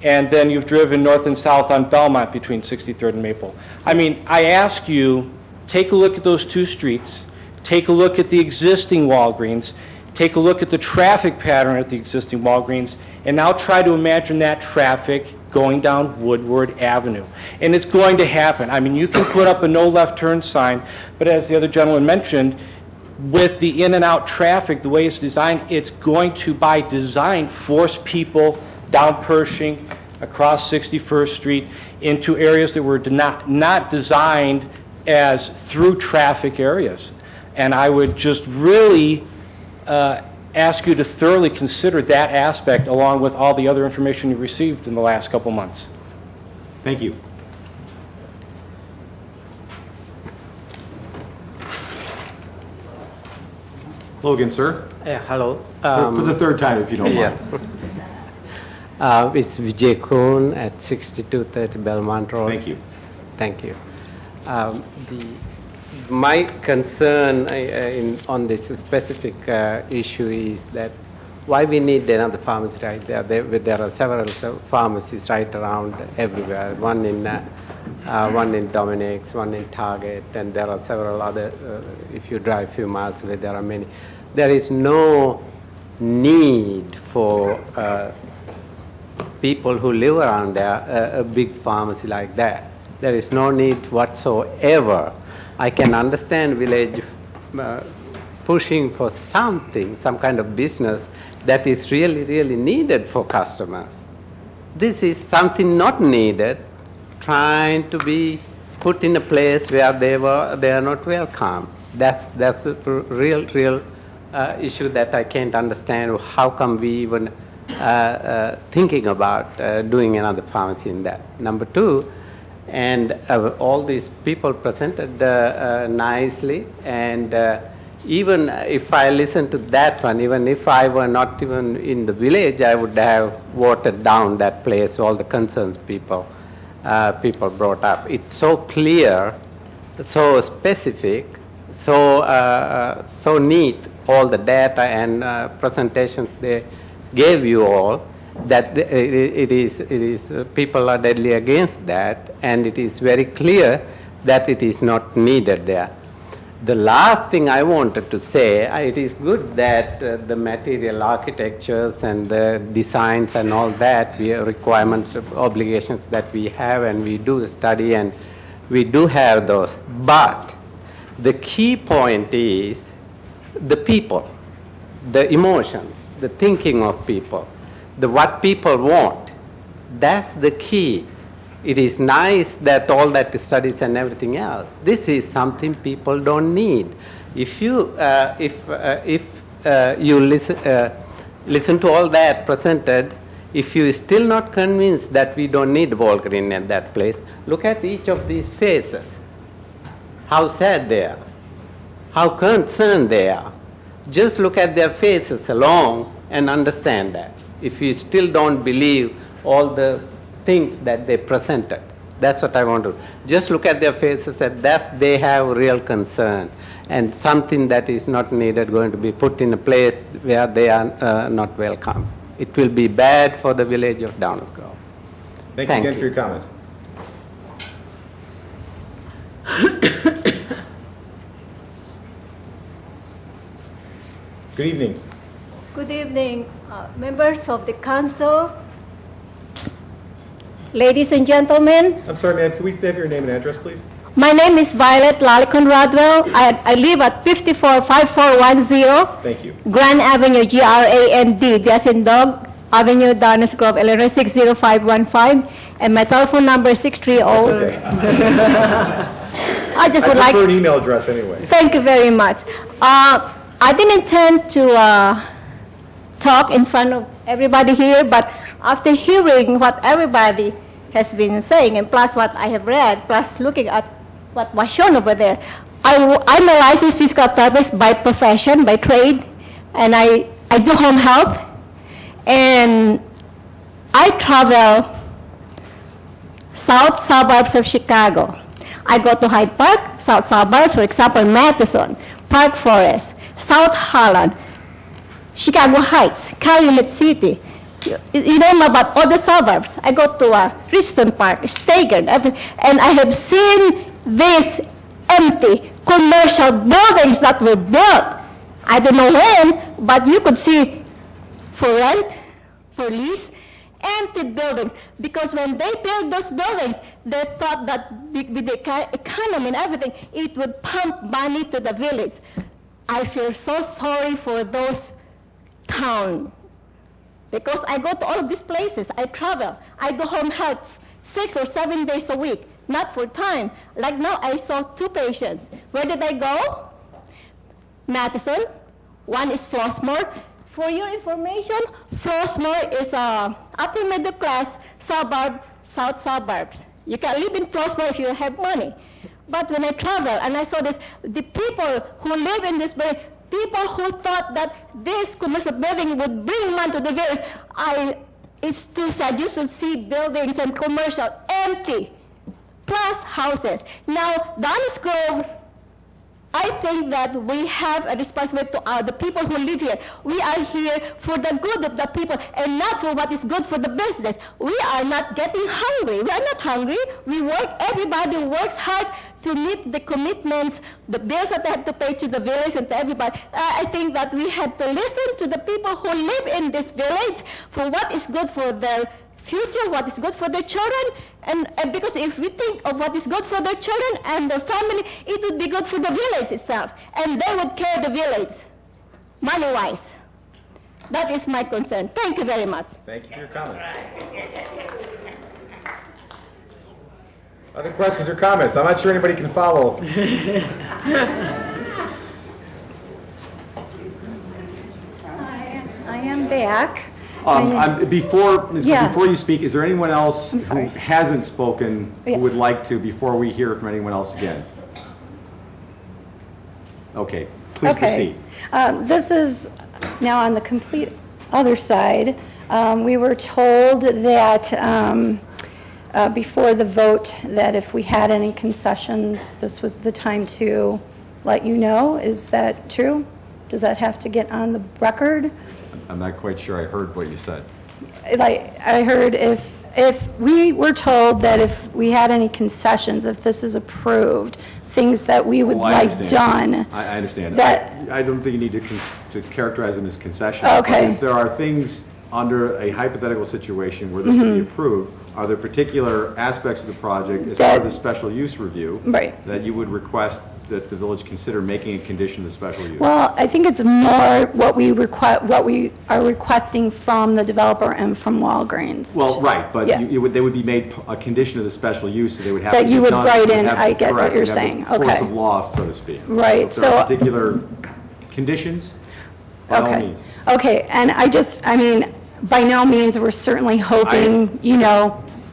And then you've driven north and south on Belmont between 63rd and Maple. I mean, I ask you, take a look at those two streets, take a look at the existing Walgreens, take a look at the traffic pattern at the existing Walgreens, and now try to imagine that traffic going down Woodward Avenue. And it's going to happen. I mean, you can put up a no left turn sign, but as the other gentleman mentioned, with the in and out traffic, the way it's designed, it's going to, by design, force people down Pershing, across 61st Street, into areas that were not designed as through traffic areas. And I would just really ask you to thoroughly consider that aspect along with all the other information you've received in the last couple months. Thank you. Hello again, sir. Hello. For the third time, if you don't mind. Yes. It's Vijay Kroon at 6230 Belmont Road. Thank you. Thank you. My concern on this specific issue is that why we need another pharmacy right there. There are several pharmacies right around everywhere. One in Dominic's, one in Target, and there are several other. If you drive a few miles away, there are many. There is no need for people who live around there a big pharmacy like that. There is no need whatsoever. I can understand village pushing for something, some kind of business that is really, really needed for customers. This is something not needed, trying to be put in a place where they are not welcome. That's a real issue that I can't understand. How come we even thinking about doing another pharmacy in that? Number two, and all these people presented nicely, and even if I listen to that one, even if I were not even in the village, I would have watered down that place, all the concerns people brought up. It's so clear, so specific, so neat, all the data and presentations they gave you all, that it is people are deadly against that, and it is very clear that it is not needed there. The last thing I wanted to say, it is good that the material architectures and the designs and all that, requirements, obligations that we have, and we do study and we do have those. But the key point is the people, the emotions, the thinking of people, what people want. That's the key. It is nice that all that studies and everything else. This is something people don't need. If you listen to all that presented, if you still not convinced that we don't need Walgreens at that place, look at each of these faces. How sad they are. How concerned they are. Just look at their faces alone and understand that. If you still don't believe all the things that they presented. That's what I want to do. Just look at their faces and they have real concern, and something that is not needed going to be put in a place where they are not welcome. It will be bad for the village of Downers Grove. Thank you again for your comments. Good evening. Good evening, members of the council, ladies and gentlemen. I'm sorry, ma'am, can we have your name and address, please? My name is Violet Lalicon Rodwell. I live at 545410 Thank you. Grand Avenue, Grand, as in Dog Avenue, Downers Grove, Illinois 60515, and my telephone number is 630. I just would like. I prefer an email address anyway. Thank you very much. I didn't intend to talk in front of everybody here, but after hearing what everybody has been saying, and plus what I have read, plus looking at what was shown over there, I'm a licensed physical therapist by profession, by trade, and I do home health, and I travel south suburbs of Chicago. I go to Hyde Park, south suburbs, for example, Madison, Park Forest, South Holland, Chicago Heights, Calumet City. You know about all the suburbs. I go to Richmond Park, Stagen, and I have seen these empty commercial buildings that were built. I don't know when, but you could see for rent, for lease, empty buildings. Because when they built those buildings, they thought that with the economy and everything, it would pump money to the village. I feel so sorry for those towns. Because I go to all of these places, I travel, I do home health 6 or 7 days a week, not full time. Like now, I saw 2 patients. Where did I go? Madison, one is Flossmoor. For your information, Flossmoor is a upper middle class suburb, south suburbs. You can live in Flossmoor if you have money. But when I travel and I saw this, the people who live in this building, people who thought that this commercial building would bring money to the village, it's too sad. You should see buildings and commercial empty, plus houses. Now, Downers Grove, I think that we have a responsibility to the people who live here. We are here for the good of the people and not for what is good for the business. We are not getting hungry. We are not hungry. We work, everybody works hard to meet the commitments, the bills that they have to pay to the village and to everybody. I think that we have to listen to the people who live in this village for what is good for their future, what is good for their children, and because if we think of what is good for their children and their family, it would be good for the village itself, and they would carry the village, money-wise. That is my concern. Thank you very much. Thank you for your comments. Other questions or comments? I'm not sure anybody can follow. I am back. Before Yeah. before you speak, is there anyone else I'm sorry. who hasn't spoken who Yes. would like to, before we hear from anyone else again? Okay, please proceed. This is now on the complete other side. We were told that before the vote that if we had any concessions, this was the time to let you know. Is that true? Does that have to get on the record? I'm not quite sure I heard what you said. I heard if we were told that if we had any concessions, if this is approved, things that we would Oh, I like understand. done. I understand. That- I don't think you need to characterize them as concessions. Okay. But if there are things under a hypothetical situation where this would be Mhm. approved, are there particular aspects of the project as part of the special use review Right. that you would request that the village consider making a condition of the special use? Well, I think it's more what we are requesting from the developer and from Walgreens. Well, right, but Yeah. they would be made a condition of the special use, so they would have That to you be would done- write would in, have- I get what correct, you're would have saying. the Force Okay. of law, so to speak. Right, So if there are so- particular conditions, by all Okay. means. Okay, and I mean, by no means, we're certainly hoping,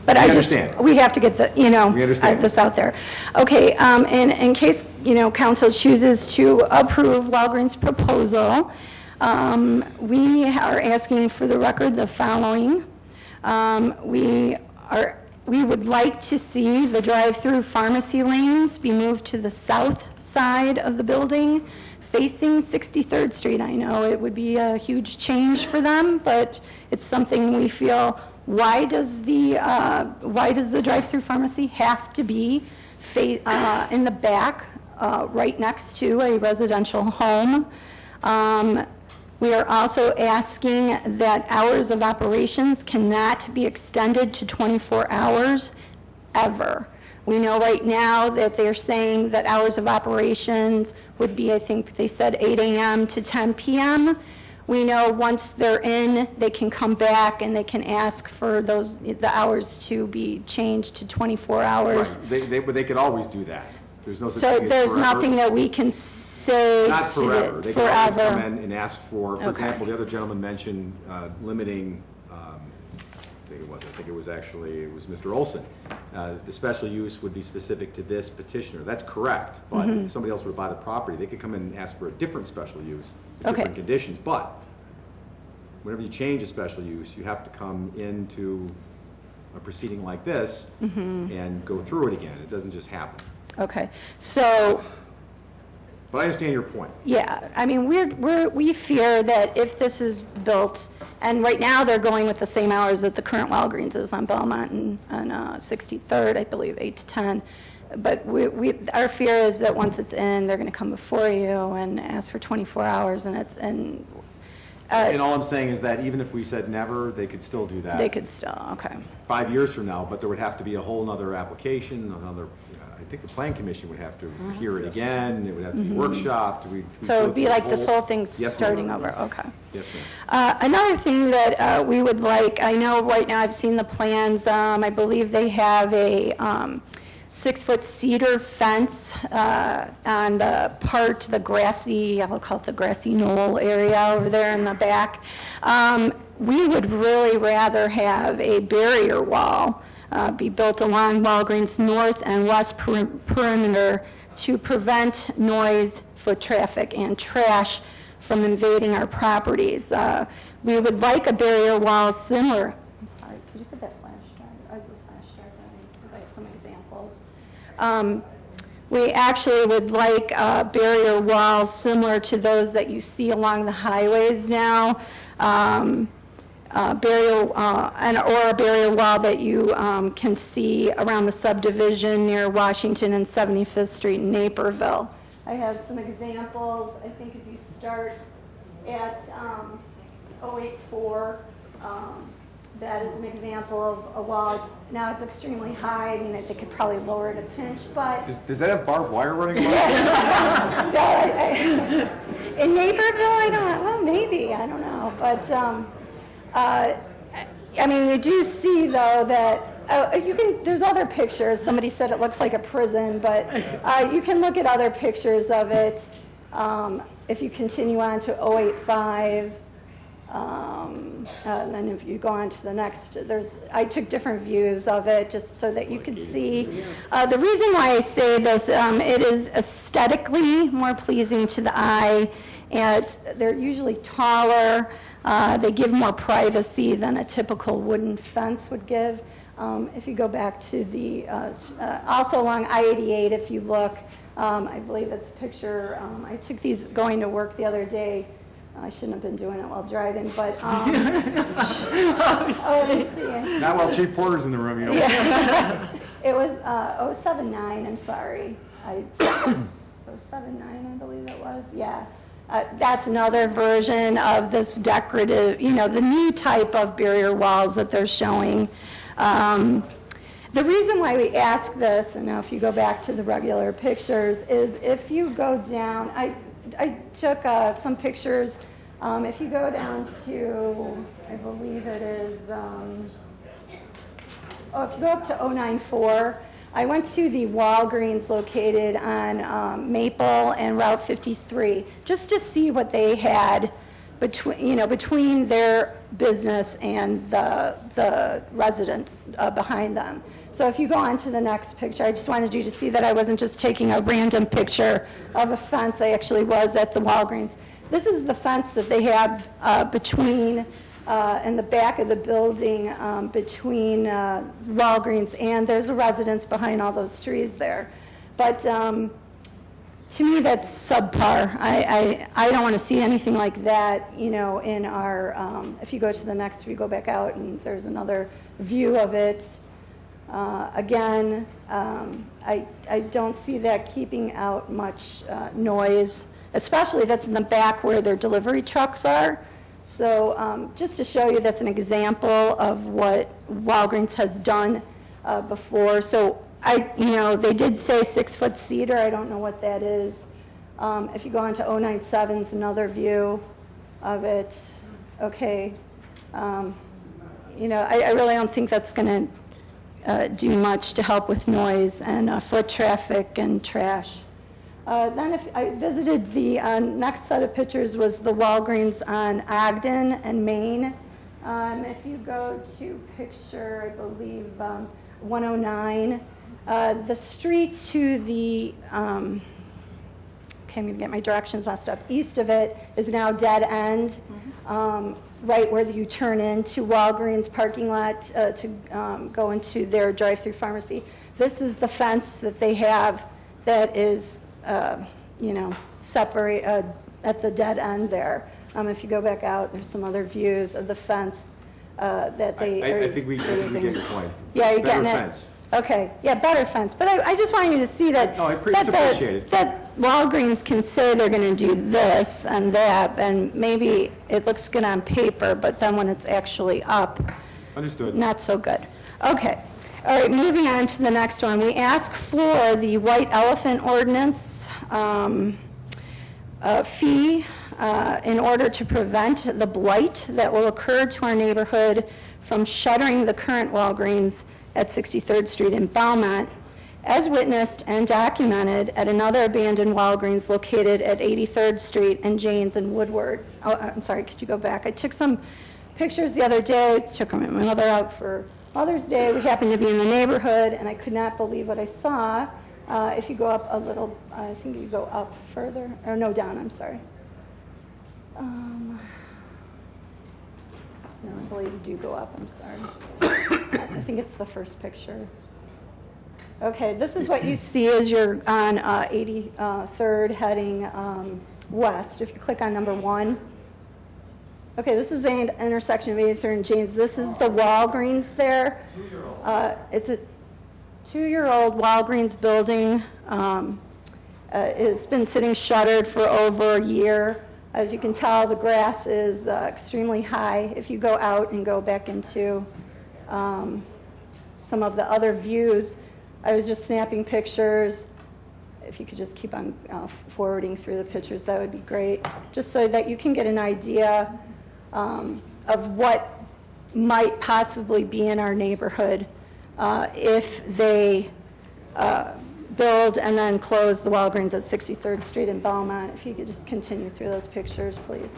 but We I just, understand. we have to get the, We understand. this out there. Okay, in case, council chooses to approve Walgreens' proposal, we are asking for the record the following. We would like to see the drive-through pharmacy lanes be moved to the south side of the building, facing 63rd Street. I know it would be a huge change for them, but it's something we feel, why does the drive-through pharmacy have to be in the back, right next to a residential home? We are also asking that hours of operations cannot be extended to 24 hours ever. We know right now that they're saying that hours of operations would be, I think they said 8 a.m. to 10 p.m. We know once they're in, they can come back and they can ask for the hours to be changed to 24 hours. Right. They could always do that. There's no such So thing as there's forever. nothing that we can say Not to forever. it They can always come forever. in and ask for Okay. example, the other gentleman mentioned limiting, I think it was Mr. Olson. The special use would be specific to this petitioner. That's correct, but Mhm. if somebody else were to buy the property, they could come in and ask for a different special use, with Okay. different conditions. But whenever you change a special use, you have to come into a proceeding like this Mhm. and go through it again. It doesn't just happen. Okay, so, But I understand your point. yeah, I mean, we fear that if this is built, and right now they're going with the same hours that the current Walgreens is on Belmont and 63rd, I believe, 8 to 10. But our fear is that once it's in, they're going to come before you and ask for 24 hours, and And all I'm saying is that even if we said never, they could still do that. they could still, okay. 5 years from now, but there would have to be a whole nother application, I think the plan commission would have to hear it again, it would have to be Mhm. workshopped. So it'd be like this whole thing Yes, ma'am. starting over, okay. Yes, ma'am. Another thing that we would like, I know right now I've seen the plans, I believe they have a 6-foot cedar fence on the grassy, I'll call it the grassy knoll area over there in the back. We would really rather have a barrier wall be built along Walgreens' north and west perimeter to prevent noise, foot traffic, and trash from invading our properties. We would like a barrier wall similar. I'm sorry, could you put that flash drive? Because I have some examples. We actually would like a barrier wall similar to those that you see along the highways now. Or a barrier wall that you can see around the subdivision near Washington and 75th Street in Naperville. I have some examples. I think if you start at 084 that is an example of a wall. Now it's extremely high. I mean, they could probably lower it a pinch, but Does that have barbed wire running around? in Naperville, I don't, well, maybe, I don't know. But, I mean, you do see, though, that there's other pictures. Somebody said it looks like a prison, but you can look at other pictures of it. If you continue on to 085, and then if you go on to the next, I took different views of it just so that you could see. The reason why I say this, it is aesthetically more pleasing to the eye, and they're usually taller. They give more privacy than a typical wooden fence would give. If you go back to the, also along I-88, if you look, I believe it's a picture, I took these going to work the other day. I shouldn't have been doing it while driving, but, oh, let's see. Not while Chief Porter's in the room, you know. Yeah. It was 079, I'm sorry. 079, I believe it was, yeah. That's another version of this decorative, the new type of barrier walls that they're showing. The reason why we ask this, and now if you go back to the regular pictures, is if you go down, I took some pictures. If you go down to, I believe it is, if you go up to 094, I went to the Walgreens located on Maple and Route 53 just to see what they had between their business and the residents behind them. So if you go on to the next picture, I just wanted you to see that I wasn't just taking a random picture of a fence. I actually was at the Walgreens. This is the fence that they have between, in the back of the building, between Walgreens, and there's a residence behind all those trees there. But to me, that's subpar. I don't want to see anything like that, in our, if you go to the next, if you go back out and there's another view of it. Again, I don't see that keeping out much noise, especially that's in the back where their delivery trucks are. So just to show you, that's an example of what Walgreens has done before. So they did say 6-foot cedar. I don't know what that is. If you go on to 097, it's another view of it. Okay. I really don't think that's going to do much to help with noise and foot traffic and trash. Then if I visited the next set of pictures was the Walgreens on Ogden and Maine. If you go to picture, I believe, 109, the street to the, okay, I'm going to get my directions messed up, east of it is now dead end. Right where you turn into Walgreens parking lot to go into their drive-through pharmacy. This is the fence that they have that is, separate at the dead end there. If you go back out, there's some other views of the fence that they are I think we get your point. Yeah, you're getting it? Better fence. Okay, yeah, better fence. But I just want you to see that, No, it's appreciated. that Walgreens can say they're going to do this and that, and maybe it looks good on paper, but then when it's actually up, Understood. not so good. Okay. All right, moving on to the next one. We ask for the white elephant ordinance fee in order to prevent the blight that will occur to our neighborhood from shuttering the current Walgreens at 63rd Street in Belmont, as witnessed and documented at another abandoned Walgreens located at 83rd Street and Janes and Woodward. Oh, I'm sorry, could you go back? I took some pictures the other day, took my mother out for Mother's Day. We happened to be in the neighborhood, and I could not believe what I saw. If you go up a little, I think you go up further, or no, down, I'm sorry. No, I believe you do go up, I'm sorry. I think it's the first picture. Okay, this is what you see as you're on 83rd heading west. If you click on number 1. Okay, this is the intersection of 83rd and Janes. This is the Walgreens there. It's a 2-year-old Walgreens building. It's been sitting shuttered for over a year. As you can tell, the grass is extremely high. If you go out and go back into some of the other views, I was just snapping pictures. If you could just keep on forwarding through the pictures, that would be great, just so that you can get an idea of what might possibly be in our neighborhood if they build and then close the Walgreens at 63rd Street in Belmont. If you could just continue through those pictures, please.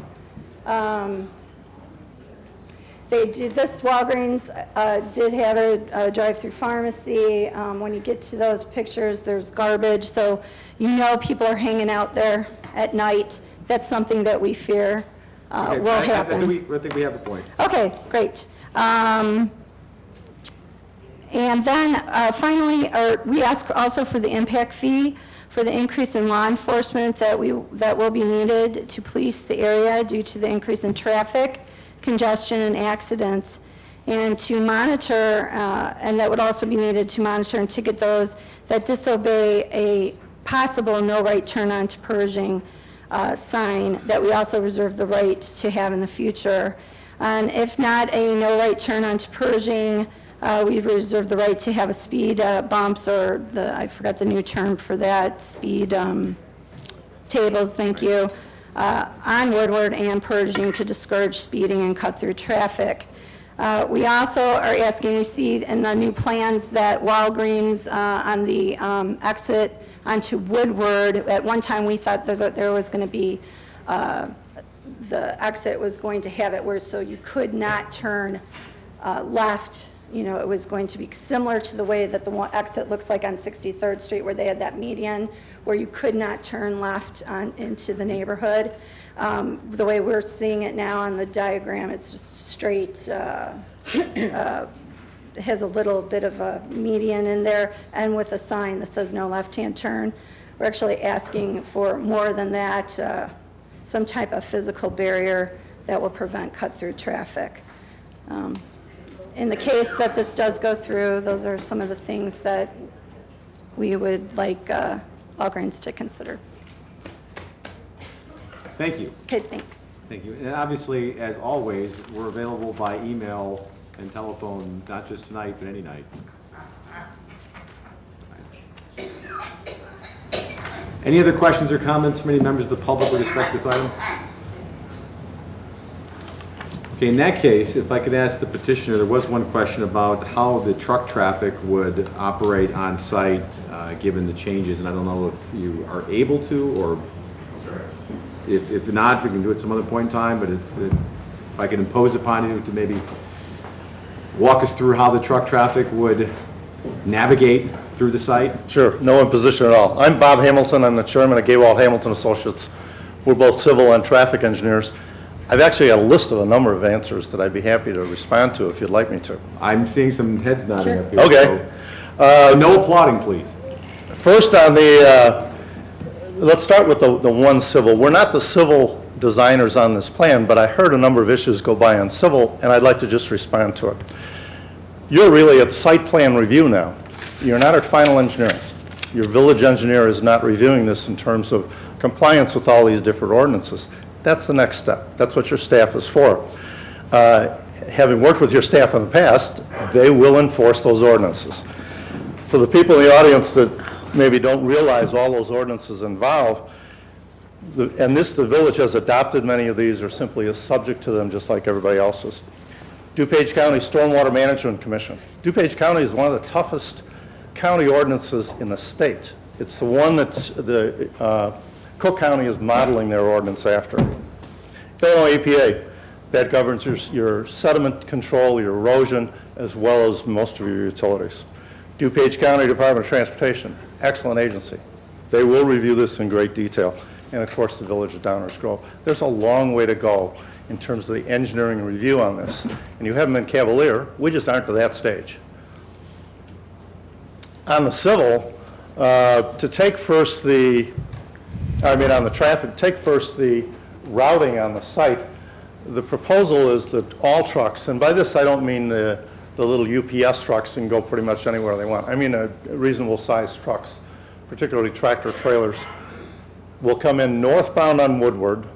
This Walgreens did have a drive-through pharmacy. When you get to those pictures, there's garbage, so you know people are hanging out there at night. That's something that we fear will happen. I think we have a point. Okay, great. And then finally, we ask also for the impact fee for the increase in law enforcement that will be needed to police the area due to the increase in traffic, congestion, and accidents, and to monitor, and that would also be needed to monitor and ticket those that disobey a possible no right turn onto Pershing sign that we also reserve the right to have in the future. And if not a no right turn onto Pershing, we reserve the right to have a speed bumps, or I forgot the new term for that, speed tables, thank you, on Woodward and Pershing to discourage speeding and cut through traffic. We also are asking, you see in the new plans that Walgreens on the exit onto Woodward, at one time we thought that there was going to be, the exit was going to have it where so you could not turn left. You know, it was going to be similar to the way that the exit looks like on 63rd Street, where they had that median where you could not turn left into the neighborhood. The way we're seeing it now on the diagram, it's just straight, has a little bit of a median in there, and with a sign that says no left-hand turn. We're actually asking for more than that, some type of physical barrier that will prevent cut-through traffic. In the case that this does go through, those are some of the things that we would like Walgreens to consider. Thank you. Okay, thanks. Thank you. And obviously, as always, we're available by email and telephone, not just tonight, but any night. Any other questions or comments from any members of the public with respect to this item? Okay, in that case, if I could ask the petitioner, there was one question about how the truck traffic would operate on site given the changes, and I don't know if you are able to, or if not, we can do it some other point in time, but if I could impose upon you to maybe walk us through how the truck traffic would navigate through the site? Sure, no imposition at all. I'm Bob Hamilton. I'm the chairman of Gaywald Hamilton Associates. We're both civil and traffic engineers. I've actually got a list of a number of answers that I'd be happy to respond to if you'd like me to. I'm seeing some heads nodding up here. Okay. So, no applauding, please. First on the, let's start with the one civil. We're not the civil designers on this plan, but I heard a number of issues go by on civil, and I'd like to just respond to it. You're really at site plan review now. You're not at final engineering. Your village engineer is not reviewing this in terms of compliance with all these different ordinances. That's the next step. That's what your staff is for. Having worked with your staff in the past, they will enforce those ordinances. For the people in the audience that maybe don't realize all those ordinances involve, the village has adopted many of these or simply is subject to them just like everybody else is. DuPage County Stormwater Management Commission. DuPage County is one of the toughest county ordinances in the state. It's the one that Cook County is modeling their ordinance after. Illinois EPA, that governs your sediment control, your erosion, as well as most of your utilities. DuPage County Department of Transportation, excellent agency. They will review this in great detail. And of course, the Village of Downers Grove. There's a long way to go in terms of the engineering review on this. And you haven't been cavalier. We just aren't to that stage. On the civil, to take first on the traffic, take first the routing on the site. The proposal is that all trucks, and by this I don't mean the little UPS trucks can go pretty much anywhere they want. I mean reasonable sized trucks, particularly tractor trailers, will come in northbound on Woodward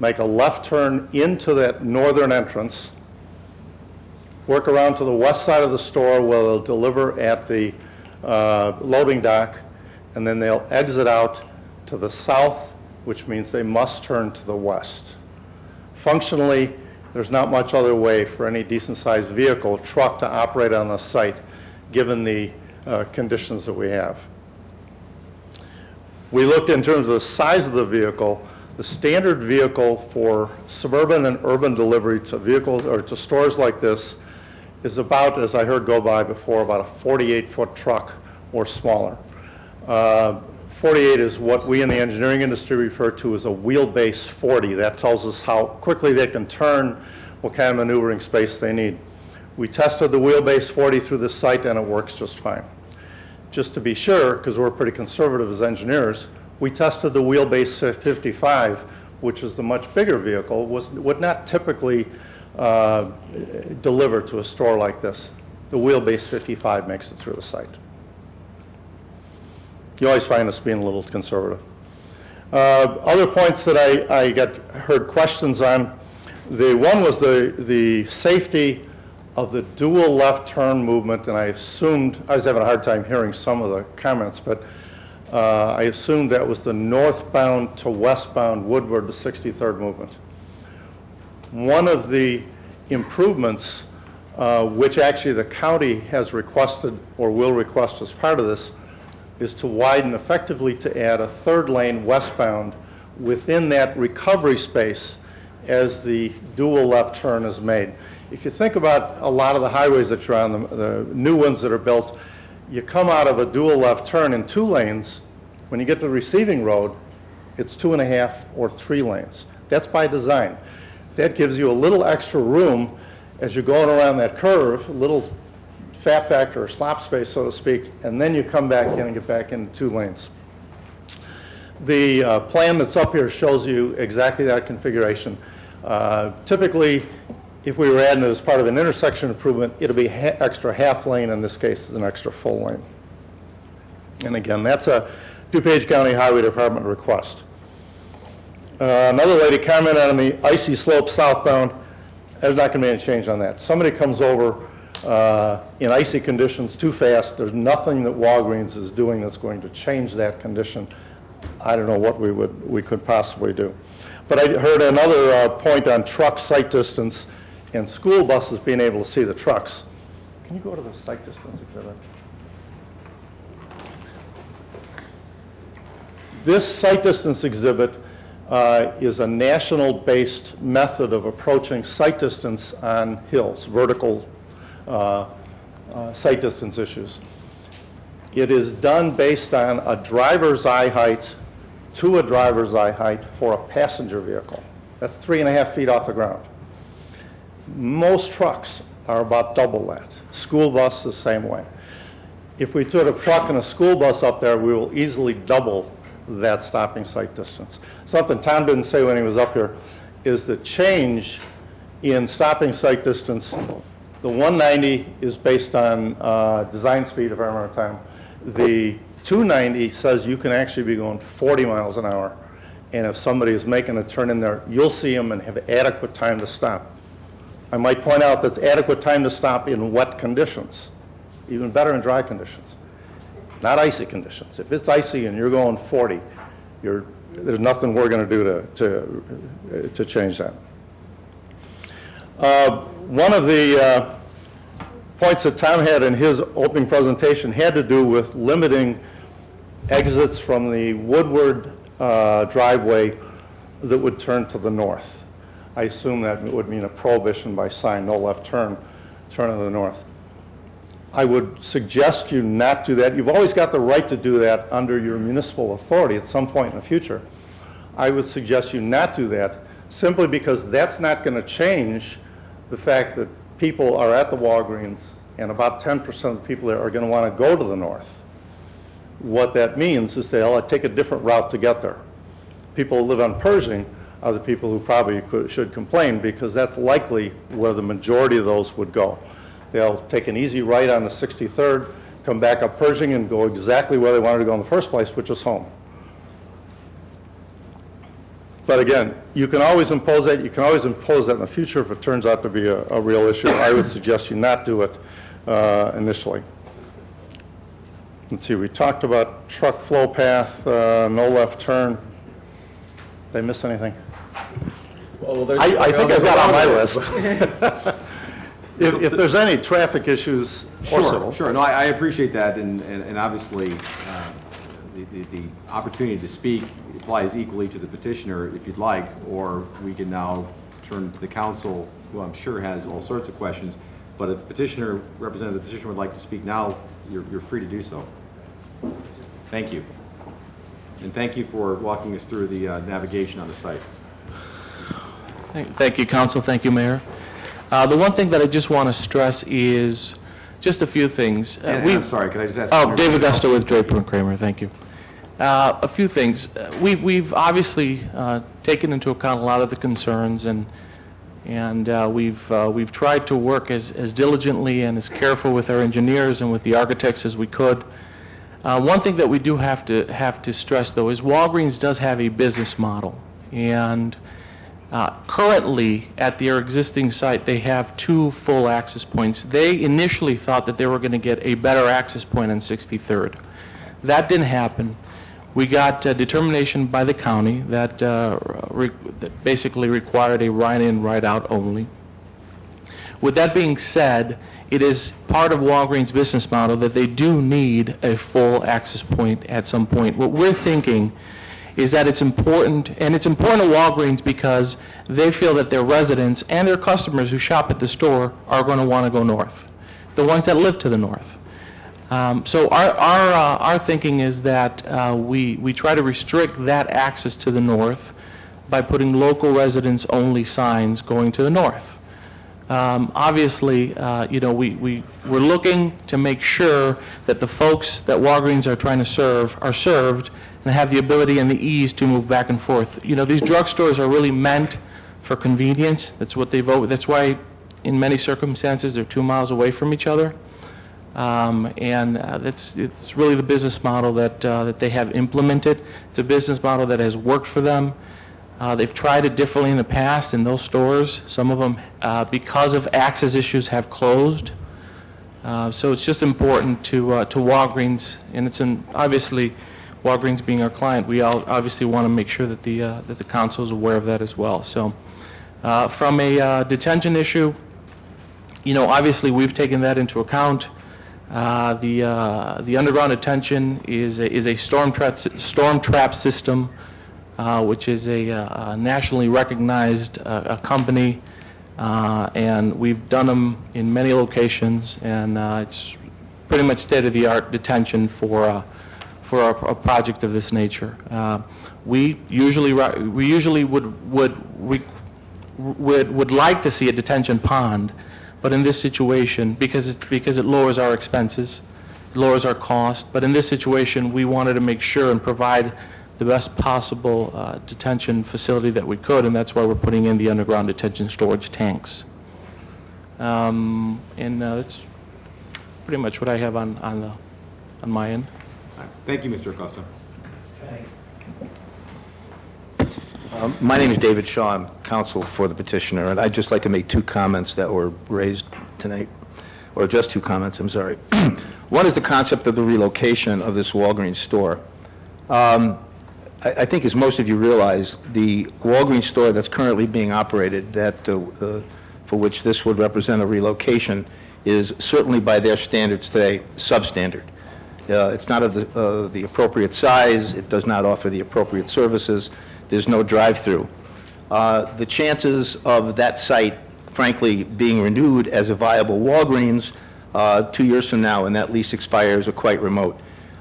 make a left turn into that northern entrance, work around to the west side of the store where they'll deliver at the loading dock, and then they'll exit out to the south, which means they must turn to the west. Functionally, there's not much other way for any decent-sized vehicle, truck, to operate on the site, given the conditions that we have. We looked in terms of the size of the vehicle. The standard vehicle for suburban and urban delivery to vehicles or to stores like this is about, as I heard go by before, about a 48-foot truck or smaller. 48 is what we in the engineering industry refer to as a wheelbase 40. That tells us how quickly they can turn, what kind of maneuvering space they need. We tested the wheelbase 40 through the site, and it works just fine. Just to be sure, because we're pretty conservative as engineers, we tested the wheelbase 55, which is the much bigger vehicle, would not typically deliver to a store like this. The wheelbase 55 makes it through the site. You always find us being a little conservative. Other points that I heard questions on, the one was the safety of the dual left turn movement, and I assumed, I was having a hard time hearing some of the comments, but I assumed that was the northbound to westbound Woodward to 63rd movement. One of the improvements, which actually the county has requested or will request as part of this, is to widen effectively to add a third lane westbound within that recovery space as the dual left turn is made. If you think about a lot of the highways that you're on, the new ones that are built, you come out of a dual left turn in 2 lanes. When you get to the receiving road, it's 2.5 or 3 lanes. That's by design. That gives you a little extra room as you're going around that curve, a little fat factor or slop space, so to speak, and then you come back in and get back into 2 lanes. The plan that's up here shows you exactly that configuration. Typically, if we were adding it as part of an intersection improvement, it'll be extra half lane. In this case, it's an extra full lane. And again, that's a DuPage County Highway Department request. Another lady commented on the icy slope southbound. There's not going to be any change on that. Somebody comes over in icy conditions too fast, there's nothing that Walgreens is doing that's going to change that condition. I don't know what we could possibly do. But I heard another point on truck sight distance and school buses being able to see the trucks. Can you go to the sight distance exhibit? This sight distance exhibit is a national-based method of approaching sight distance on hills, vertical sight distance issues. It is done based on a driver's eye height to a driver's eye height for a passenger vehicle. That's 3.5 feet off the ground. Most trucks are about double that. School bus the same way. If we took a truck and a school bus up there, we will easily double that stopping sight distance. Something Tom didn't say when he was up here is the change in stopping sight distance. The 190 is based on design speed, if I remember time. The 290 says you can actually be going 40 miles an hour, and if somebody is making a turn in there, you'll see them and have adequate time to stop. I might point out that's adequate time to stop in wet conditions, even better in dry conditions, not icy conditions. If it's icy and you're going 40, there's nothing we're going to do to change that. One of the points that Tom had in his opening presentation had to do with limiting exits from the Woodward driveway that would turn to the north. I assume that would mean a prohibition by sign, no left turn, turn to the north. I would suggest you not do that. You've always got the right to do that under your municipal authority at some point in the future. I would suggest you not do that simply because that's not going to change the fact that people are at the Walgreens and about 10% of the people there are going to want to go to the north. What that means is they'll take a different route to get there. People who live on Pershing are the people who probably should complain because that's likely where the majority of those would go. They'll take an easy right on the 63rd, come back up Pershing and go exactly where they wanted to go in the first place, which is home. But again, you can always impose that. You can always impose that in the future if it turns out to be a real issue. I would suggest you not do it initially. Let's see, we talked about truck flow path, no left turn. Did I miss anything? I think I've got on my list. If there's any traffic issues or civil. Sure. No, I appreciate that, and obviously, the opportunity to speak applies equally to the petitioner if you'd like, or we can now turn to the council, who I'm sure has all sorts of questions. But if the petitioner, representative of the petitioner would like to speak now, you're free to do so. Thank you. And thank you for walking us through the navigation on the site. Thank you, Council. Thank you, Mayor. The one thing that I just want to stress is just a few things. I'm sorry, could I just ask? Oh, Dave Augusta with Draper and Kramer. Thank you. A few things. We've obviously taken into account a lot of the concerns, and we've tried to work as diligently and as careful with our engineers and with the architects as we could. One thing that we do have to stress, though, is Walgreens does have a business model, and currently at their existing site they have 2 full access points. They initially thought that they were going to get a better access point on 63rd. That didn't happen. We got determination by the county that, that basically required a right-in, right-out only. With that being said, it is part of Walgreens' business model that they do need a full access point at some point. What we're thinking is that it's important, and it's important to Walgreens because they feel that their residents and their customers who shop at the store are going to want to go north, the ones that live to the north. So our thinking is that we try to restrict that access to the north by putting local residents only signs going to the north. Obviously, you know, we're looking to make sure that the folks that Walgreens are trying to serve are served and have the ability and the ease to move back and forth. You know, these drugstores are really meant for convenience. That's what they vote. That's why in many circumstances they're 2 miles away from each other. It's really the business model that they have implemented. It's a business model that has worked for them. They've tried it differently in the past in those stores. Some of them, because of access issues, have closed. So it's just important to Walgreens, and it's obviously Walgreens being our client, we all obviously want to make sure that the council is aware of that as well. So from a detention issue, you know, obviously we've taken that into account. The underground detention is a storm trap system, which is a nationally recognized company, and we've done them in many locations, and it's pretty much state-of-the-art detention for a project of this nature. We usually would like to see a detention pond. But in this situation, because it lowers our expenses, it lowers our cost, but in this situation, we wanted to make sure and provide the best possible detention facility that we could, and that's why we're putting in the underground detention storage tanks. That's pretty much what I have on my end. Thank you, Mr. Acosta. My name is David Shaw. I'm counsel for the petitioner, and I'd just like to make 2 comments that were raised tonight, or just 2 comments, I'm sorry. One is the concept of the relocation of this Walgreens store. I think, as most of you realize, the Walgreens store that's currently being operated, for which this would represent a relocation, is certainly by their standards today substandard. It's not of the appropriate size. It does not offer the appropriate services. There's no drive-through. The chances of that site, frankly, being renewed as a viable Walgreens 2 years from now when that lease expires are quite remote.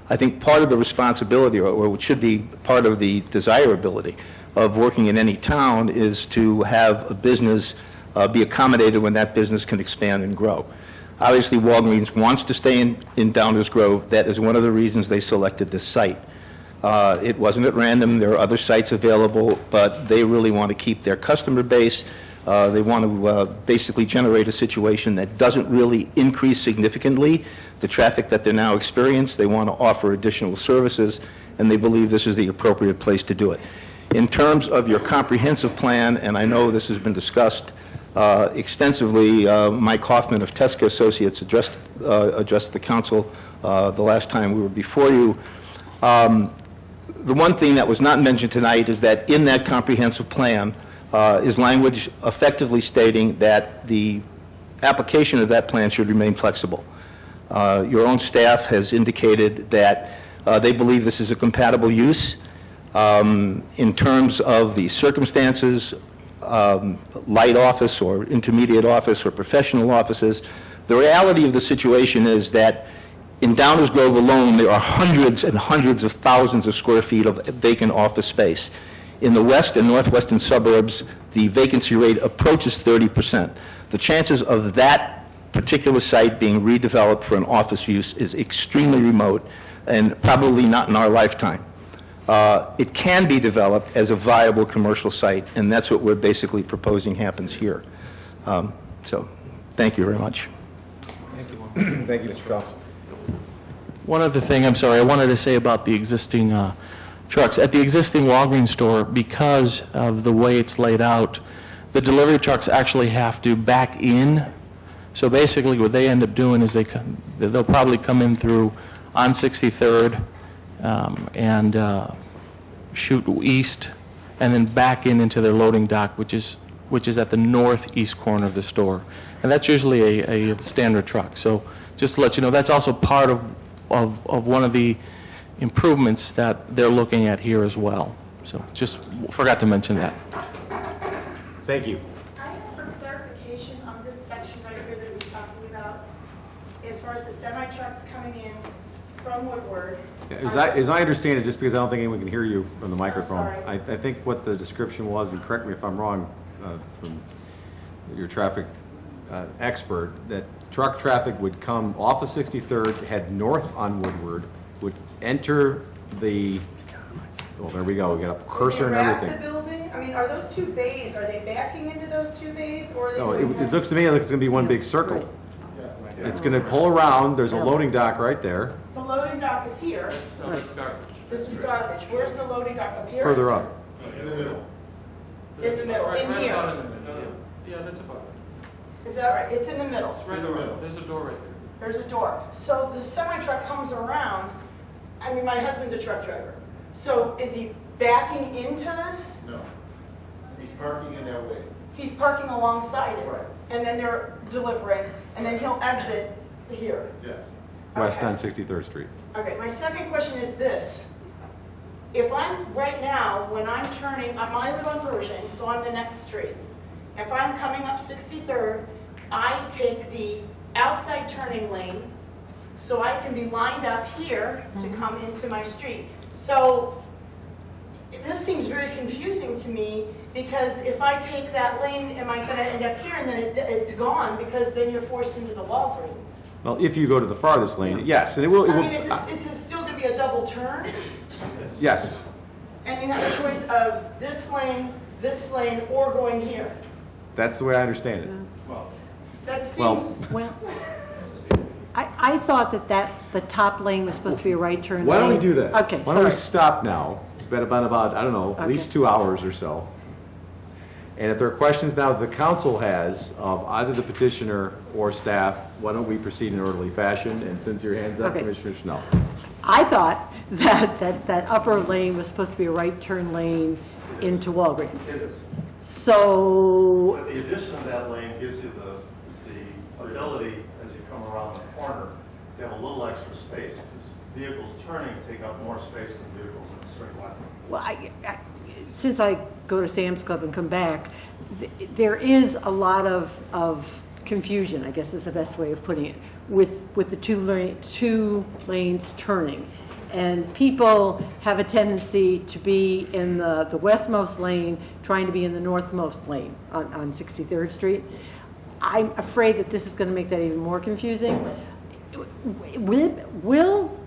I think part of the responsibility, or what should be part of the desirability of working in any town, is to have a business be accommodated when that business can expand and grow. Obviously, Walgreens wants to stay in Downers Grove. That is one of the reasons they selected this site. It wasn't at random. There are other sites available, but they really want to keep their customer base. They want to basically generate a situation that doesn't really increase significantly the traffic that they're now experiencing. They want to offer additional services, and they believe this is the appropriate place to do it. In terms of your comprehensive plan, and I know this has been discussed extensively, Mike Hoffman of Teska Associates addressed the council the last time we were before you. The one thing that was not mentioned tonight is that in that comprehensive plan is language effectively stating that the application of that plan should remain flexible. Your own staff has indicated that they believe this is a compatible use. In terms of the circumstances, light office or intermediate office or professional offices, the reality of the situation is that in Downers Grove alone, there are hundreds and hundreds of thousands of square feet of vacant office space. In the west and northwestern suburbs, the vacancy rate approaches 30%. The chances of that particular site being redeveloped for an office use is extremely remote and probably not in our lifetime. It can be developed as a viable commercial site, and that's what we're basically proposing happens here. So, thank you very much. Thank you, Mr. Cross. One other thing, I'm sorry, I wanted to say about the existing trucks. At the existing Walgreens store, because of the way it's laid out, the delivery trucks actually have to back in. So basically what they end up doing is they'll probably come in through on 63rd and shoot east and then back into their loading dock, which is at the northeast corner of the store. And that's usually a standard truck. So just to let you know, that's also part of one of the improvements that they're looking at here as well. So just forgot to mention that. Thank you. I asked for clarification on this section right here that we're talking about, as far as the semi-trucks coming in from Woodward. As I understand it, just because I don't think anyone can hear you from the microphone, sorry. I think what the description was, and correct me if I'm wrong, from your traffic expert, that truck traffic would come off of 63rd, head north on Woodward, would enter the, oh, there we go, we got a cursor and everything. The building? I mean, are those two bays, are they backing into those two bays, or are they? No, it looks to me like it's going to be one big circle. It's going to pull around, there's a loading dock right there, The loading dock is here. No, it's garbage. This is garbage. Where's the loading dock, up here? further up. In the middle, in here. Yeah, that's about it. Is that right? It's in the middle. It's right in the middle. There's a door right there. There's a door. So the semi-truck comes around. I mean, my husband's a truck driver. So is he backing into this? No. He's parking in that way. He's parking alongside it. Right. And then they're delivering, and then he'll exit here. Yes. West Okay. on 63rd Street. Okay, my second question is this. If I'm, right now, when I'm turning, I live on Pershing, so I'm the next street. If I'm coming up 63rd, I take the outside turning lane, so I can be lined up here to come into my street. So this seems very confusing to me, because if I take that lane, am I going to end up here, and then it's gone, because then you're forced into the Walgreens? Well, if you go to the farthest lane, yes, and it will. I mean, it's still going to be a double turn, Yes. and you have a choice of this lane, or going here. That's the way I understand it. That seems... Well, Well, I thought that the top lane was supposed to be a right turn lane. why don't we do this? Okay, Why don't we sorry. stop now? It's been about, I don't know, at least 2 hours or so. And if there are questions now that the council has of either the petitioner or staff, why don't we proceed in orderly fashion? And since your hand's up, Okay. Commissioner Schnell. I thought that upper lane was supposed to be a right turn lane into Walgreens. It is. So, But the addition of that lane gives you the ability, as you come around the corner, to have a little extra space, because vehicles turning take up more space than vehicles in a straight line. well, since I go to Sam's Club and come back, there is a lot of confusion, I guess is the best way of putting it, with the two lanes turning. And people have a tendency to be in the westmost lane, trying to be in the northmost lane on 63rd Street. I'm afraid that this is going to make that even more confusing. Will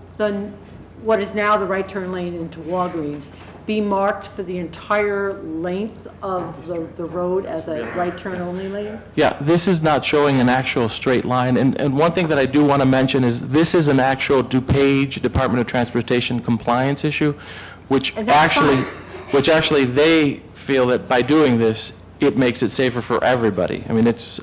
what is now the right turn lane into Walgreens be marked for the entire length of the road as a right turn only lane? Yeah, this is not showing an actual straight line. And one thing that I do want to mention is this is an actual DuPage Department of Transportation compliance issue, which And that's actually, fine. which actually they feel that by doing this, it makes it safer for everybody. I mean, it's,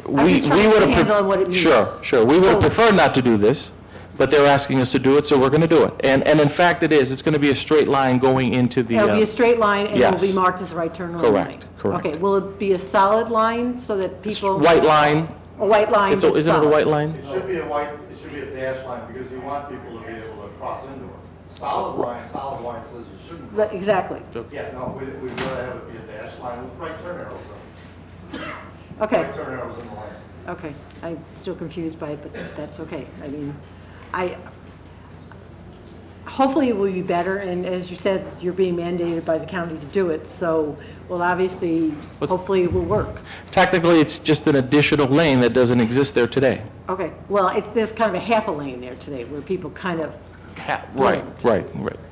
we just trying would to have... handle what it means. Sure. We would have preferred not to do this, but they're asking us to do it, so we're going to do it. And in fact, it is. It's going to be a straight line going into the... It'll be a straight line, and it'll be yes. marked as a right turn only. Correct. Okay, will it be a solid line so that people... White line. A white line. Isn't it a white line? It should be a dash line because you want people to be able to cross into it. Solid line says you shouldn't. Exactly. Yeah, no, we'd rather have it be a dash line with right turn arrows on it. Okay. Right turn arrows in the line. Okay, I'm still confused by it, but that's okay. I mean, hopefully it will be better, and as you said, you're being mandated by the county to do it, so, well, obviously, hopefully it will work. Technically, it's just an additional lane that doesn't exist there today. Okay, well, there's kind of a half a lane there today where people kind of, Right.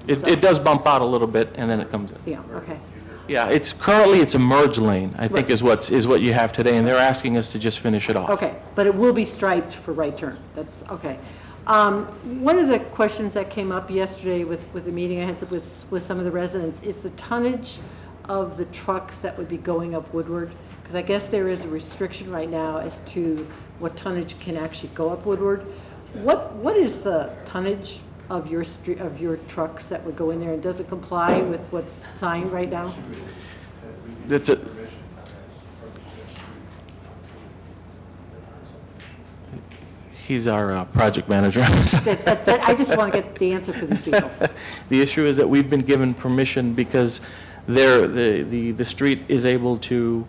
It does bump out a little bit, and then it comes in. yeah, okay. Yeah, it's a merge lane, I think is what you have today, and they're asking us to just finish it off. Okay, but it will be striped for right turn. That's, okay. One of the questions that came up yesterday with the meeting I had with some of the residents is the tonnage of the trucks that would be going up Woodward. Because I guess there is a restriction right now as to what tonnage can actually go up Woodward. What is the tonnage of your trucks that would go in there, and does it comply with what's signed right now? That's it. He's our project manager. I just want to get the answer for these people. The issue is that we've been given permission because the street is able to...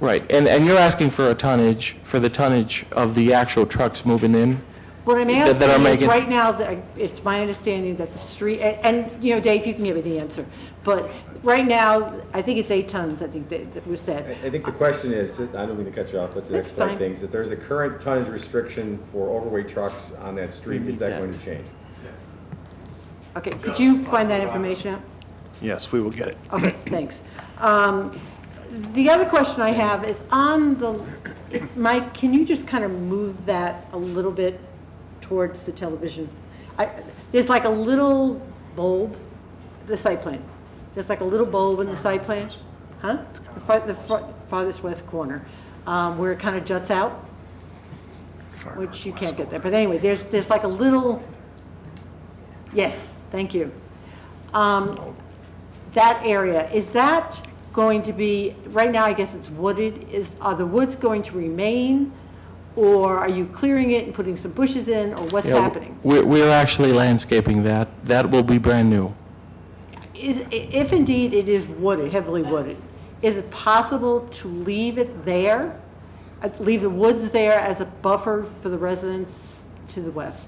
Right, and you're asking for the tonnage of the actual trucks moving in? What I'm asking that are is, making... right now, it's my understanding that the street, and, you know, Dave, you can give me the answer, but right now, I think it's 8 tons, I think that was said. I think the question is, I don't mean to cut you off, but to That's explain fine. things, that there's a current tonnage restriction for overweight trucks on that street. Is that going to change? Okay, could you find that information out? Yes, we will get it. Okay, thanks. The other question I have is on the, Mike, can you just kind of move that a little bit towards the television? There's like a little bulb, the site plan. There's like a little bulb in the site plan, huh? The farthest west corner, where it kind of juts out, which you can't get there. But anyway, there's like a little, yes, thank you. That area, is that going to be, right now I guess it's wooded, are the woods going to remain? Or are you clearing it and putting some bushes in, or what's happening? We're actually landscaping that. That will be brand new. If indeed it is wooded, heavily wooded, is it possible to leave it there? Leave the woods there as a buffer for the residents to the west?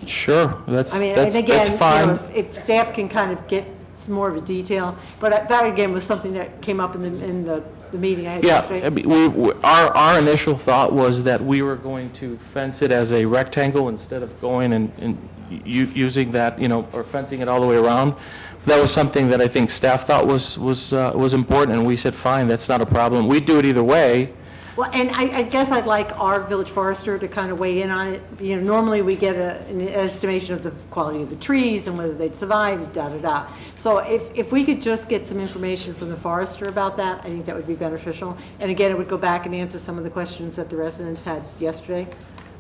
Sure, that's fine. I mean, and again, you know, if staff can kind of get some more of a detail, but that again was something that came up in the meeting I had yesterday. Yeah, I mean, our initial thought was that we were going to fence it as a rectangle instead of going and using that, you know, or fencing it all the way around. That was something that I think staff thought was important, and we said, fine, that's not a problem. We'd do it either way. Well, and I guess I'd like our village forester to kind of weigh in on it. You know, normally we get an estimation of the quality of the trees and whether they'd survive, da-da-da. So if we could just get some information from the forester about that, I think that would be beneficial. And again, it would go back and answer some of the questions that the residents had yesterday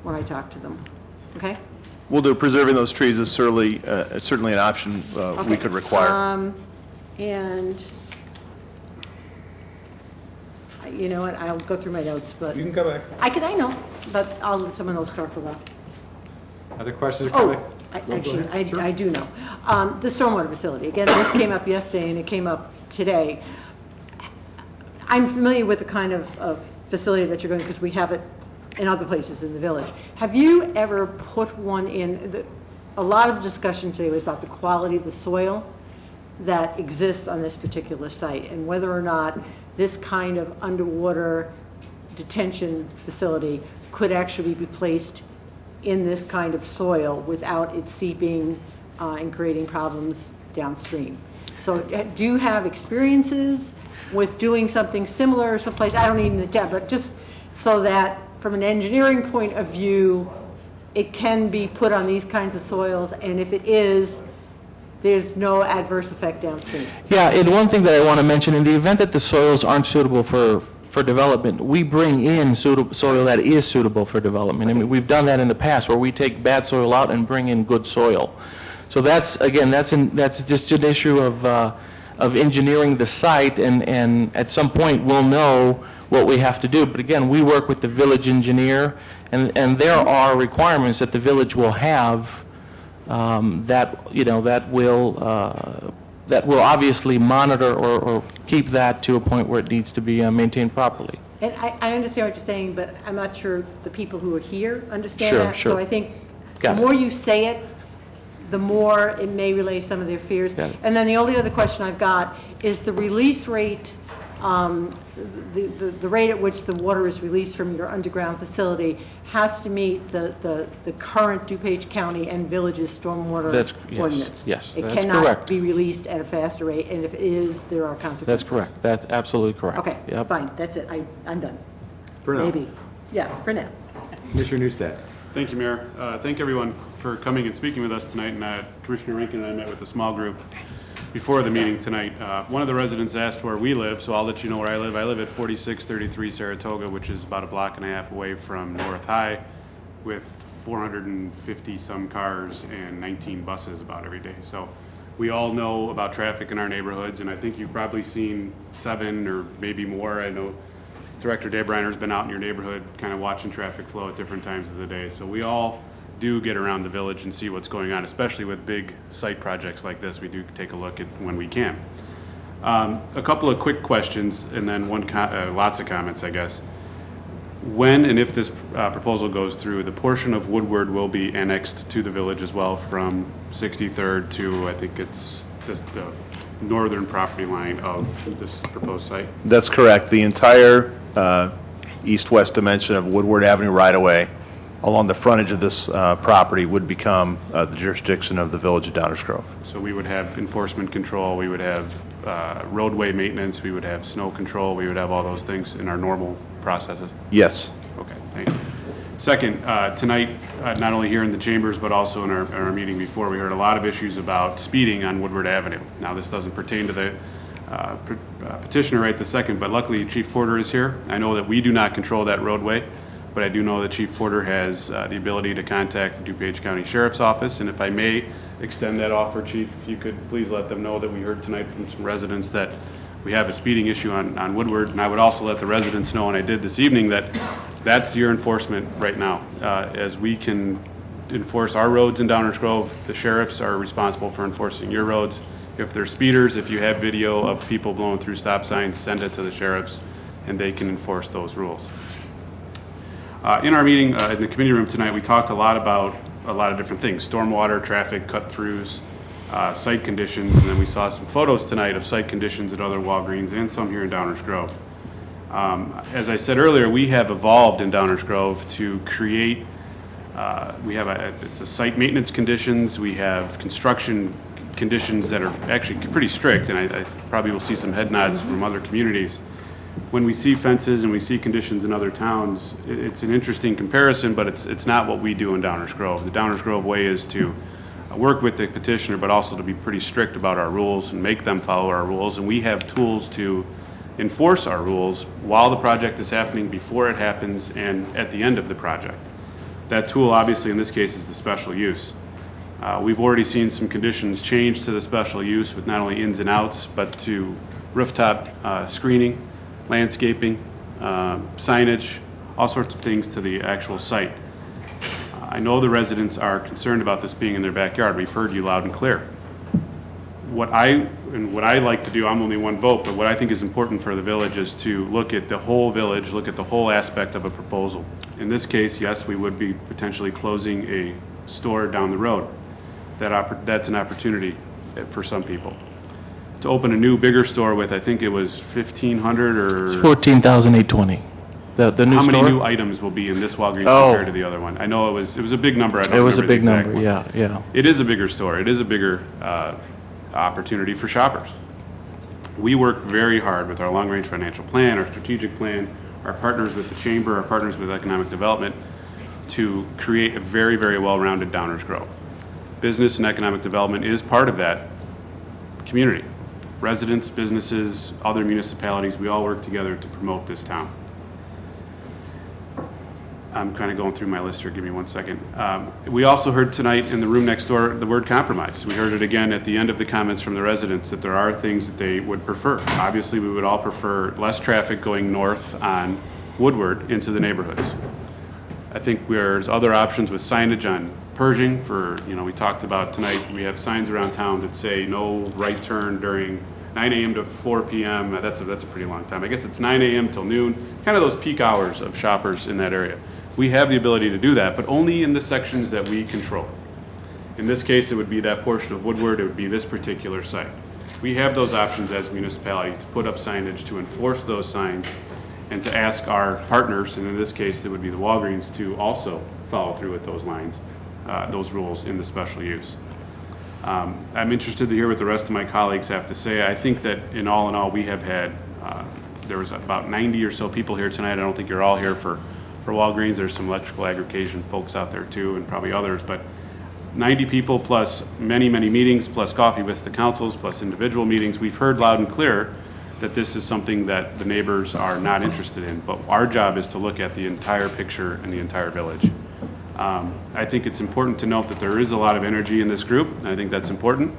when I talked to them. Okay? We'll do. Preserving those trees is certainly an option we could require. And you know what, I'll go through my notes, but... You can come back. I know, but I'll let someone else talk for a while. Other questions? Actually, I do know. The stormwater facility, again, this came up yesterday and it came up today. I'm familiar with the kind of facility that you're going to, because we have it in other places in the village. Have you ever put one in? A lot of the discussion today was about the quality of the soil that exists on this particular site and whether or not this kind of underwater detention facility could actually be placed in this kind of soil without it seeping and creating problems downstream. So do you have experiences with doing something similar someplace? I don't need the depth, but just so that from an engineering point of view, it can be put on these kinds of soils, and if it is, there's no adverse effect downstream. Yeah, and one thing that I want to mention, in the event that the soils aren't suitable for development, we bring in soil that is suitable for development. I mean, we've done that in the past, where we take bad soil out and bring in good soil. So that's, again, that's just an issue of engineering the site, and at some point, we'll know what we have to do. But again, we work with the village engineer, and there are requirements that the village will have that will obviously monitor or keep that to a point where it needs to be maintained properly. And I understand what you're saying, but I'm not sure the people who are here understand Sure, that. sure. So I think Got the it. more you say it, the more it may relay some of their fears. Got it. And then the only other question I've got is the release rate, the rate at which the water is released from your underground facility has to meet the current DuPage County and Village's stormwater Yes, ordinance. yes, It that's cannot correct. be released at a faster rate, and if it is, there are consequences. That's correct. That's absolutely correct. Okay, Yep. fine, that's it, I'm done. For now. Maybe, yeah, for now. Commissioner Newstead. Thank you, Mayor. Thank everyone for coming and speaking with us tonight. And Commissioner Rankin and I met with a small group before the meeting tonight. One of the residents asked where we live, so I'll let you know where I live. I live at 4633 Saratoga, which is about a block and a half away from North High, with 450 some cars and 19 buses about every day. So we all know about traffic in our neighborhoods, and I think you've probably seen 7 or maybe more. I know Director Dave Reiner's been out in your neighborhood kind of watching traffic flow at different times of the day. So we all do get around the village and see what's going on, especially with big site projects like this. We do take a look at when we can. A couple of quick questions and then lots of comments, I guess. When and if this proposal goes through, the portion of Woodward will be annexed to the village as well from 63rd to, I think it's the northern property line of this proposed site? That's correct. The entire east-west dimension of Woodward Avenue right-of-way along the frontage of this property would become the jurisdiction of the Village of Downers Grove. So we would have enforcement control, we would have roadway maintenance, we would have snow control, we would have all those things in our normal processes? Yes. Okay, thank you. Second, tonight, not only here in the chambers, but also in our meeting before, we heard a lot of issues about speeding on Woodward Avenue. Now, this doesn't pertain to the petitioner right this second, but luckily Chief Porter is here. I know that we do not control that roadway, but I do know that Chief Porter has the ability to contact the DuPage County Sheriff's Office, and if I may extend that offer, Chief, if you could please let them know that we heard tonight from some residents that we have a speeding issue on Woodward, and I would also let the residents know, and I did this evening, that that's your enforcement right now. As we can enforce our roads in Downers Grove, the sheriffs are responsible for enforcing your roads. If there's speeders, if you have video of people blowing through stop signs, send it to the sheriffs, and they can enforce those rules. In our meeting in the committee room tonight, we talked a lot about a lot of different things: stormwater, traffic, cut-throughs, site conditions, and then we saw some photos tonight of site conditions at other Walgreens and some here in Downers Grove. As I said earlier, we have evolved in Downers Grove to create, it's a site maintenance conditions, we have construction conditions that are actually pretty strict, and I probably will see some head nods from other communities. When we see fences and we see conditions in other towns, it's an interesting comparison, but it's not what we do in Downers Grove. The Downers Grove way is to work with the petitioner, but also to be pretty strict about our rules and make them follow our rules, and we have tools to enforce our rules while the project is happening, before it happens, and at the end of the project. That tool, obviously, in this case, is the special use. We've already seen some conditions change to the special use with not only ins and outs, but to rooftop screening, landscaping, signage, all sorts of things to the actual site. I know the residents are concerned about this being in their backyard. We've heard you loud and clear. What I like to do, I'm only one vote, but what I think is important for the village is to look at the whole village, look at the whole aspect of a proposal. In this case, yes, we would be potentially closing a store down the road. That's an opportunity for some people. To open a new, bigger store with, I think it was 1,500 or... It's 14,820. The new How store? many new items will be in this Walgreens compared to the other one? I know it was a big number. I don't It was a remember the big exact number, one. yeah. It is a bigger store. It is a bigger opportunity for shoppers. We work very hard with our long-range financial plan, our strategic plan, our partners with the chamber, our partners with economic development, to create a very, very well-rounded Downers Grove. Business and economic development is part of that community. Residents, businesses, other municipalities, we all work together to promote this town. I'm kind of going through my list here, give me 1 second. We also heard tonight in the room next door the word compromise. We heard it again at the end of the comments from the residents that there are things that they would prefer. Obviously, we would all prefer less traffic going north on Woodward into the neighborhoods. I think there's other options with signage on Pershing for, we talked about tonight, we have signs around town that say no right turn during 9 a.m. to 4 p.m. That's a pretty long time. I guess it's 9 a.m. till noon, kind of those peak hours of shoppers in that area. We have the ability to do that, but only in the sections that we control. In this case, it would be that portion of Woodward, it would be this particular site. We have those options as a municipality to put up signage, to enforce those signs, and to ask our partners, and in this case, it would be the Walgreens, to also follow through with those lines, those rules in the special use. I'm interested to hear what the rest of my colleagues have to say. I think that in all, we have had, there was about 90 or so people here tonight. I don't think you're all here for Walgreens. There's some electrical aggregation folks out there too, and probably others, but 90 people plus many, many meetings, plus coffee with the councils, plus individual meetings. We've heard loud and clear that this is something that the neighbors are not interested in, but our job is to look at the entire picture and the entire village. I think it's important to note that there is a lot of energy in this group, and I think that's important.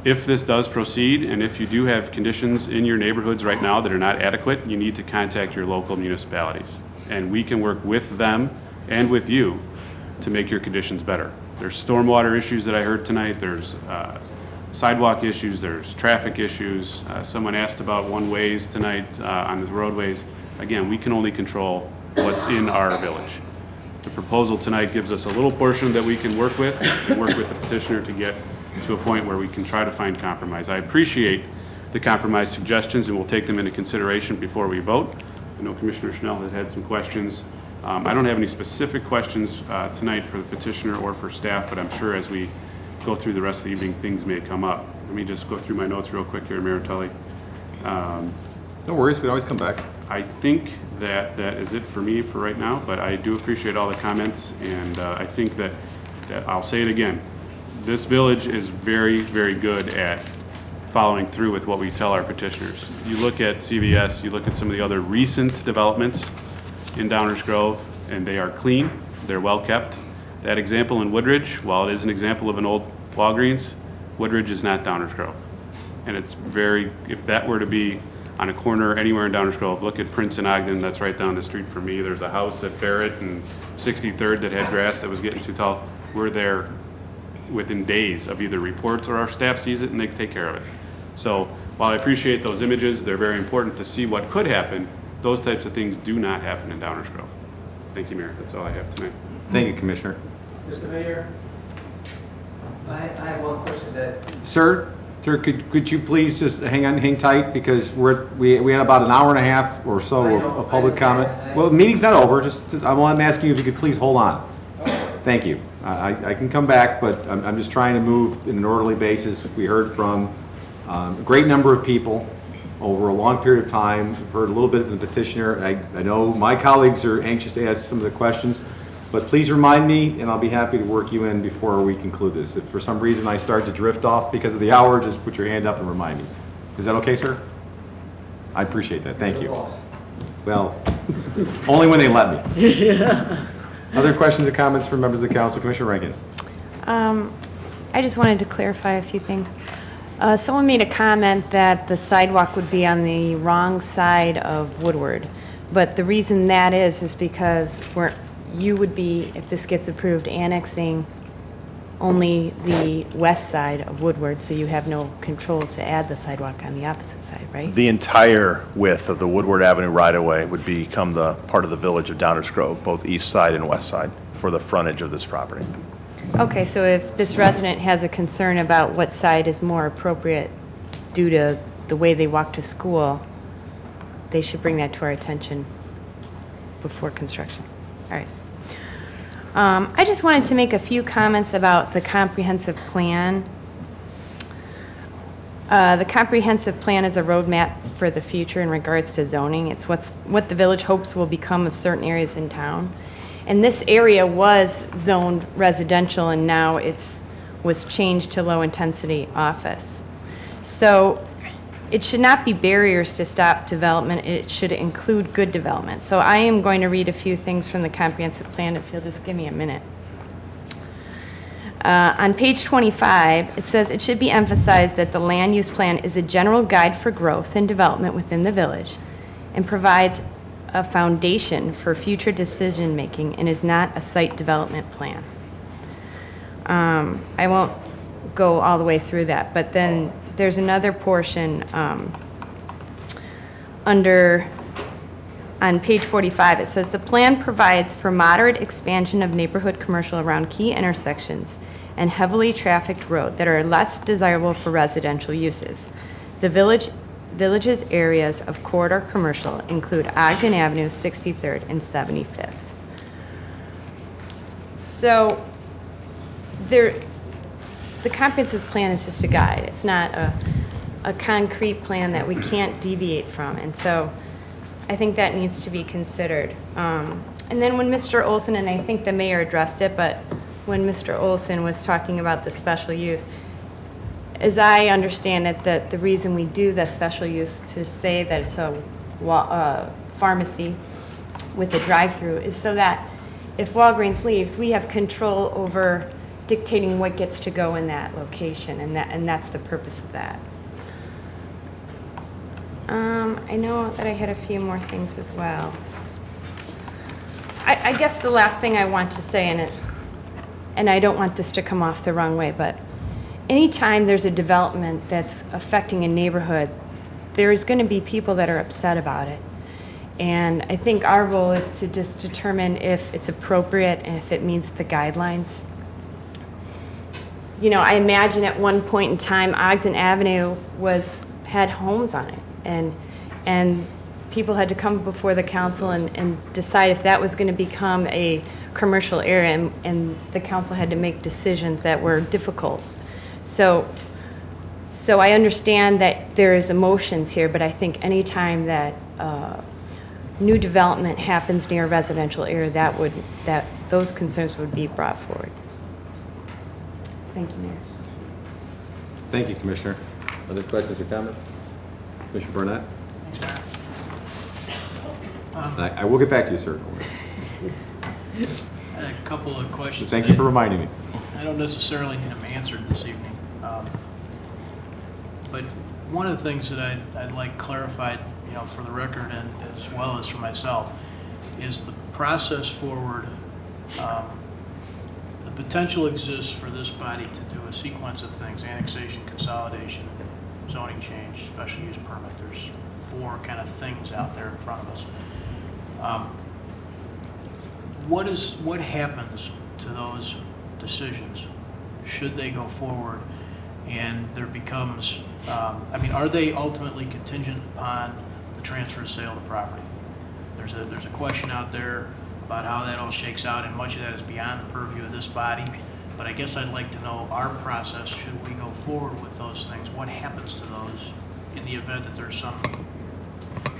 If this does proceed, and if you do have conditions in your neighborhoods right now that are not adequate, you need to contact your local municipalities. And we can work with them and with you to make your conditions better. There's stormwater issues that I heard tonight, there's sidewalk issues, there's traffic issues. Someone asked about one-ways tonight on the roadways. Again, we can only control what's in our village. The proposal tonight gives us a little portion that we can work with and work with the petitioner to get to a point where we can try to find compromise. I appreciate the compromise suggestions, and we'll take them into consideration before we vote. I know Commissioner Schnell had some questions. I don't have any specific questions tonight for the petitioner or for staff, but I'm sure as we go through the rest of the evening, things may come up. Let me just go through my notes real quick here, Mayor Tully. No worries, we always come back. I think that is it for me for right now, but I do appreciate all the comments, and I think that I'll say it again. This village is very, very good at following through with what we tell our petitioners. You look at CVS, you look at some of the other recent developments in Downers Grove, and they are clean, they're well kept. That example in Woodridge, while it is an example of an old Walgreens, Woodridge is not Downers Grove. And it's very, if that were to be on a corner anywhere in Downers Grove, look at Prince and Ogden, that's right down the street from me. There's a house at Barrett and 63rd that had grass that was getting too tall. We're there within days of either reports or our staff sees it and they take care of it. So while I appreciate those images, they're very important to see what could happen. Those types of things do not happen in Downers Grove. Thank you, Mayor. That's all I have tonight. Thank you, Commissioner. Mr. Mayor, I have one question that... Sir, could you please just hang tight, because we had about an hour and a half or so of public comment. Well, the meeting's not over. I want to ask you if you could please hold on. Thank you. I can come back, but I'm just trying to move in an orderly basis. We heard from a great number of people over a long period of time. We've heard a little bit from the petitioner. I know my colleagues are anxious to ask some of the questions, but please remind me, and I'll be happy to work you in before we conclude this. If for some reason I start to drift off because of the hour, just put your hand up and remind me. Is that okay, sir? I appreciate that. Thank you. Well, only when they let me. Other questions or comments from members of the council? Commissioner Rankin. I just wanted to clarify a few things. Someone made a comment that the sidewalk would be on the wrong side of Woodward, but the reason that is because you would be, if this gets approved, annexing only the west side of Woodward, so you have no control to add the sidewalk on the opposite side, right? The entire width of the Woodward Avenue right-of-way would become the part of the village of Downers Grove, both east side and west side, for the frontage of this property. Okay, so if this resident has a concern about what side is more appropriate due to the way they walk to school, they should bring that to our attention before construction. All right. I just wanted to make a few comments about the comprehensive plan. The comprehensive plan is a roadmap for the future in regards to zoning. It's what the village hopes will become of certain areas in town. And this area was zoned residential, and now was changed to low-intensity office. So it should not be barriers to stop development. It should include good development. So I am going to read a few things from the comprehensive plan, if you'll just give me a minute. On page 25, it says, "It should be emphasized that the land use plan is a general guide for growth and development within the village and provides a foundation for future decision-making and is not a site development plan." I won't go all the way through that, but then there's another portion on page 45. It says, "The plan provides for moderate expansion of neighborhood commercial around key intersections and heavily trafficked road that are less desirable for residential uses. The village's areas of corridor commercial include Ogden Avenue, 63rd, and 75th. So the comprehensive plan is just a guide. It's not a concrete plan that we can't deviate from. And so I think that needs to be considered. And then when Mr. Olson, and I think the mayor addressed it, but when Mr. Olson was talking about the special use, as I understand it, that the reason we do the special use to say that it's a pharmacy with a drive-through is so that if Walgreens leaves, we have control over dictating what gets to go in that location, and that's the purpose of that. I know that I had a few more things as well. I guess the last thing I want to say, and I don't want this to come off the wrong way, but anytime there's a development that's affecting a neighborhood, there's going to be people that are upset about it. And I think our role is to just determine if it's appropriate and if it meets the guidelines. You know, I imagine at one point in time, Ogden Avenue had homes on it, and people had to come before the council and decide if that was going to become a commercial area, and the council had to make decisions that were difficult. So I understand that there is emotions here, but I think any time that new development happens near a residential area, that those concerns would be brought forward. Thank you, Mayor. Thank you, Commissioner. Other questions or comments? Commissioner Burnett? I will get back to you, sir. I had a couple of questions. Thank you for reminding me. I don't necessarily need them answered this evening. But one of the things that I'd like clarified, you know, for the record and as well as for myself, is the process forward. The potential exists for this body to do a sequence of things: annexation, consolidation, zoning change, special use permit. There's 4 kind of things out there in front of us. What happens to those decisions should they go forward and there becomes, I mean, are they ultimately contingent upon the transfer sale of the property? There's a question out there about how that all shakes out, and much of that is beyond the purview of this body. But I guess I'd like to know our process, should we go forward with those things, what happens to those in the event that there's some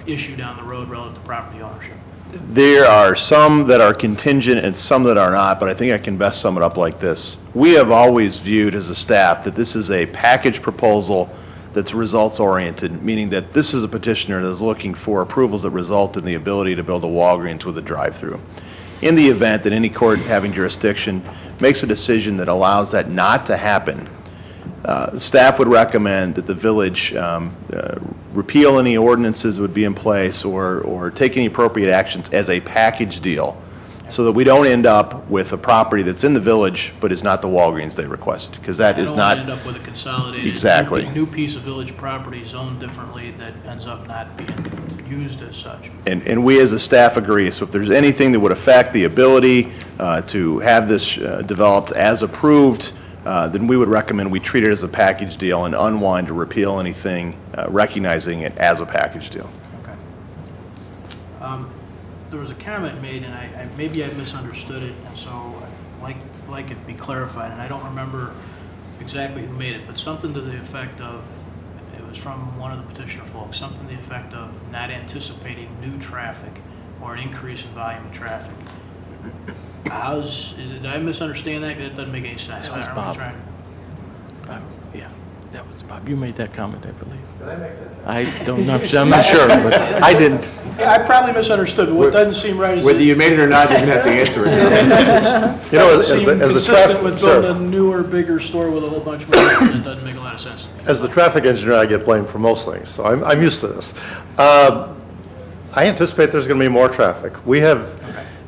issue down the road relative to property ownership? There are some that are contingent and some that are not, but I think I can best sum it up like this. We have always viewed as a staff that this is a package proposal that's results-oriented, meaning that this is a petitioner that is looking for approvals that result in the ability to build a Walgreens with a drive-through. In the event that any court having jurisdiction makes a decision that allows that not to happen, staff would recommend that the village repeal any ordinances that would be in place or take any appropriate actions as a package deal, so that we don't end up with a property that's in the village but is not the Walgreens they requested, because that is not. I don't want to end up with a consolidated Exactly. new piece of village property zoned differently that ends up not being used as such. And we as a staff agree. So if there's anything that would affect the ability to have this developed as approved, then we would recommend we treat it as a package deal and unwind or repeal anything, recognizing it as a package deal. Okay. There was a comment made, and maybe I misunderstood it, and so I'd like it to be clarified, and I don't remember exactly who made it, but something to the effect of, it was from one of the petitioner folks, something to the effect of not anticipating new traffic or an increase in volume of traffic. did I misunderstand that? That doesn't make any sense. That was Are we Bob. trying- Yeah, that was Bob. You made that comment, I believe. Did I make that? I don't know, I'm not sure, but I didn't. Yeah, I probably misunderstood, but what doesn't seem right is. Whether you made it or not, you're going to have to answer it. You know, Doesn't seem as the consistent with sure. building a newer, bigger store with a whole bunch more, it doesn't make a lot of sense. As the traffic engineer, I get blamed for most things, so I'm used to this. I anticipate there's going to be more traffic. We have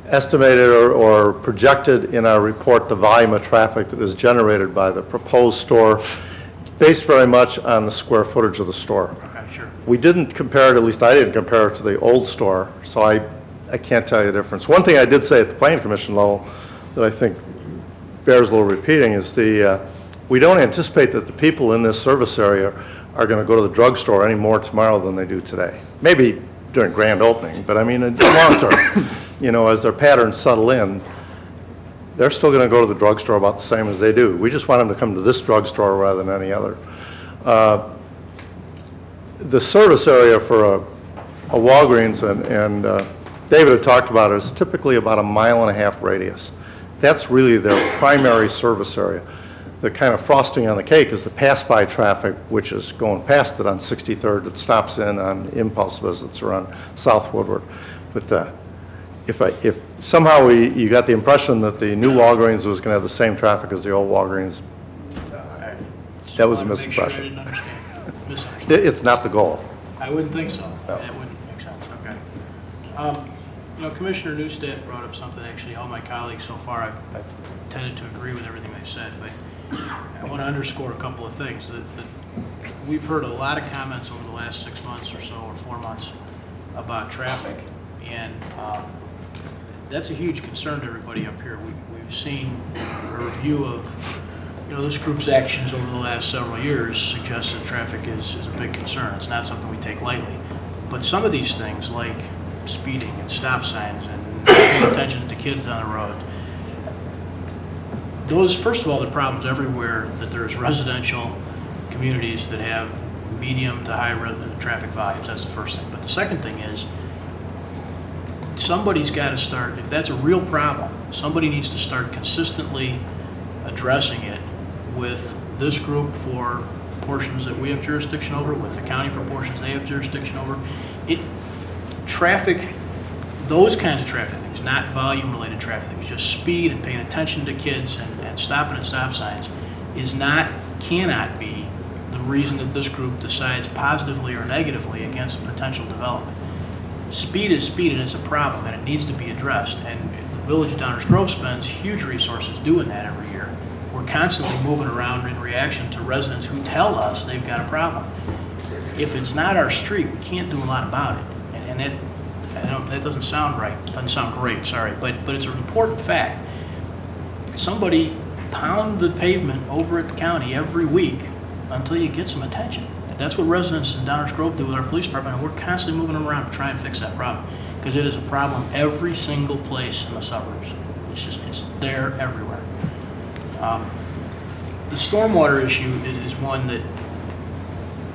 estimated or projected in our report the volume of traffic that is generated by the proposed store, based very much on the square footage of the store. Okay, sure. We didn't compare it, at least I didn't compare it to the old store, so I can't tell you the difference. One thing I did say at the Planning Commission level that I think bears a little repeating is we don't anticipate that the people in this service area are going to go to the drugstore any more tomorrow than they do today. Maybe during grand opening, but I mean, in the long term, you know, as their patterns settle in, they're still going to go to the drugstore about the same as they do. We just want them to come to this drugstore rather than any other. The service area for a Walgreens, and David had talked about it, is typically about 1.5 mile radius. That's really their primary service area. The kind of frosting on the cake is the pass-by traffic, which is going past it on 63rd that stops in on impulse visits or on South Woodward. But if somehow you got the impression that the new Walgreens was going to have the same traffic as the old Walgreens, that was a Make sure I misimpression. didn't understand. It's not the goal. I wouldn't think so. That wouldn't make sense, okay. You know, Commissioner Neustadt brought up something, actually, all my colleagues so far, I've tended to agree with everything they've said, but I want to underscore a couple of things. That we've heard a lot of comments over the last 6 months or so, or 4 months, about traffic, and that's a huge concern to everybody up here. We've seen a review of, you know, this group's actions over the last several years suggest that traffic is a big concern. It's not something we take lightly. But some of these things, like speeding and stop signs and paying attention to kids on the road, those, first of all, the problems everywhere that there's residential communities that have medium to high traffic volumes. That's the first thing. But the second thing is, somebody's got to start, if that's a real problem, somebody needs to start consistently addressing it with this group for portions that we have jurisdiction over, with the county for portions they have jurisdiction over. Traffic, those kinds of traffic things, not volume-related traffic things, just speed and paying attention to kids and stopping at stop signs cannot be the reason that this group decides positively or negatively against potential development. Speed is speed, and it's a problem, and it needs to be addressed. And the Village of Downers Grove spends huge resources doing that every year. We're constantly moving around in reaction to residents who tell us they've got a problem. If it's not our street, we can't do a lot about it. And that doesn't sound right, doesn't sound great, sorry, but it's an important fact. Somebody pound the pavement over at the county every week until you get some attention. That's what residents in Downers Grove do with our police department, and we're constantly moving them around to try and fix that problem, because it is a problem every single place in the suburbs. It's there everywhere. The stormwater issue is one that,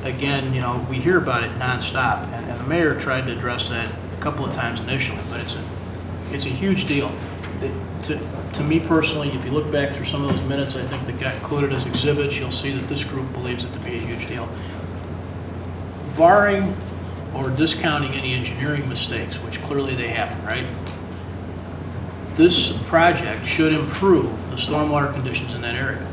again, you know, we hear about it nonstop, and the mayor tried to address that a couple of times initially, but it's a huge deal. To me personally, if you look back through some of those minutes, I think that got included as exhibits, you'll see that this group believes it to be a huge deal. Barring or discounting any engineering mistakes, which clearly they happen, right? This project should improve the stormwater conditions in that area.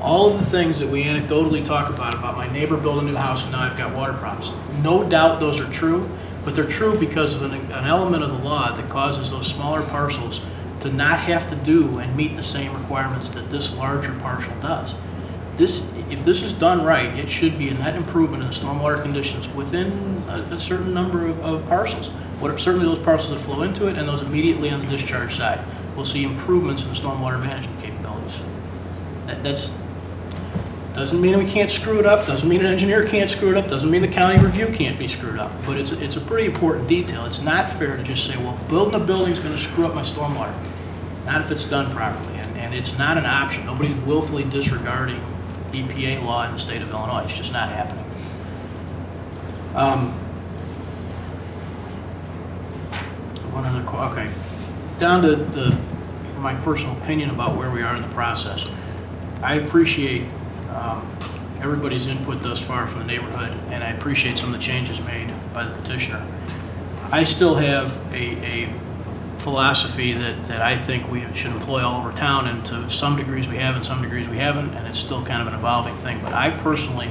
All of the things that we anecdotally talk about my neighbor built a new house and now I've got water problems, no doubt those are true, but they're true because of an element of the law that causes those smaller parcels to not have to do and meet the same requirements that this larger parcel does. If this is done right, it should be a net improvement in the stormwater conditions within a certain number of parcels. Certainly those parcels that flow into it and those immediately on the discharge side. We'll see improvements in the stormwater management capabilities. That doesn't mean we can't screw it up, doesn't mean an engineer can't screw it up, doesn't mean the county review can't be screwed up, but it's a pretty important detail. It's not fair to just say, well, building a building is going to screw up my stormwater. Not if it's done properly, and it's not an option. Nobody's willfully disregarding EPA law in the state of Illinois. It's just not happening. One other, okay. down to my personal opinion about where we are in the process. I appreciate everybody's input thus far from the neighborhood, and I appreciate some of the changes made by the petitioner. I still have a philosophy that I think we should employ all over town, and to some degrees we have, and some degrees we haven't, and it's still kind of an evolving thing. But I personally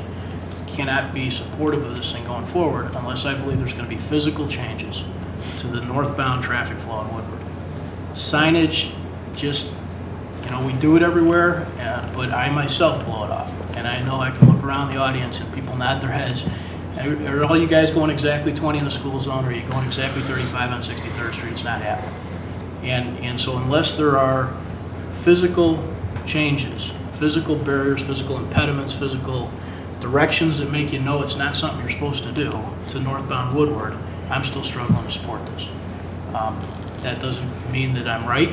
cannot be supportive of this thing going forward unless I believe there's going to be physical changes to the northbound traffic flow in Woodward. Signage, just, we do it everywhere, but I myself blow it off. And I know I can look around the audience and people nod their heads. Are all you guys going exactly 20 in the school zone, or are you going exactly 35 on 63rd Street? It's not happening. And so unless there are physical changes, physical barriers, physical impediments, physical directions that make you know it's not something you're supposed to do to northbound Woodward, I'm still struggling to support this. That doesn't mean that I'm right,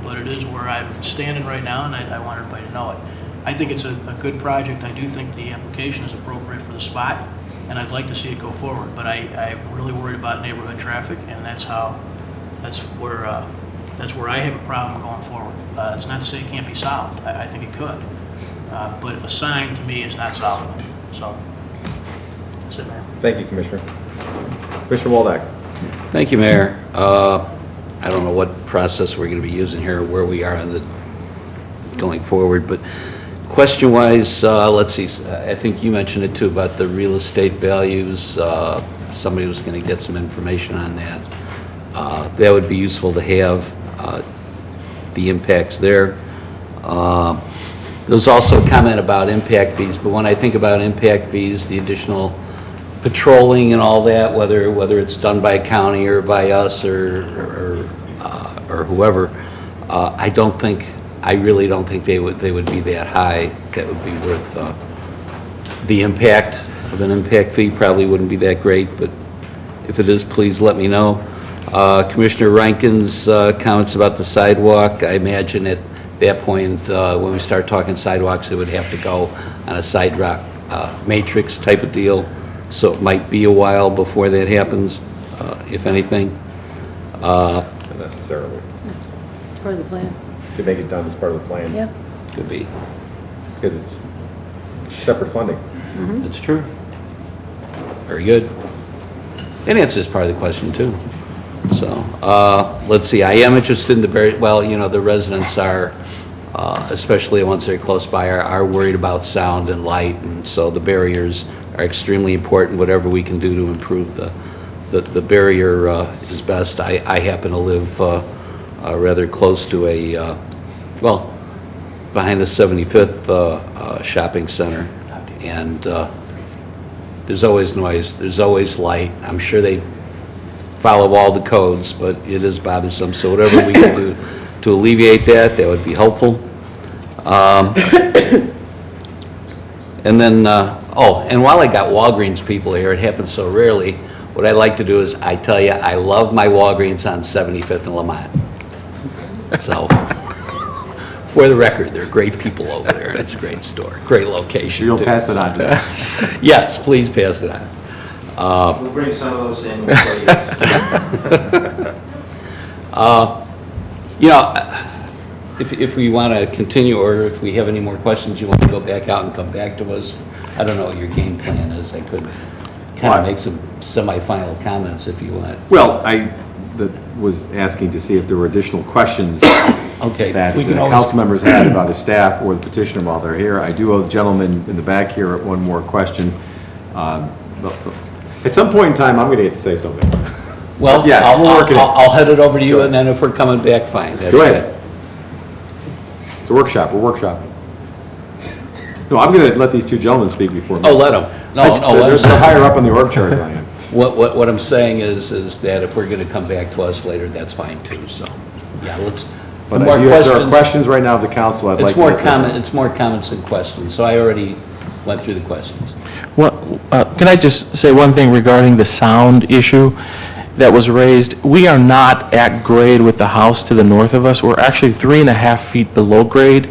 but it is where I'm standing right now, and I want everybody to know it. I think it's a good project. I do think the application is appropriate for the spot, and I'd like to see it go forward. But I'm really worried about neighborhood traffic, and that's where I have a problem going forward. It's not to say it can't be solved. I think it could, but a sign to me is not solvable. So that's it, Mayor. Thank you, Commissioner. Commissioner Waldeck. Thank you, Mayor. I don't know what process we're going to be using here, where we are in the going forward, but question-wise, let's see, I think you mentioned it too about the real estate values. Somebody was going to get some information on that. That would be useful to have, the impacts there. There was also a comment about impact fees, but when I think about impact fees, the additional patrolling and all that, whether it's done by county or by us or whoever, I really don't think they would be that high. That would be worth the impact of an impact fee. Probably wouldn't be that great, but if it is, please let me know. Commissioner Rankin's comments about the sidewalk, I imagine at that point, when we start talking sidewalks, it would have to go on a sidewalk matrix type of deal. So it might be a while before that happens, if anything. Not necessarily. It's part of the plan. Could make it done as part of the plan. Yeah. Could be. Because it's separate funding. That's true. Very good. And answers part of the question, too. So, let's see, I am interested in the residents are, especially the ones that are close by, are worried about sound and light, and so the barriers are extremely important. Whatever we can do to improve the barrier is best. I happen to live rather close to behind the 75th shopping center, and there's always noise, there's always light. I'm sure they follow all the codes, but it is bothersome. So whatever we can do to alleviate that would be helpful. And then, and while I got Walgreens people here, it happens so rarely, what I like to do is, I tell you, I love my Walgreens on 75th and Lamont. So, for the record, they're great people over there, and it's a great store, great location. You'll too. pass it on to them. Yes, please pass it on. We'll bring some of those in for you. If we want to continue, or if we have any more questions, you want to go back out and come back to us, I don't know what your game plan is. I could kind of make some semi-final comments if you want. Well, I was asking to see if there were additional questions that the council members had about the staff or the petitioner while they're here. I do owe the gentleman in the back here one more question. At some point in time, I'm going to get to say something. Well, yes, I'll head it over to you, and then if we're coming back, fine. That's Go ahead. good. It's a workshop. We're workshopping. No, I'm going to let these two gentlemen speak before me. Oh, let them. They're so higher up on the org chart than I am. What I'm saying is that if we're going to come back to us later, that's fine too. So, yeah, let's. But if there are questions right now of the council, I'd like to. It's more comments than questions. So I already went through the questions. Can I just say one thing regarding the sound issue that was raised? We are not at grade with the house to the north of us. We're actually 3.5 feet below grade,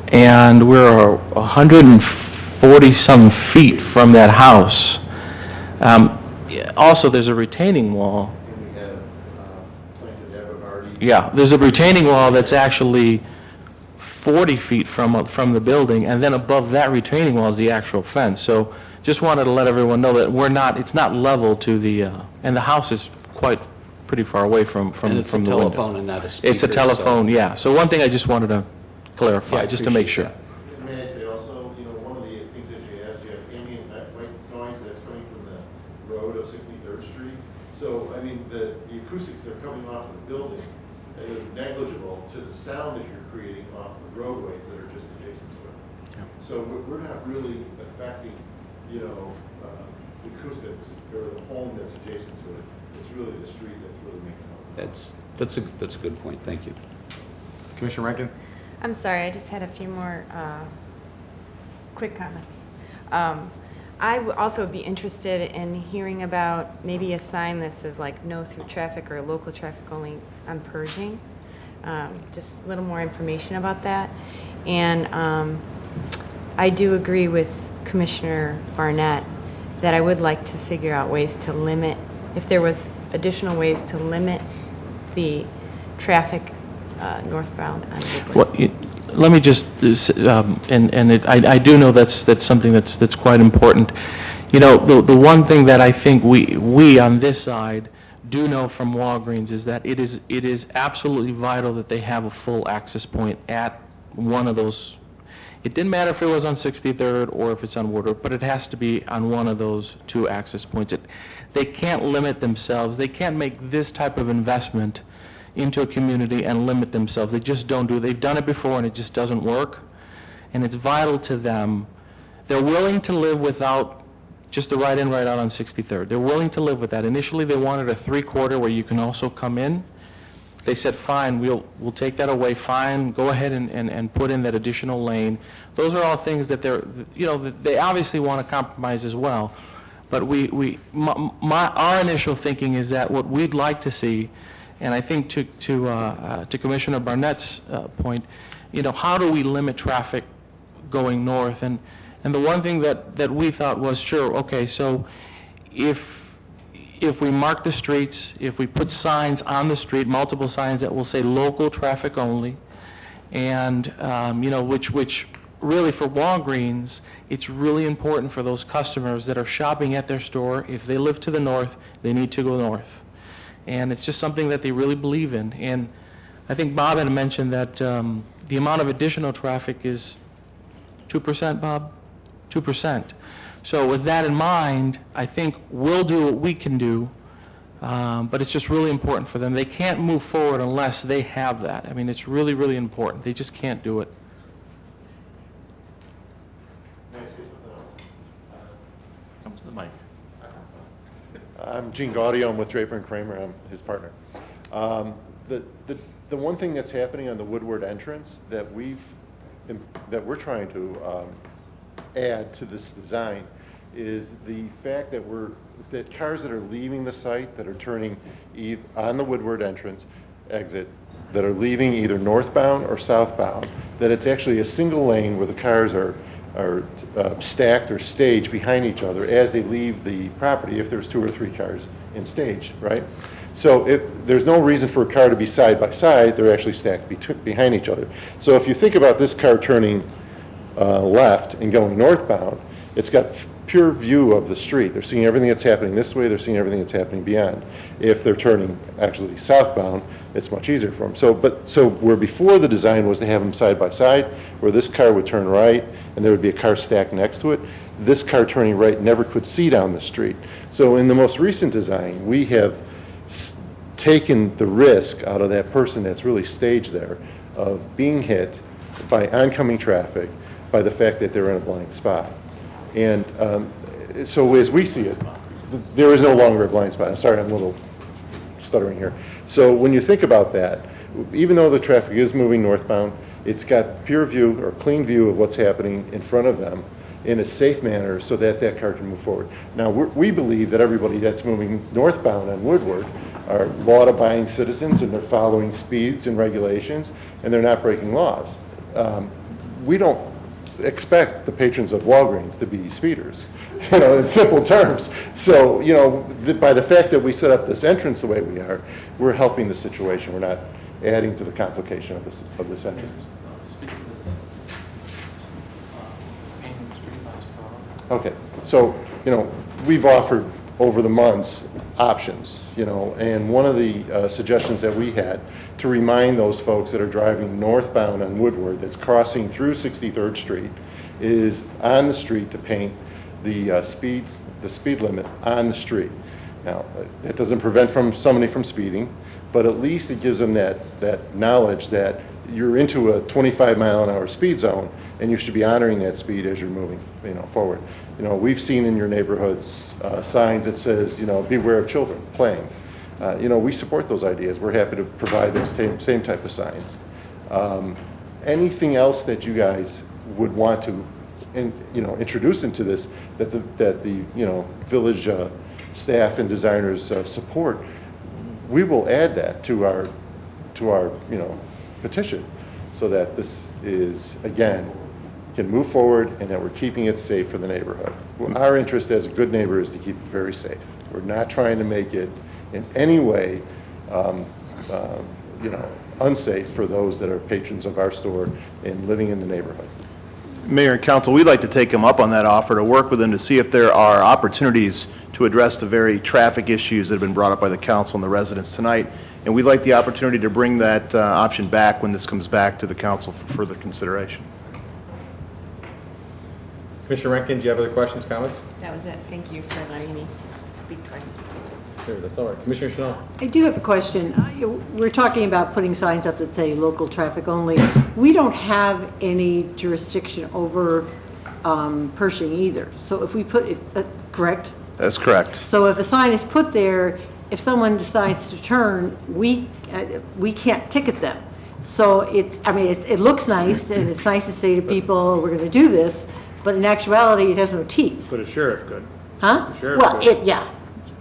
and we're 140-some feet from that house. Also, there's a retaining wall. We have Plaintiff Deborah Vardy Yeah, there's a retaining wall that's actually 40 feet from the building, and then above that retaining wall is the actual fence. So just wanted to let everyone know that it's not level to the, and the house is pretty far away from the window. And it's a telephone and not a speaker. It's a telephone, yeah. So one thing I just wanted to clarify, Yeah, just to make appreciate sure. that. May I say also, one of the things that you have ambient white noise that's coming from the road of 63rd Street. So, I mean, the acoustics that are coming off of the building are negligible to the sound that you're creating off the roadways that are just adjacent to it. So we're not really affecting, the acoustics or the home that's adjacent to it. It's really the street that's really making it. That's a good point. Thank you. Commissioner Rankin? I'm sorry, I just had a few more quick comments. I would also be interested in hearing about maybe a sign that says like no through traffic or local traffic only on Pershing. Just a little more information about that. And I do agree with Commissioner Barnett that I would like to figure out ways to limit, if there was additional ways to limit the traffic northbound on Woodward. Well, let me just, I do know that's something that's quite important. The one thing that I think we on this side do know from Walgreens is that it is absolutely vital that they have a full access point at one of those. It didn't matter if it was on 63rd or if it's on Woodward, but it has to be on one of those two access points. They can't limit themselves. They can't make this type of investment into a community and limit themselves. They just don't do it. They've done it before and it just doesn't work. And it's vital to them. They're willing to live without just the right in, right out on 63rd. They're willing to live with that. Initially, they wanted a 3/4 where you can also come in. They said, fine, we'll take that away, fine, go ahead and put in that additional lane. Those are all things that they obviously want to compromise as well. But our initial thinking is that what we'd like to see, and I think to Commissioner Barnett's point, how do we limit traffic going north? And the one thing that we thought was, sure, okay, so if we mark the streets, if we put signs on the street, multiple signs that will say local traffic only, and which really for Walgreens, it's really important for those customers that are shopping at their store. If they live to the north, they need to go north, and it's just something that they really believe in. And I think Bob had mentioned that the amount of additional traffic is 2%, Bob? 2%. So with that in mind, I think we'll do what we can do, but it's just really important for them. They can't move forward unless they have that. I mean, it's really, really important. They just can't do it. May I say something else? Come to the mic. I'm Gene Gaudio. I'm with Draper and Kramer. I'm his partner. The one thing that's happening on the Woodward entrance that we're trying to add to this design is the fact that cars that are leaving the site, that are turning on the Woodward entrance exit, that are leaving either northbound or southbound, that it's actually a single lane where the cars are stacked or staged behind each other as they leave the property, if there's 2 or 3 cars in stage, right? So there's no reason for a car to be side by side. They're actually stacked behind each other. So if you think about this car turning left and going northbound, it's got pure view of the street. They're seeing everything that's happening this way. They're seeing everything that's happening beyond. If they're turning actually southbound, it's much easier for them. So where before the design was to have them side by side, where this car would turn right and there would be a car stacked next to it, this car turning right never could see down the street. So in the most recent design, we have taken the risk out of that person that's really staged there of being hit by oncoming traffic by the fact that they're in a blind spot. And so as we see it, there is no longer a blind spot. I'm sorry, I'm a little stuttering here. So when you think about that, even though the traffic is moving northbound, it's got pure view or clean view of what's happening in front of them in a safe manner so that that car can move forward. Now, we believe that everybody that's moving northbound on Woodward are law-abiding citizens and they're following speeds and regulations and they're not breaking laws. We don't expect the patrons of Walgreens to be speeders, in simple terms. So, by the fact that we set up this entrance the way we are, we're helping the situation. We're adding to the complication of this entrance. Okay, so, we've offered over the months options, and one of the suggestions that we had to remind those folks that are driving northbound on Woodward that's crossing through 63rd Street is on the street to paint the speed limit on the street. Now, it doesn't prevent somebody from speeding, but at least it gives them that knowledge that you're into a 25-mile-an-hour speed zone, and you should be honoring that speed as you're moving, forward. We've seen in your neighborhoods signs that says, beware of children playing. We support those ideas. We're happy to provide those same type of signs. Anything else that you guys would want to, introduce into this that the village staff and designers support, we will add that to our petition, so that this is, again, can move forward and that we're keeping it safe for the neighborhood. Our interest as a good neighbor is to keep it very safe. We're not trying to make it in any way, unsafe for those that are patrons of our store and living in the neighborhood. Mayor and council, we'd like to take them up on that offer to work with them to see if there are opportunities to address the very traffic issues that have been brought up by the council and the residents tonight. And we'd like the opportunity to bring that option back when this comes back to the council for further consideration. Commissioner Rankin, do you have other questions, comments? That was it. Thank you for letting me speak twice. Sure, that's all right. Commissioner Chanel. I do have a question. We're talking about putting signs up that say local traffic only. We don't have any jurisdiction over Pershing either. So if we put, correct? That's correct. So if a sign is put there, if someone decides to turn, we can't ticket them. So it looks nice, and it's nice to say to people, we're going to do this, but in actuality, it has no teeth. But a sheriff could. Huh? The sheriff Well, could. yeah.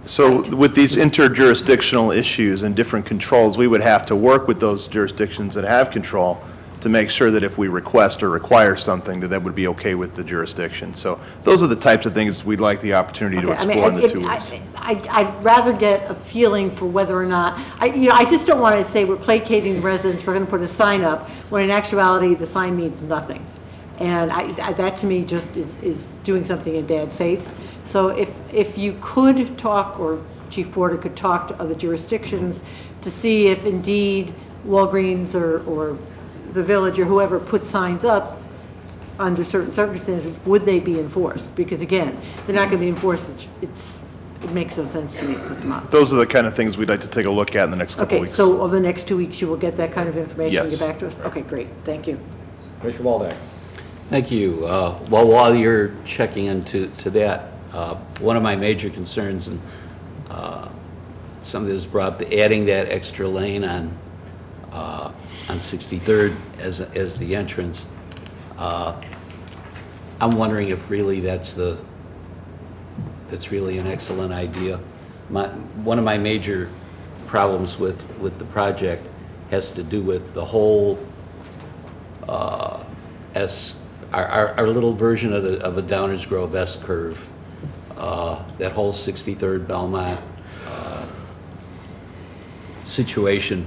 So with these interjurisdictional issues and different controls, we would have to work with those jurisdictions that have control to make sure that if we request or require something, that would be okay with the jurisdiction. So those are the types of things we'd like the opportunity to explore in the 2 weeks. I'd rather get a feeling for whether or not, I just don't want to say we're placating the residents, we're going to put a sign up, when in actuality, the sign means nothing. And that to me just is doing something in bad faith. So if you could talk, or Chief Porter could talk to other jurisdictions to see if indeed Walgreens or the village or whoever put signs up under certain circumstances, would they be enforced? Because again, they're not going to be enforced. It makes no sense to me to put them up. Those are the kind of things we'd like to take a look at in the next couple Okay, weeks. so over the next 2 weeks, you will get that kind of information Yes. and get back to us? Okay, great. Thank you. Commissioner Waldeck. Thank you. Well, while you're checking into that, one of my major concerns, and something that was brought up, adding that extra lane on 63rd as the entrance, I'm wondering if really that's really an excellent idea. One of my major problems with the project has to do with the whole our little version of a Downers Grove S curve, that whole 63rd Belmont situation,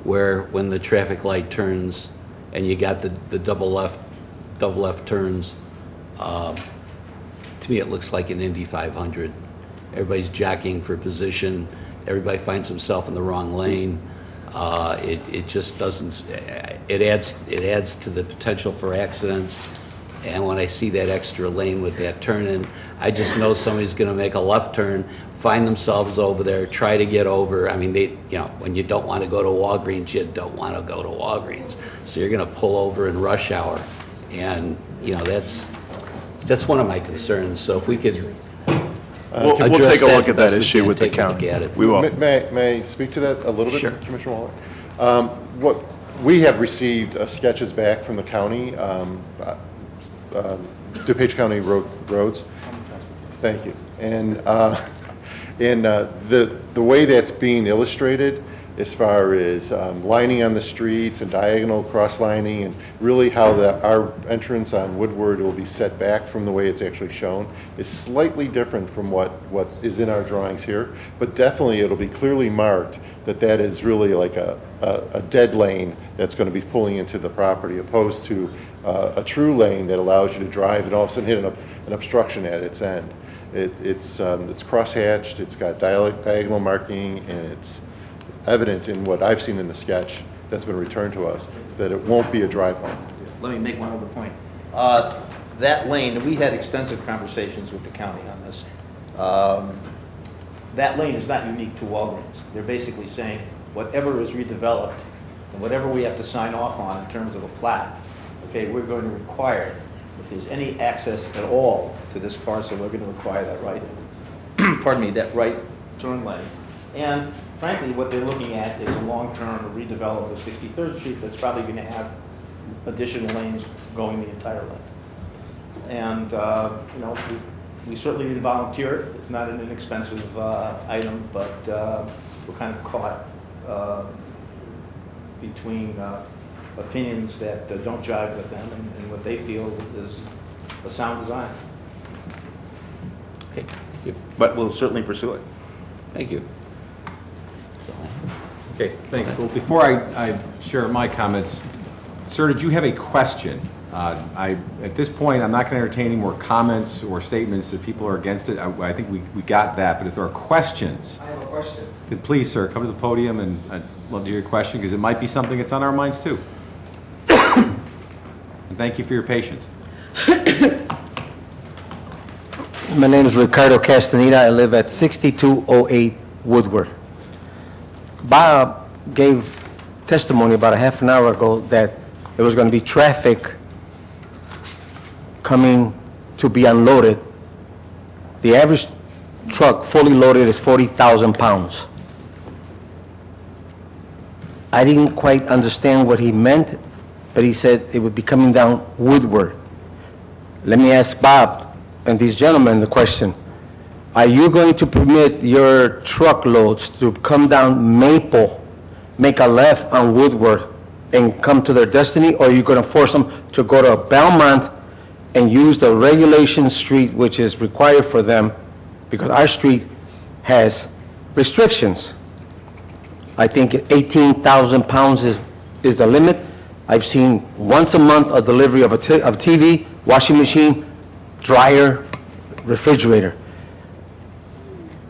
where when the traffic light turns and you got the double left turns, to me it looks like an Indy 500. Everybody's jockeying for position. Everybody finds himself in the wrong lane. It just doesn't. It adds to the potential for accidents. And when I see that extra lane with that turn in, I just know somebody's going to make a left turn, find themselves over there, try to get over. I mean, when you don't want to go to Walgreens, you don't want to go to Walgreens. So you're going to pull over in rush hour, and that's one of my concerns. So if we could. We'll take a look at that issue with the county. We will. May I speak to that a little bit, Sure. Commissioner Waller? We have received sketches back from the county, DuPage County roads. Thank you. And the way that's being illustrated as far as lining on the streets and diagonal cross-lining, and really how our entrance on Woodward will be set back from the way it's actually shown is slightly different from what is in our drawings here, but definitely it'll be clearly marked that that is really like a dead lane that's going to be pulling into the property, opposed to a true lane that allows you to drive and all of a sudden hit an obstruction at its end. It's crosshatched, it's got diagonal marking, and it's evident in what I've seen in the sketch that's been returned to us that it won't be a drive lane. Let me make one other point. That lane, we had extensive conversations with the county on this. That lane is not unique to Walgreens. They're basically saying whatever is redeveloped and whatever we have to sign off on in terms of a plat, okay, we're going to require, if there's any access at all to this parcel, we're going to require that right, pardon me, that right turn lane. And frankly, what they're looking at is a long-term redevelopment of 63rd Street that's probably going to have additional lanes going the entire length. And, you know, we certainly didn't volunteer it. It's not an inexpensive item, but we're kind of caught between opinions that don't jive with them and what they feel is a sound design. Okay, thank you. But we'll certainly pursue it. Thank you. Okay, thanks. Well, before I share my comments, sir, did you have a question? At this point, I'm not going to entertain any more comments or statements that people are against it. I think we got that, but if there are questions. I have a question. Then please, sir, come to the podium, and I'd love to hear your question, because it might be something that's on our minds, too. And thank you for your patience. My name is Ricardo Castaneda. I live at 6208 Woodward. Bob gave testimony about a half an hour ago that there was going to be traffic coming to be unloaded. The average truck fully loaded is 40,000 pounds. I didn't quite understand what he meant, but he said it would be coming down Woodward. Let me ask Bob and these gentlemen the question. Are you going to permit your truckloads to come down Maple, make a left on Woodward, and come to their destiny, or are you going to force them to go to Belmont and use the regulation street which is required for them, because our street has restrictions? I think 18,000 pounds is the limit. I've seen once a month a delivery of TV, washing machine, dryer, refrigerator.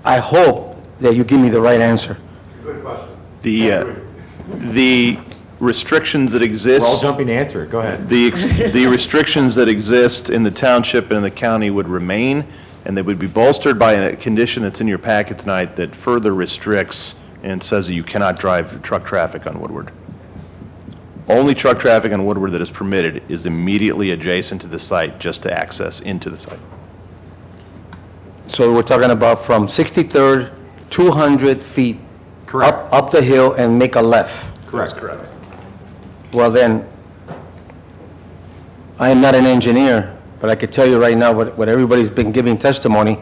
I hope that you give me the right answer. Good question. The restrictions that exist. We're all jumping to answer it. Go ahead. The restrictions that exist in the township and in the county would remain, and they would be bolstered by a condition that's in your packet tonight that further restricts and says that you cannot drive truck traffic on Woodward. Only truck traffic on Woodward that is permitted is immediately adjacent to the site, just to access into the site. So we're talking about from 63rd, 200 feet up the hill and make a left. Correct. That's correct. Well then, I am not an engineer, but I could tell you right now what everybody's been giving testimony.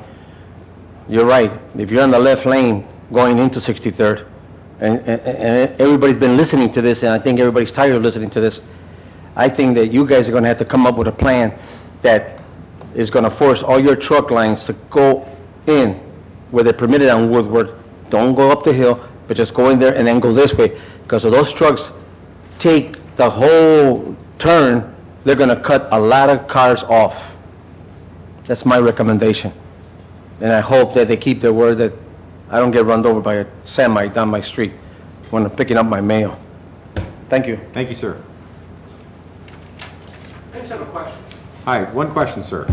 You're right. If you're on the left lane going into 63rd, and everybody's been listening to this, and I think everybody's tired of listening to this, I think that you guys are going to have to come up with a plan that is going to force all your truck lines to go in where they're permitted on Woodward. Don't go up the hill, but just go in there and then go this way. Because if those trucks take the whole turn, they're going to cut a lot of cars off. That's my recommendation. And I hope that they keep their word, that I don't get run over by a semi down my street when I'm picking up my mail. Thank you. Thank you, sir. I just have a question. Hi, one question, sir.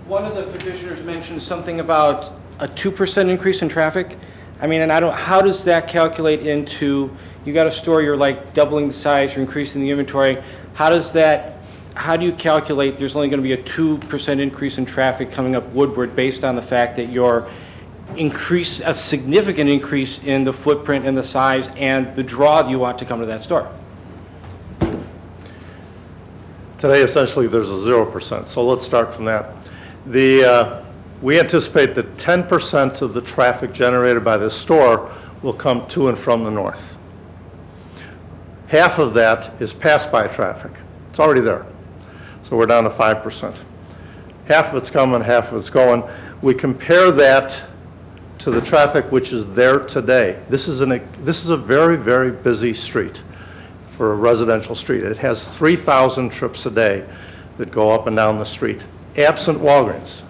One of the petitioners mentioned something about a 2% increase in traffic. I mean, and how does that calculate into, you got a store, you're like doubling the size, you're increasing the inventory. How do you calculate there's only going to be a 2% increase in traffic coming up Woodward based on the fact that you're a significant increase in the footprint and the size and the draw that you want to come to that store? Today, essentially, there's a 0%, so let's start from that. We anticipate that 10% of the traffic generated by this store will come to and from the north. Half of that is pass-by traffic. It's already there. So we're down to 5%. Half of it's coming, half of it's going. We compare that to the traffic which is there today. This is a very, very busy street for a residential street. It has 3,000 trips a day that go up and down the street. Absent Walgreens,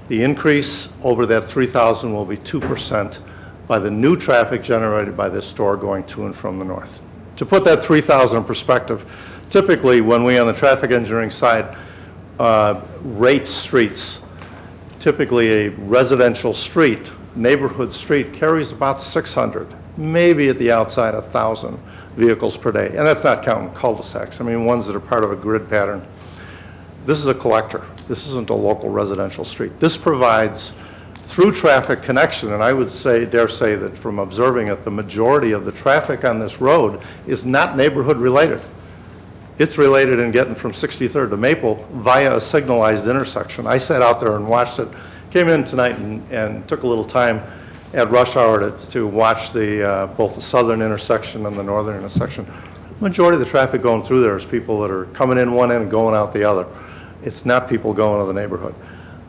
the increase over that 3,000 will be 2% by the new traffic generated by this store going to and from the north. To put that 3,000 in perspective, typically when we on the traffic engineering side rate streets, typically a residential street, neighborhood street, carries about 600, maybe at the outside 1,000 vehicles per day. And that's not counting cul-de-sacs. I mean, ones that are part of a grid pattern. This is a collector. This isn't a local residential street. This provides through traffic connection, and I would say, dare say that from observing it, the majority of the traffic on this road is not neighborhood related. It's related in getting from 63rd to Maple via a signalized intersection. I sat out there and watched it, came in tonight and took a little time at rush hour to watch both the southern intersection and the northern intersection. The majority of the traffic going through there is people that are coming in one end and going out the other. It's not people going to the neighborhood.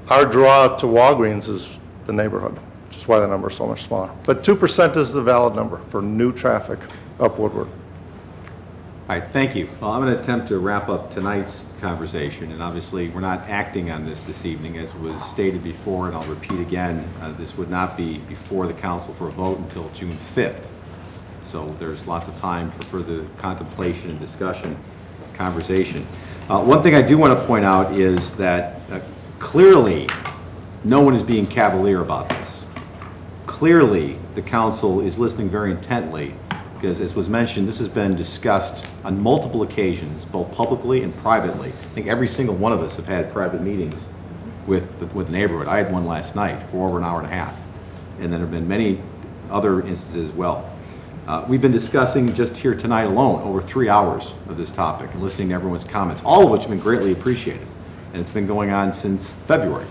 Our draw to Walgreens is the neighborhood, which is why the number is so much smaller. But 2% is the valid number for new traffic up Woodward. All right, thank you. Well, I'm going to attempt to wrap up tonight's conversation, and obviously we're not acting on this evening. As was stated before, and I'll repeat again, this would not be before the council for a vote until June 5th. So there's lots of time for further contemplation and discussion, conversation. One thing I do want to point out is that clearly no one is being cavalier about this. Clearly the council is listening very intently, because as was mentioned, this has been discussed on multiple occasions, both publicly and privately. I think every single one of us have had private meetings with the neighborhood. I had one last night for over an hour and a half, and then there have been many other instances as well. We've been discussing just here tonight alone over 3 hours of this topic and listening to everyone's comments, all of which have been greatly appreciated, and it's been going on since February.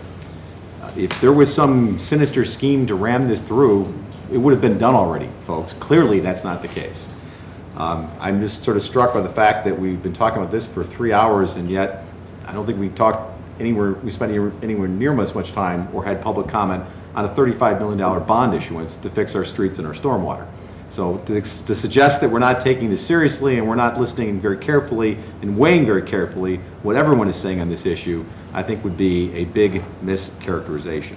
If there was some sinister scheme to ram this through, it would have been done already, folks. Clearly, that's not the case. I'm just sort of struck by the fact that we've been talking about this for 3 hours, and yet I don't think we spent anywhere near as much time or had public comment on a $35 million bond issuance to fix our streets and our stormwater. So to suggest that we're not taking this seriously and we're not listening very carefully and weighing very carefully what everyone is saying on this issue, I think would be a big mischaracterization.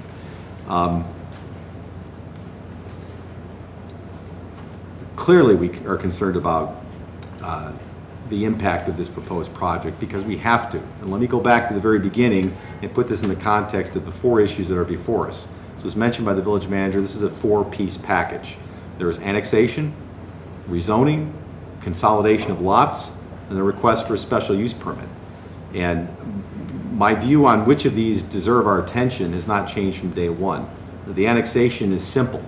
Clearly, we are concerned about the impact of this proposed project because we have to. And let me go back to the very beginning and put this in the context of the 4 issues that are before us. As was mentioned by the village manager, this is a 4-piece package. There is annexation, rezoning, consolidation of lots, and the request for a special use permit. And my view on which of these deserve our attention has not changed from day one. The annexation is simple.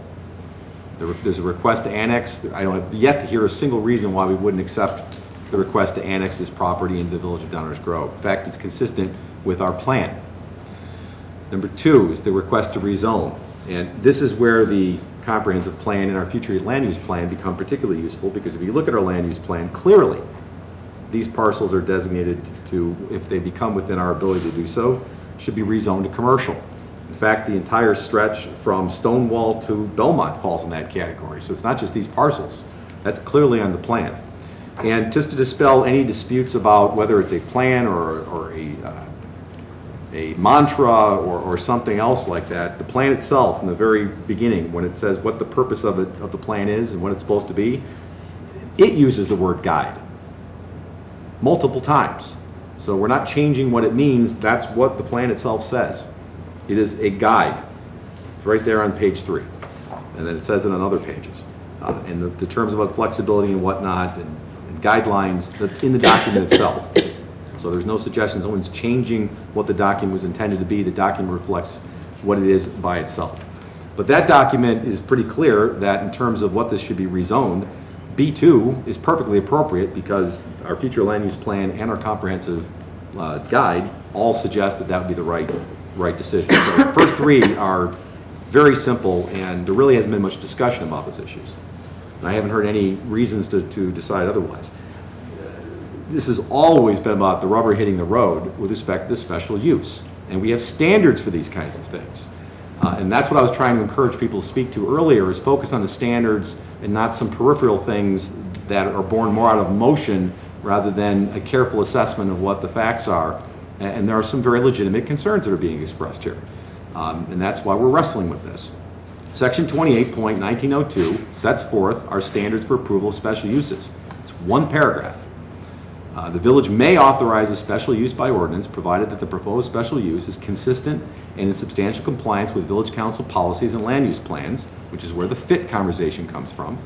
There's a request to annex. I don't have yet to hear a single reason why we wouldn't accept the request to annex this property into the village of Downers Grove. In fact, it's consistent with our plan. Number 2 is the request to rezone. And this is where the comprehensive plan and our future land use plan become particularly useful, because if you look at our land use plan, clearly these parcels are designated to, if they become within our ability to do so, should be rezoned to commercial. In fact, the entire stretch from Stonewall to Belmont falls in that category. So it's not just these parcels. That's clearly on the plan. And just to dispel any disputes about whether it's a plan or a mantra or something else like that, the plan itself, from the very beginning, when it says what the purpose of the plan is and what it's supposed to be, it uses the word guide multiple times. So we're not changing what it means. That's what the plan itself says. It is a guide. It's right there on page 3. And then it says it on other pages. And the terms about flexibility and whatnot and guidelines, that's in the document itself. So there's no suggestion someone's changing what the document was intended to be. The document reflects what it is by itself. But that document is pretty clear that in terms of what this should be rezoned, B2 is perfectly appropriate because our future land use plan and our comprehensive guide all suggest that that would be the right decision. So the first 3 are Very simple, and there really hasn't been much discussion about those issues. And I haven't heard any reasons to decide otherwise. This has always been about the rubber hitting the road with respect to the special use. And we have standards for these kinds of things. And that's what I was trying to encourage people to speak to earlier, is focus on the standards and not some peripheral things that are born more out of emotion rather than a careful assessment of what the facts are. And there are some very legitimate concerns that are being expressed here. And that's why we're wrestling with this. Section 28.1902 sets forth our standards for approval of special uses. It's one paragraph. The village may authorize a special use by ordinance, provided that the proposed special use is consistent and in substantial compliance with village council policies and land use plans, which is where the fit conversation comes from,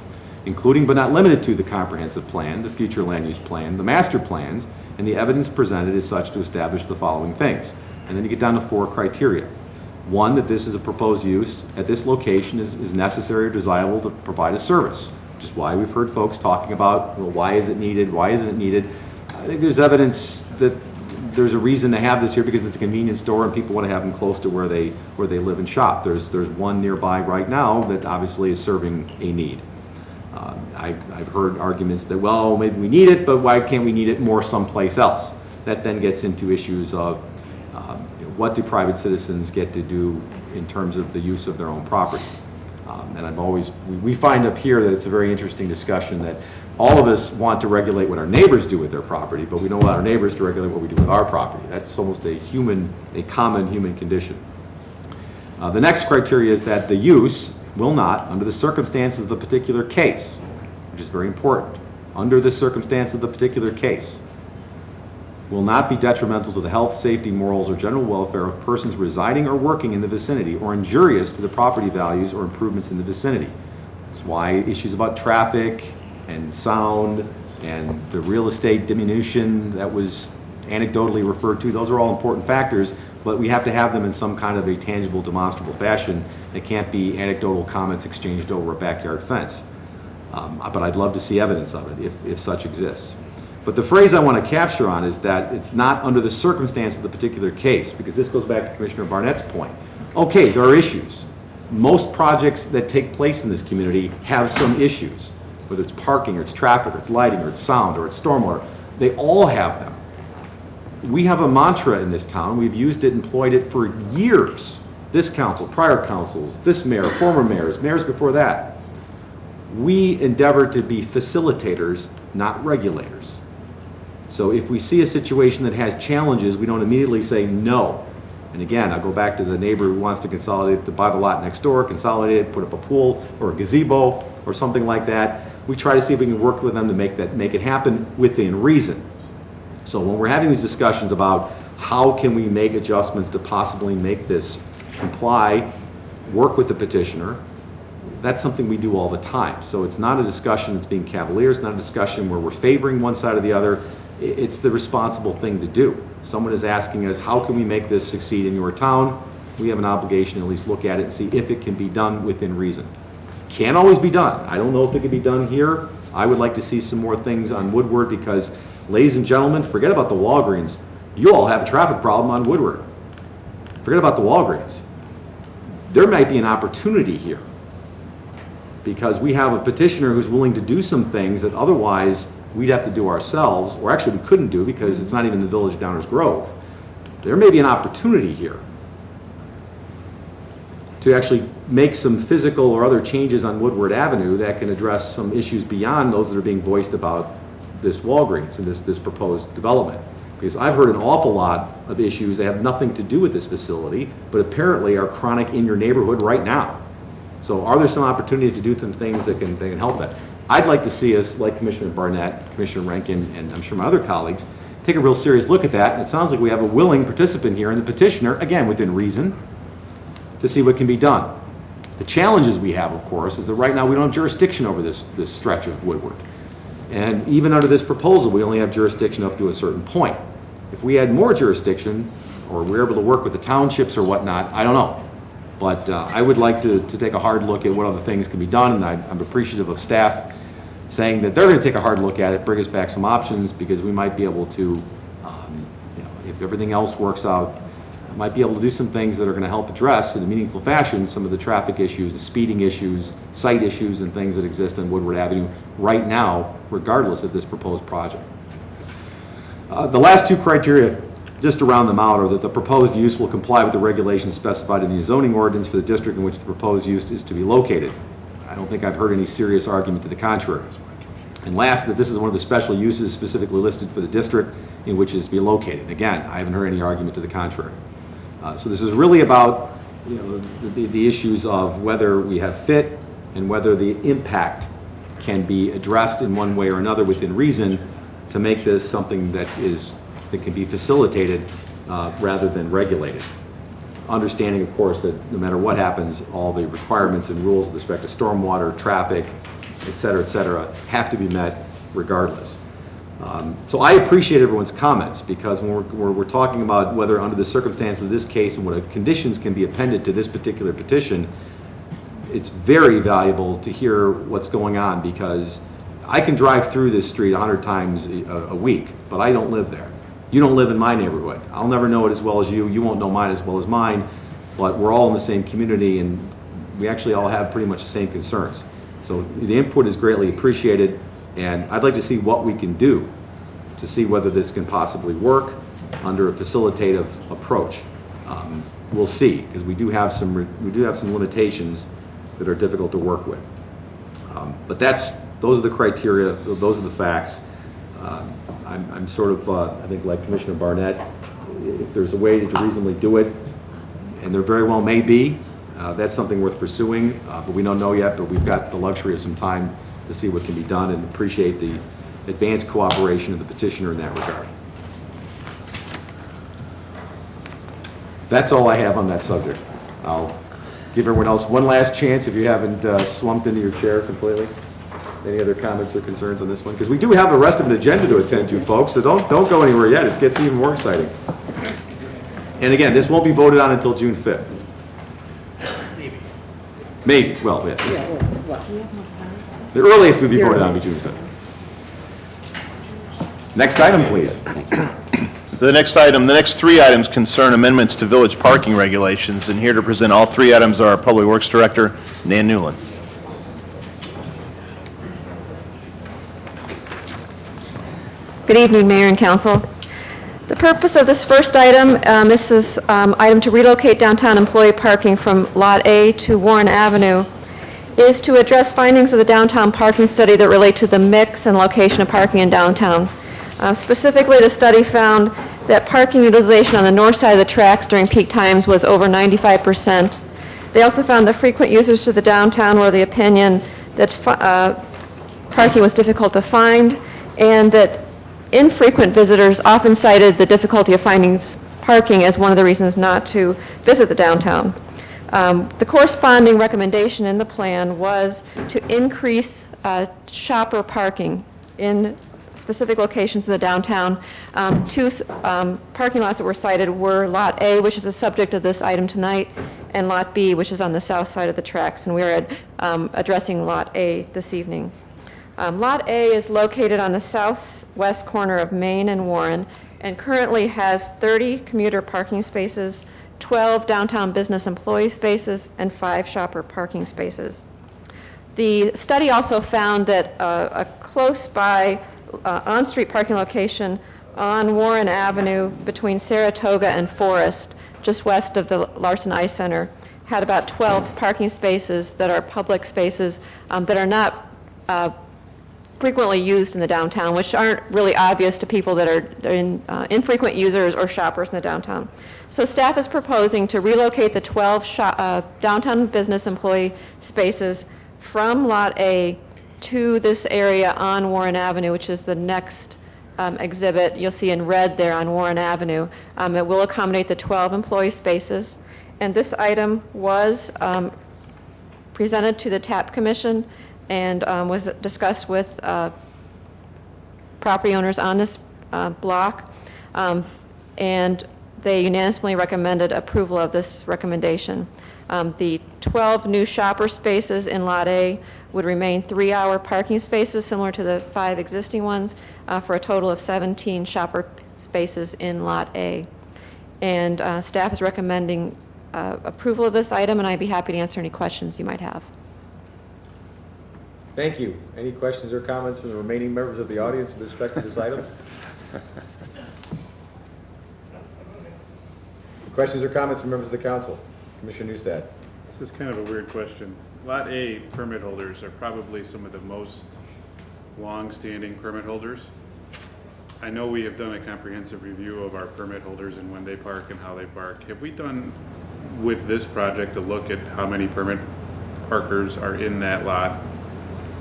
including but not limited to the comprehensive plan, the future land use plan, the master plans, and the evidence presented is such to establish the following things. And then you get down to 4 criteria. 1, that this is a proposed use at this location is necessary or desirable to provide a service, which is why we've heard folks talking about, well, why is it needed, why isn't it needed? I think there's evidence that there's a reason to have this here because it's a convenience store and people want to have them close to where they live and shop. There's one nearby right now that obviously is serving a need. I've heard arguments that, well, maybe we need it, but why can't we need it more someplace else? That then gets into issues of what do private citizens get to do in terms of the use of their own property. And we find up here that it's a very interesting discussion that all of us want to regulate what our neighbors do with their property, but we don't want our neighbors to regulate what we do with our property. That's almost a common human condition. The next criteria is that the use will not, under the circumstances of the particular case, which is very important, under the circumstances of the particular case, will not be detrimental to the health, safety, morals, or general welfare of persons residing or working in the vicinity or injurious to the property values or improvements in the vicinity. That's why issues about traffic and sound and the real estate diminution that was anecdotally referred to, those are all important factors, but we have to have them in some kind of a tangible, demonstrable fashion. They can't be anecdotal comments exchanged over a backyard fence. But I'd love to see evidence of it if such exists. But the phrase I want to capture on is that it's not under the circumstance of the particular case, because this goes back to Commissioner Barnett's point. Okay, there are issues. Most projects that take place in this community have some issues, whether it's parking, or it's traffic, or it's lighting, or it's sound, or it's stormwater. They all have them. We have a mantra in this town. We've used it, employed it for years. This council, prior councils, this mayor, former mayors, mayors before that. We endeavor to be facilitators, not regulators. So if we see a situation that has challenges, we don't immediately say no. And again, I'll go back to the neighbor who wants to consolidate, to buy the lot next door, consolidate it, put up a pool or a gazebo or something like that. We try to see if we can work with them to make it happen within reason. So when we're having these discussions about how can we make adjustments to possibly make this comply, work with the petitioner, that's something we do all the time. So it's not a discussion that's being cavalier, it's not a discussion where we're favoring one side or the other. It's the responsible thing to do. Someone is asking us, how can we make this succeed in your town? We have an obligation to at least look at it and see if it can be done within reason. Can't always be done. I don't know if it can be done here. I would like to see some more things on Woodward because, ladies and gentlemen, forget about the Walgreens. You all have a traffic problem on Woodward. Forget about the Walgreens. There might be an opportunity here because we have a petitioner who's willing to do some things that otherwise we'd have to do ourselves, or actually we couldn't do because it's not even the village of Downers Grove. There may be an opportunity here to actually make some physical or other changes on Woodward Avenue that can address some issues beyond those that are being voiced about this Walgreens and this proposed development. Because I've heard an awful lot of issues that have nothing to do with this facility, but apparently are chronic in your neighborhood right now. So are there some opportunities to do some things that can help that? I'd like to see us, like Commissioner Barnett, Commissioner Rankin, and I'm sure my other colleagues, take a real serious look at that. And it sounds like we have a willing participant here in the petitioner, again, within reason, to see what can be done. The challenges we have, of course, is that right now we don't have jurisdiction over this stretch of Woodward. And even under this proposal, we only have jurisdiction up to a certain point. If we had more jurisdiction, or we're able to work with the townships or whatnot, I don't know. But I would like to take a hard look at what other things can be done, and I'm appreciative of staff saying that they're going to take a hard look at it, bring us back some options, because we might be able to, if everything else works out, might be able to do some things that are going to help address in a meaningful fashion some of the traffic issues, the speeding issues, site issues, and things that exist on Woodward Avenue right now, regardless of this proposed project. The last two criteria, just to round them out, are that the proposed use will comply with the regulations specified in the zoning ordinance for the district in which the proposed use is to be located. I don't think I've heard any serious argument to the contrary. And last, that this is one of the special uses specifically listed for the district in which it is to be located. Again, I haven't heard any argument to the contrary. So this is really about, you know, the issues of whether we have fit and whether the impact can be addressed in one way or another within reason to make this something that can be facilitated rather than regulated. Understanding, of course, that no matter what happens, all the requirements and rules with respect to stormwater, traffic, et cetera, have to be met regardless. So I appreciate everyone's comments, because when we're talking about whether under the circumstances of this case and what conditions can be appended to this particular petition, it's very valuable to hear what's going on, because I can drive through this street 100 times a week, but I don't live there. You don't live in my neighborhood. I'll never know it as well as you. You won't know mine as well as mine, but we're all in the same community, and we actually all have pretty much the same concerns. So the input is greatly appreciated, and I'd like to see what we can do to see whether this can possibly work under a facilitative approach. We'll see, because we do have some limitations that are difficult to work with. But those are the criteria, those are the facts. I'm sort of, I think, like Commissioner Barnett, if there's a way to reasonably do it, and there very well may be, that's something worth pursuing, but we don't know yet, but we've got the luxury of some time to see what can be done, and appreciate the advanced cooperation of the petitioner in that regard. That's all I have on that subject. I'll give everyone else one last chance if you haven't slumped into your chair completely. Any other comments or concerns on this one? Because we do have the rest of an agenda to attend to, folks, so don't go anywhere yet. It gets even more exciting. And again, this won't be voted on until June 5th. Maybe. Well, yeah. The earliest would be voted on would be June 5th. Next item, please. The next three items concern amendments to village parking regulations, and here to present all three items are our Public Works Director, Nan Newland. Good evening, Mayor and Council. The purpose of this first item, this is item to relocate downtown employee parking from Lot A to Warren Avenue, is to address findings of the downtown parking study that relate to the mix and location of parking in downtown. Specifically, the study found that parking utilization on the north side of the tracks during peak times was over 95%. They also found that frequent users to the downtown were of the opinion that parking was difficult to find, and that infrequent visitors often cited the difficulty of finding parking as one of the reasons not to visit the downtown. The corresponding recommendation in the plan was to increase shopper parking in specific locations in the downtown. Two parking lots that were cited were Lot A, which is the subject of this item tonight, and Lot B, which is on the south side of the tracks, and we are addressing Lot A this evening. Lot A is located on the southwest corner of Main and Warren, and currently has 30 commuter parking spaces, 12 downtown business employee spaces, and 5 shopper parking spaces. The study also found that a close-by on-street parking location on Warren Avenue between Saratoga and Forest, just west of the Larson Ice Center, had about 12 parking spaces that are public spaces that are not frequently used in the downtown, which aren't really obvious to people that are infrequent users or shoppers in the downtown. So staff is proposing to relocate the 12 downtown business employee spaces from Lot A to this area on Warren Avenue, which is the next exhibit you'll see in red there on Warren Avenue. It will accommodate the 12 employee spaces, and this item was presented to the TAP Commission and was discussed with property owners on this block, and they unanimously recommended approval of this recommendation. The 12 new shopper spaces in Lot A would remain 3-hour parking spaces similar to the 5 existing ones, for a total of 17 shopper spaces in Lot A. And staff is recommending approval of this item, and I'd be happy to answer any questions you might have. Thank you. Any questions or comments from the remaining members of the audience with respect to this item? Questions or comments from members of the council? Commissioner Newstad. This is kind of a weird question. Lot A permit holders are probably some of the most long-standing permit holders. I know we have done a comprehensive review of our permit holders and when they park and how they park. Have we done with this project a look at how many permit parkers are in that lot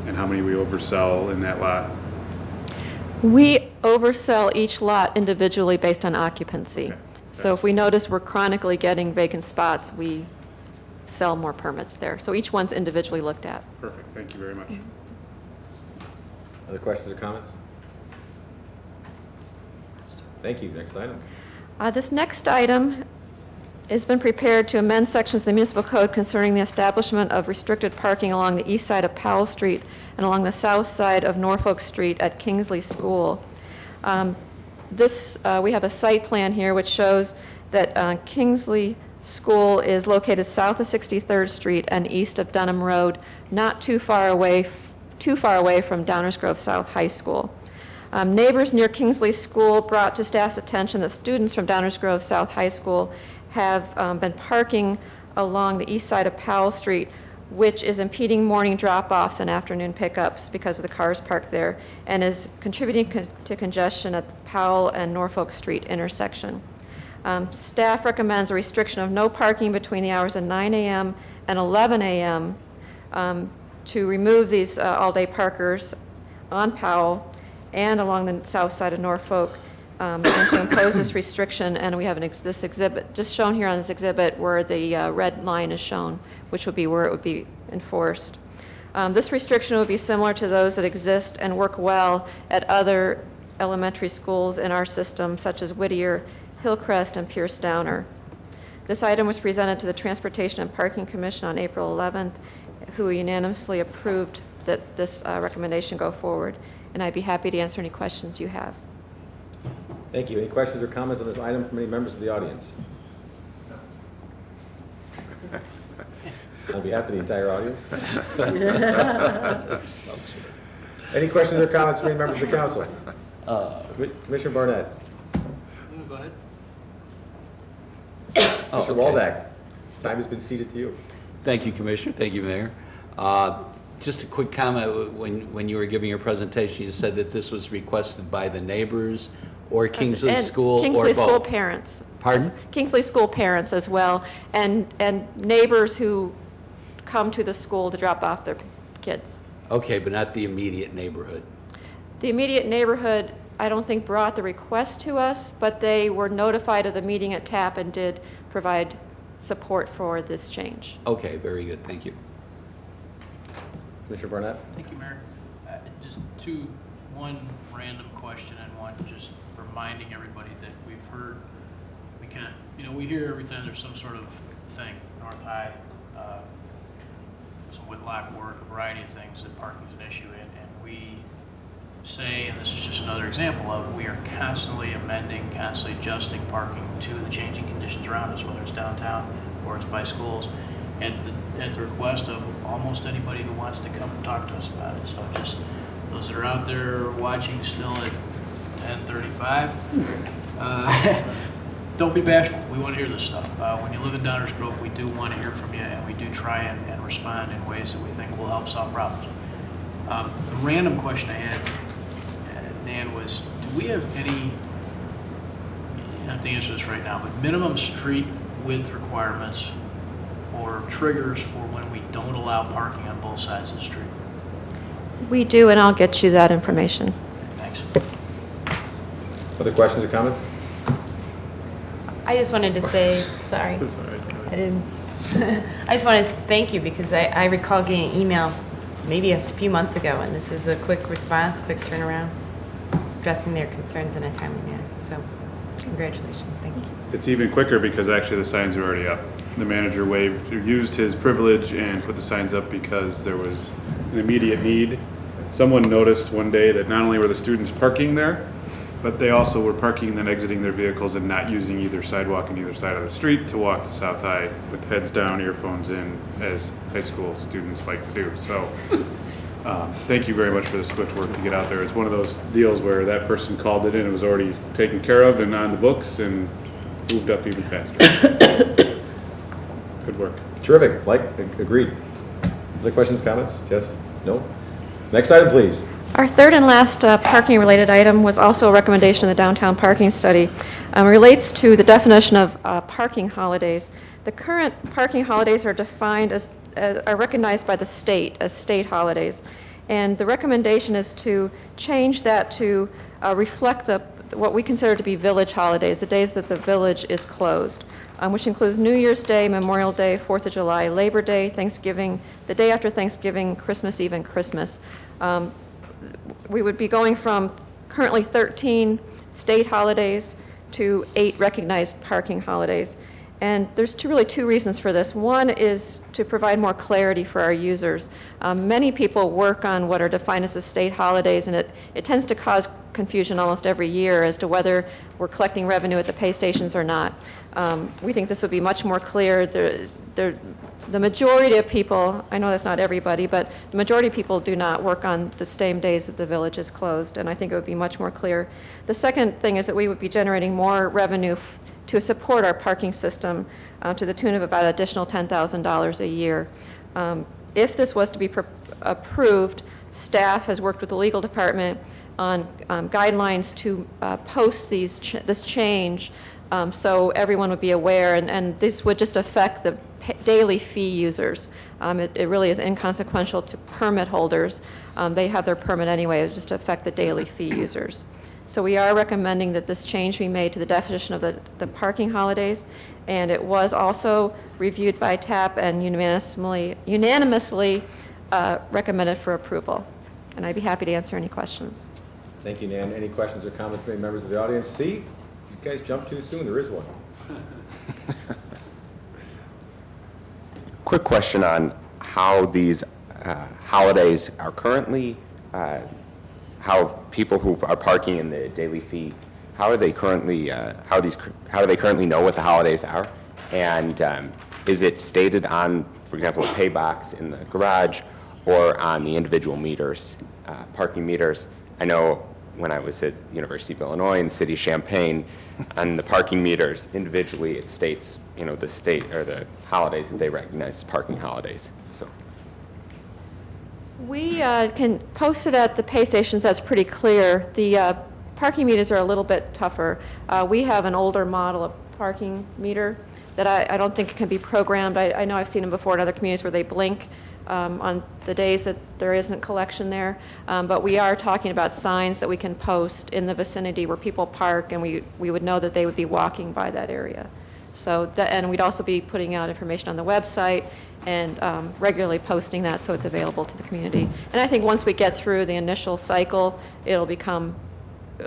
and how many we oversell in that lot? We oversell each lot individually based on occupancy. Okay. So if we notice we're chronically getting vacant spots, we sell more permits there. So each one's individually looked at. Perfect. Thank you very much. Other questions or comments? Thank you. Next item. This next item has been prepared to amend sections of the municipal code concerning the establishment of restricted parking along the east side of Powell Street and along the south side of Norfolk Street at Kingsley School. We have a site plan here which shows that Kingsley School is located south of 63rd Street and east of Dunham Road, not too far away from Downers Grove South High School. Neighbors near Kingsley School brought to staff's attention that students from Downers Grove South High School have been parking along the east side of Powell Street, which is impeding morning drop-offs and afternoon pickups because of the cars parked there, and is contributing to congestion at the Powell and Norfolk Street intersection. Staff recommends a restriction of no parking between the hours of 9 a.m. and 11 a.m. To remove these all-day parkers on Powell and along the south side of Norfolk, and to impose this restriction. And we have this exhibit, just shown here on this exhibit, where the red line is shown, which would be where it would be enforced. This restriction would be similar to those that exist and work well at other elementary schools in our system, such as Whittier, Hillcrest, and Pierce Downer. This item was presented to the Transportation and Parking Commission on April 11th, who unanimously approved that this recommendation go forward. And I'd be happy to answer any questions you have. Thank you. Any questions or comments on this item from any members of the audience? On behalf of the entire audience? Any questions or comments from any members of the council? Commissioner Barnett. Go ahead. Commissioner Waldeck, time has been ceded to you. Thank you, Commissioner. Thank you, Mayor. Just a quick comment. When you were giving your presentation, you said that this was requested by the neighbors or Kingsley School or both? Kingsley School parents. Pardon? Kingsley School parents as well, and neighbors who come to the school to drop off their kids. Okay, but not the immediate neighborhood. The immediate neighborhood, I don't think, brought the request to us, but they were notified of the meeting at TAP and did provide support for this change. Okay, very good. Thank you. Commissioner Barnett. Thank you, Mayor. Just one random question and one just reminding everybody that we've heard, we hear every time there's some sort of thing, North High, some Whitlock work, a variety of things, that parking is an issue, and we say, and this is just another example of, we are constantly amending, constantly adjusting parking to the changing conditions around us, whether it's downtown or it's by schools, at the request of almost anybody who wants to come and talk to us about it. So just those that are out there watching still at 10:35, don't be bashful. We want to hear this stuff. When you live in Downers Grove, we do want to hear from you, and we do try and respond in ways that we think will help solve problems. The random question I had, Nan, was, do we have any, you don't have to answer this right now, but minimum street width requirements or triggers for when we don't allow parking on both sides of the street? We do, and I'll get you that information. Thanks. Other questions or comments? I just wanted to say, sorry, I didn't. I just wanted to thank you because I recall getting an email maybe a few months ago, and this is a quick response, quick turnaround, addressing their concerns in a timely manner. So, congratulations, thank you. It's even quicker because actually the signs are already up. The manager used his privilege and put the signs up because there was an immediate need. Someone noticed one day that not only were the students parking there, But they also were parking and then exiting their vehicles and not using either sidewalk on either side of the street to walk to South High with heads down, earphones in, as high school students like to do. So thank you very much for the switch work to get out there. It's one of those deals where that person called it in, it was already taken care of and on the books and moved up even faster. Good work. Terrific. Mike, agreed. Other questions, comments? Yes? No? Next item, please. Our third and last parking-related item was also a recommendation of the downtown parking study. Relates to the definition of parking holidays. The current parking holidays are defined as, are recognized by the state as state holidays. And the recommendation is to change that to reflect what we consider to be village holidays, the days that the village is closed, which includes New Year's Day, Memorial Day, 4th of July, Labor Day, Thanksgiving, the day after Thanksgiving, Christmas Eve, and Christmas. We would be going from currently 13 state holidays to 8 recognized parking holidays. And there's really two reasons for this. One is to provide more clarity for our users. Many people work on what are defined as the state holidays, and it tends to cause confusion almost every year as to whether we're collecting revenue at the pay stations or not. We think this would be much more clear. The majority of people, I know that's not everybody, but the majority of people do not work on the same days that the village is closed, and I think it would be much more clear. The second thing is that we would be generating more revenue to support our parking system to the tune of about an additional $10,000 a year. If this was to be approved, staff has worked with the legal department on guidelines to post this change so everyone would be aware, and this would just affect the daily fee users. It really is inconsequential to permit holders. They have their permit anyway, it would just affect the daily fee users. So we are recommending that this change be made to the definition of the parking holidays, and it was also reviewed by TAP and unanimously recommended for approval. And I'd be happy to answer any questions. Thank you, Nan. Any questions or comments from any members of the audience? See, you guys jumped too soon. There is one. Quick question on how these holidays are currently, how people who are parking in the daily fee, how are they currently, how do they currently know what the holidays are? And is it stated on, for example, a pay box in the garage or on the individual meters, parking meters? I know when I was at University of Illinois in the city of Champaign, on the parking meters individually it states, you know, the state or the holidays that they recognize as parking holidays. So we can post it at the pay stations. That's pretty clear. The parking meters are a little bit tougher. We have an older model of parking meter that I don't think can be programmed. I know I've seen them before in other communities where they blink on the days that there isn't collection there. But we are talking about signs that we can post in the vicinity where people park, and we would know that they would be walking by that area. So and we'd also be putting out information on the website and regularly posting that so it's available to the community. And I think once we get through the initial cycle, it'll become,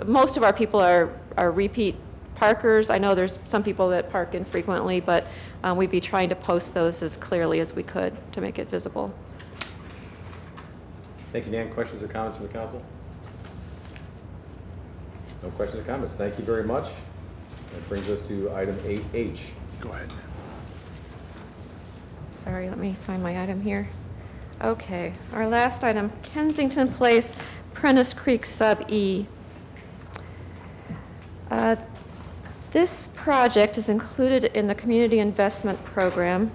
most of our people are repeat parkers. I know there's some people that park infrequently, but we'd be trying to post those as clearly as we could to make it visible. Thank you, Dan. Questions or comments from the council? No questions or comments. Thank you very much. That brings us to item 8H. Go ahead. Sorry, let me find my item here. Okay, our last item, Kensington Place, Prentice Creek Sub E. This project is included in the Community Investment Program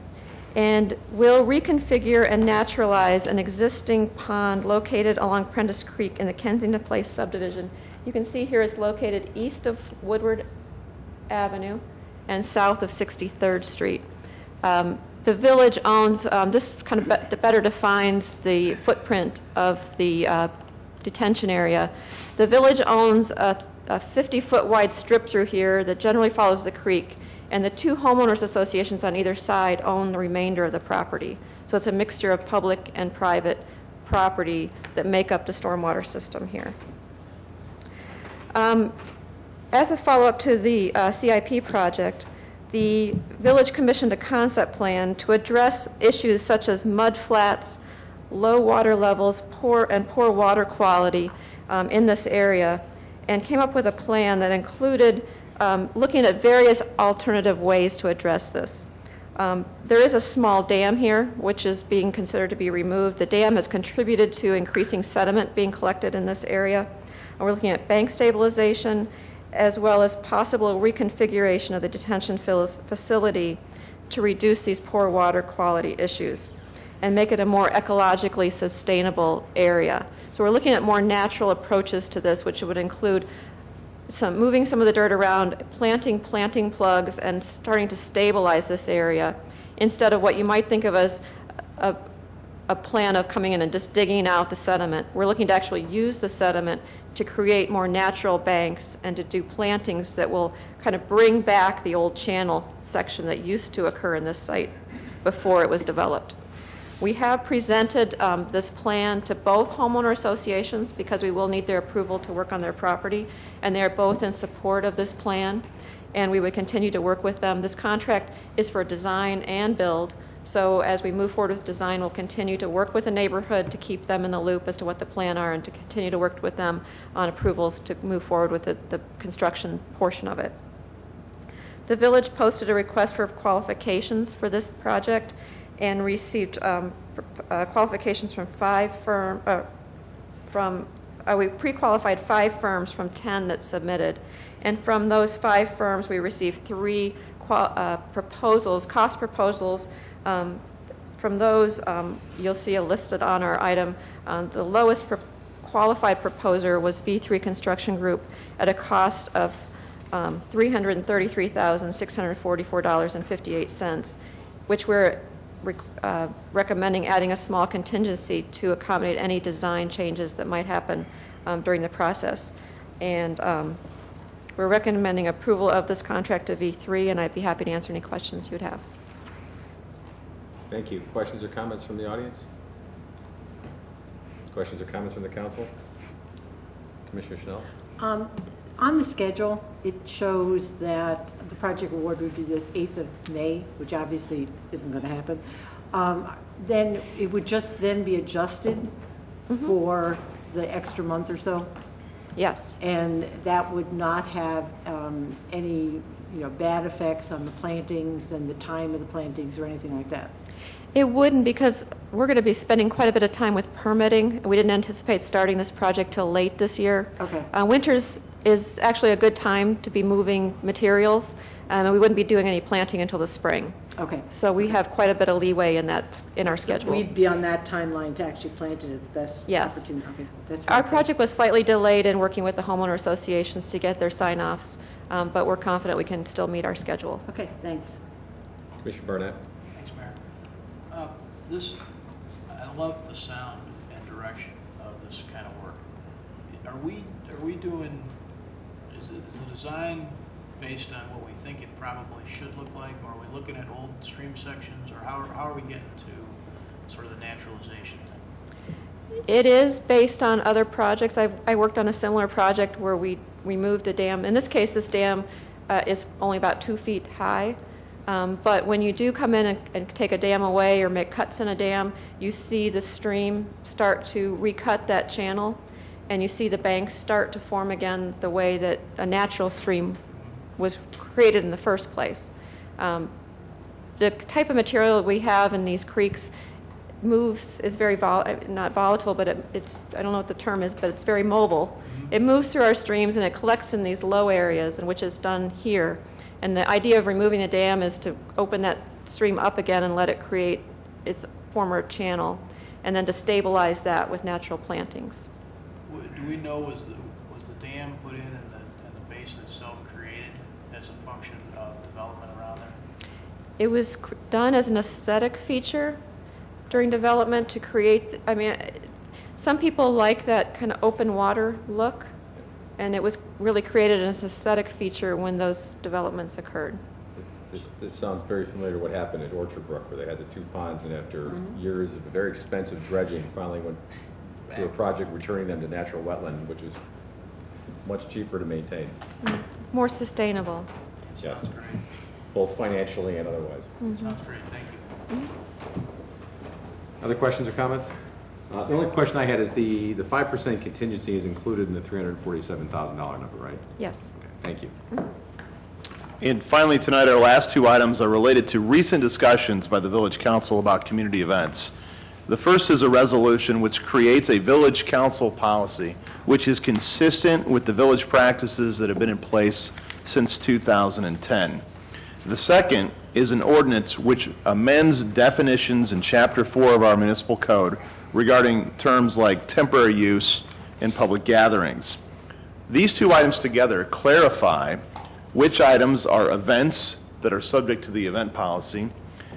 and will reconfigure and naturalize an existing pond located along Prentice Creek in the Kensington Place subdivision. You can see here it's located east of Woodward Avenue and south of 63rd Street. The village owns, this kind of better defines the footprint of the detention area. The village owns a 50-foot wide strip through here that generally follows the creek, and the two homeowners associations on either side own the remainder of the property. So it's a mixture of public and private property that make up the stormwater system here. As a follow-up to the CIP project, the village commissioned a concept plan to address issues such as mud flats, low water levels, poor water quality in this area. and came up with a plan that included looking at various alternative ways to address this. There is a small dam here, which is being considered to be removed. The dam has contributed to increasing sediment being collected in this area. And we're looking at bank stabilization, as well as possible reconfiguration of the detention facility to reduce these poor water quality issues and make it a more ecologically sustainable area. So we're looking at more natural approaches to this, which would include moving some of the dirt around, planting plugs, and starting to stabilize this area instead of what you might think of as a plan of coming in and just digging out the sediment. We're looking to actually use the sediment to create more natural banks and to do plantings that will kind of bring back the old channel section that used to occur in this site before it was developed. We have presented this plan to both homeowner associations because we will need their approval to work on their property, and they are both in support of this plan, and we would continue to work with them. This contract is for design and build, so as we move forward with design, we'll continue to work with the neighborhood to keep them in the loop as to what the plan are and to continue to work with them on approvals to move forward with the construction portion of it. The village posted a request for qualifications for this project and received qualifications from 5 firms, we pre-qualified 5 firms from 10 that submitted. And from those 5 firms, we received 3 proposals, cost proposals. From those, you'll see a listed on our item. The lowest qualified proposer was V3 Construction Group at a cost of $333,644.58, which we're recommending adding a small contingency to accommodate any design changes that might happen during the process. And we're recommending approval of this contract to V3, and I'd be happy to answer any questions you'd have. Thank you. Questions or comments from the audience? Questions or comments from the council? Commissioner Schnell? On the schedule, it shows that the project award would be the 8th of May, which obviously isn't going to happen. Then it would just then be adjusted for the extra month or so? Yes. And that would not have any bad effects on the plantings and the time of the plantings or anything like that? It wouldn't, because we're going to be spending quite a bit of time with permitting. We didn't anticipate starting this project till late this year. Okay. Winters is actually a good time to be moving materials, and we wouldn't be doing any planting until the spring. Okay. So we have quite a bit of leeway in that, in our schedule. We'd be on that timeline to actually plant it at the best Yes. opportunity. Okay. That's Our fine. project was slightly delayed in working with the homeowner associations to get their sign-offs, but we're confident we can still meet our schedule. Okay, thanks. Commissioner Barnett? Thanks, Mayor. I love the sound and direction of this kind of work. Are we doing, is the design based on what we think it probably should look like, or are we looking at old stream sections, or how are we getting to sort of the naturalization thing? It is based on other projects. I worked on a similar project where we removed a dam. In this case, this dam is only about 2 feet high. But when you do come in and take a dam away or make cuts in a dam, you see the stream start to recut that channel, and you see the banks start to form again the way that a natural stream was created in the first place. The type of material we have in these creeks is very not volatile, but it's, I don't know what the term is, but it's very mobile. It moves through our streams and it collects in these low areas, and which is done here. And the idea of removing the dam is to open that stream up again and let it create its former channel, and then to stabilize that with natural plantings. Do we know, was the dam put in and the basin itself created as a function of development around there? It was done as an aesthetic feature during development to create, some people like that kind of open water look, and it was really created as an aesthetic feature when those developments occurred. This sounds very familiar to what happened at Orchard Brook, where they had the 2 ponds, and after years of very expensive dredging, finally went to a project returning them to natural wetland, which is much cheaper to maintain. More sustainable. Yes. Both financially and otherwise. Sounds great, thank you. Other questions or comments? The only question I had is the 5% contingency is included in the $347,000 number, right? Yes. Okay, thank you. And finally, tonight, our last two items are related to recent discussions by the Village Council about community events. The first is a resolution which creates a Village Council policy which is consistent with the village practices that have been in place since 2010. The second is an ordinance which amends definitions in Chapter 4 of our municipal code regarding terms like temporary use in public gatherings. These two items together clarify which items are events that are subject to the event policy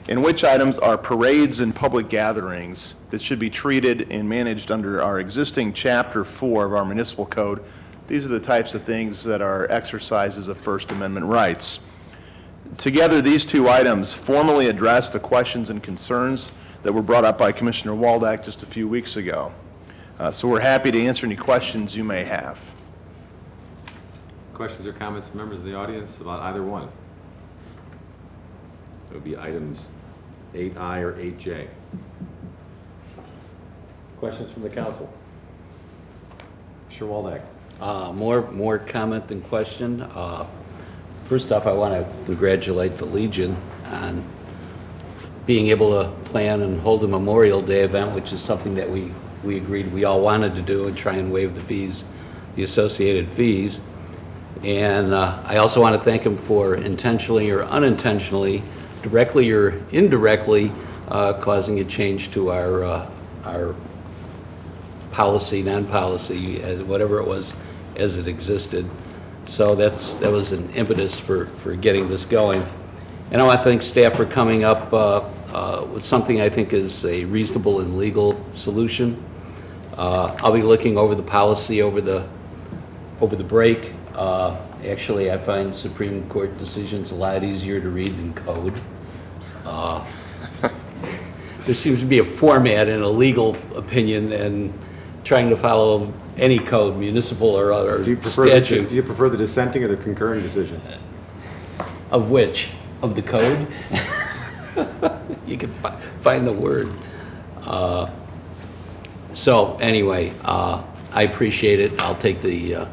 and which items are parades and public gatherings that should be treated and managed under our existing Chapter 4 of our municipal code. These are the types of things that are exercises of First Amendment rights. Together, these two items formally address the questions and concerns that were brought up by Commissioner Waldeck just a few weeks ago. So we're happy to answer any questions you may have. Questions or comments from members of the audience about either one? It would be items 8I or 8J. Questions from the council? Mr. Waldeck. More comment than question. First off, I want to congratulate the Legion on being able to plan and hold a Memorial Day event, which is something that we agreed we all wanted to do, and try and waive the fees, the associated fees. And I also want to thank him for intentionally or unintentionally, directly or indirectly, causing a change to our policy, non-policy, whatever it was, as it existed. So that was an impetus for getting this going. And I want to thank staff for coming up with something I think is a reasonable and legal solution. I'll be looking over the policy over the break. Actually, I find Supreme Court decisions a lot easier to read than code. There seems to be a format in a legal opinion and trying to follow any code, municipal or other statute. Do you prefer the dissenting or the concurring decisions? Of which? Of the code? You can find the word. So anyway, I appreciate it. I'll take the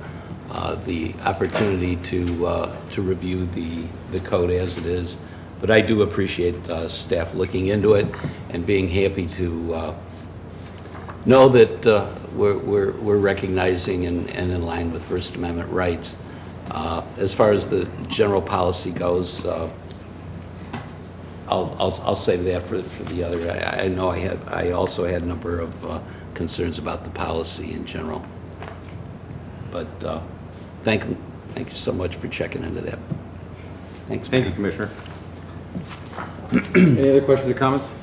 opportunity to review the code as it is. But I do appreciate staff looking into it and being happy to know that we're recognizing and in line with First Amendment rights. As far as the general policy goes, I'll save that for the other. I know I also had a number of concerns about the policy in general. But thank you so much for checking into that. Thanks. Thank you, Commissioner. Any other questions or comments?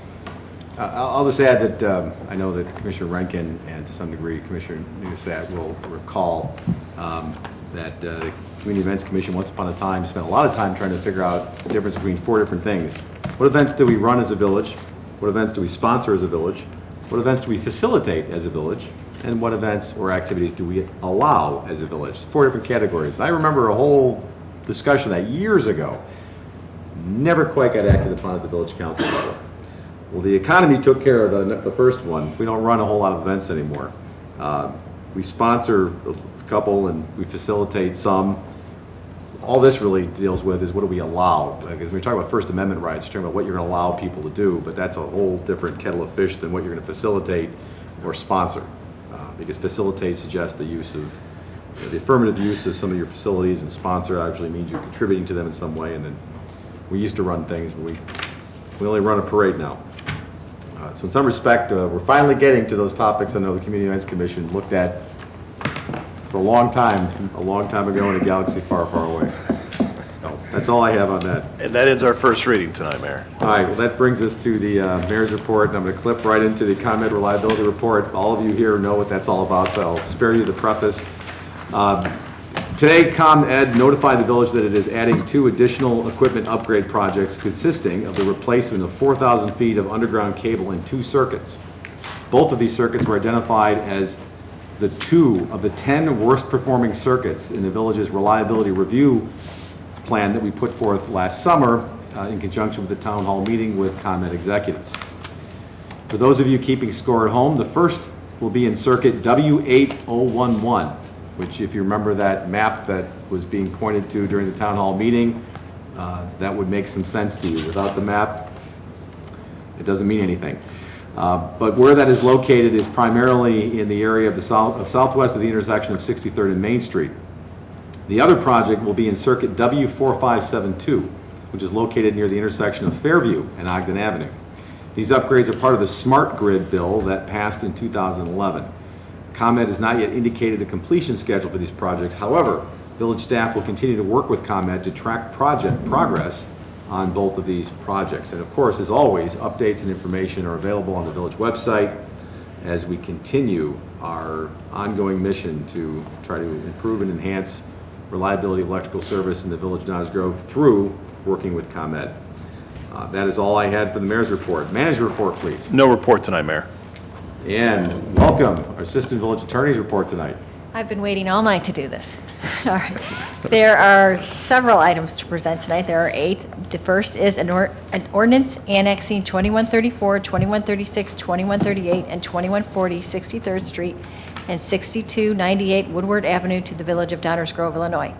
I'll just add that I know that Commissioner Rankin and to some degree Commissioner Newsat will recall that the Community Events Commission once upon a time spent a lot of time trying to figure out the difference between four different things. What events do we run as a village? What events do we sponsor as a village? What events do we facilitate as a village? And what events or activities do we allow as a village? Four different categories. I remember a whole discussion of that years ago. Never quite got acted upon at the village council level. Well, the economy took care of the first one. We don't run a whole lot of events anymore. We sponsor a couple and we facilitate some. All this really deals with is what do we allow? Because when we talk about First Amendment rights, we're talking about what you're going to allow people to do, but that's a whole different kettle of fish than what you're going to facilitate or sponsor. Because facilitate suggests the use of, the affirmative use of some of your facilities, and sponsor actually means you're contributing to them in some way. And then we used to run things, but we only run a parade now. So in some respect, we're finally getting to those topics I know the Community Events Commission looked at for a long time ago in a galaxy far, far away. So that's all I have on that. And that ends our first reading tonight, Mayor. All right, well, that brings us to the mayor's report, and I'm going to clip right into the ComEd reliability report. All of you here know what that's all about, so I'll spare you the preface. Today, ComEd notified the village that it is adding 2 additional equipment upgrade projects consisting of the replacement of 4,000 feet of underground cable in 2 circuits. Both of these circuits were identified as the 2 of the 10 worst performing circuits in the village's reliability review plan that we put forth last summer in conjunction with the town hall meeting with ComEd executives. For those of you keeping score at home, the first will be in circuit W8011, which if you remember that map that was being pointed to during the town hall meeting, that would make some sense to you. Without the map, it doesn't mean anything. But where that is located is primarily in the area of the southwest of the intersection of 63rd and Main Street. The other project will be in circuit W4572, which is located near the intersection of Fairview and Ogden Avenue. These upgrades are part of the Smart Grid bill that passed in 2011. ComEd has not yet indicated a completion schedule for these projects. However, village staff will continue to work with ComEd to track project progress on both of these projects. And of course, as always, updates and information are available on the village website as we continue our ongoing mission to try to improve and enhance reliability of electrical service in the village of Downers Grove through working with ComEd. That is all I had for the mayor's report. Manager report, please. No report tonight, Mayor. And welcome, our assistant village attorney's report tonight. I've been waiting all night to do this. All right. There are several items to present tonight. There are 8. The first is an ordinance annexing 2134, 2136, 2138, and 2140 63rd Street and 6298 Woodward Avenue to the Village of Downers Grove, Illinois.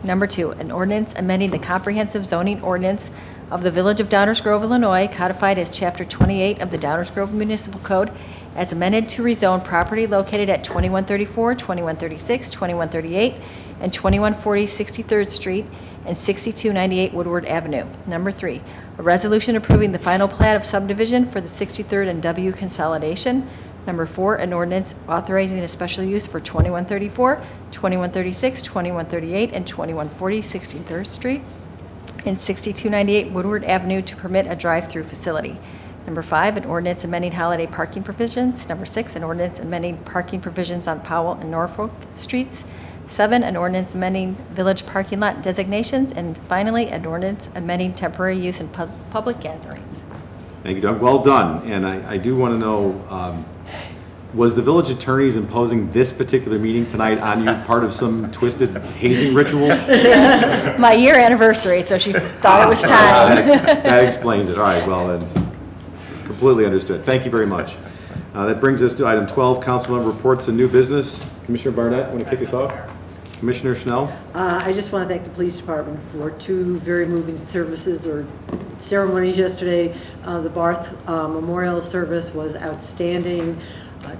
Number 2, an ordinance amending the comprehensive zoning ordinance of the Village of Downers Grove, Illinois, codified as Chapter 28 of the Downers Grove Municipal Code, as amended to rezone property located at 2134, 2136, 2138, and 2140 63rd Street and 6298 Woodward Avenue. Number 3, a resolution approving the final plat of subdivision for the 63rd and W consolidation. Number 4, an ordinance authorizing a special use for 2134, 2136, 2138, and 2140 63rd Street and 6298 Woodward Avenue to permit a drive-through facility. Number 5, an ordinance amending holiday parking provisions. Number 6, an ordinance amending parking provisions on Powell and Norfolk Streets. 7, an ordinance amending village parking lot designations. And finally, an ordinance amending temporary use in public gatherings. Thank you, Doug. Well done. And I do want to know, was the village attorneys imposing this particular meeting tonight on you part of some twisted hazing ritual? My year anniversary, so she thought it was time. That explains it. All right, well, then, completely understood. Thank you very much. That brings us to item 12, councilmember reports and new business. Commissioner Barnett, want to kick us off? Commissioner Schnell? I just want to thank the police department for 2 very moving services or ceremonies yesterday. The Barth Memorial Service was outstanding.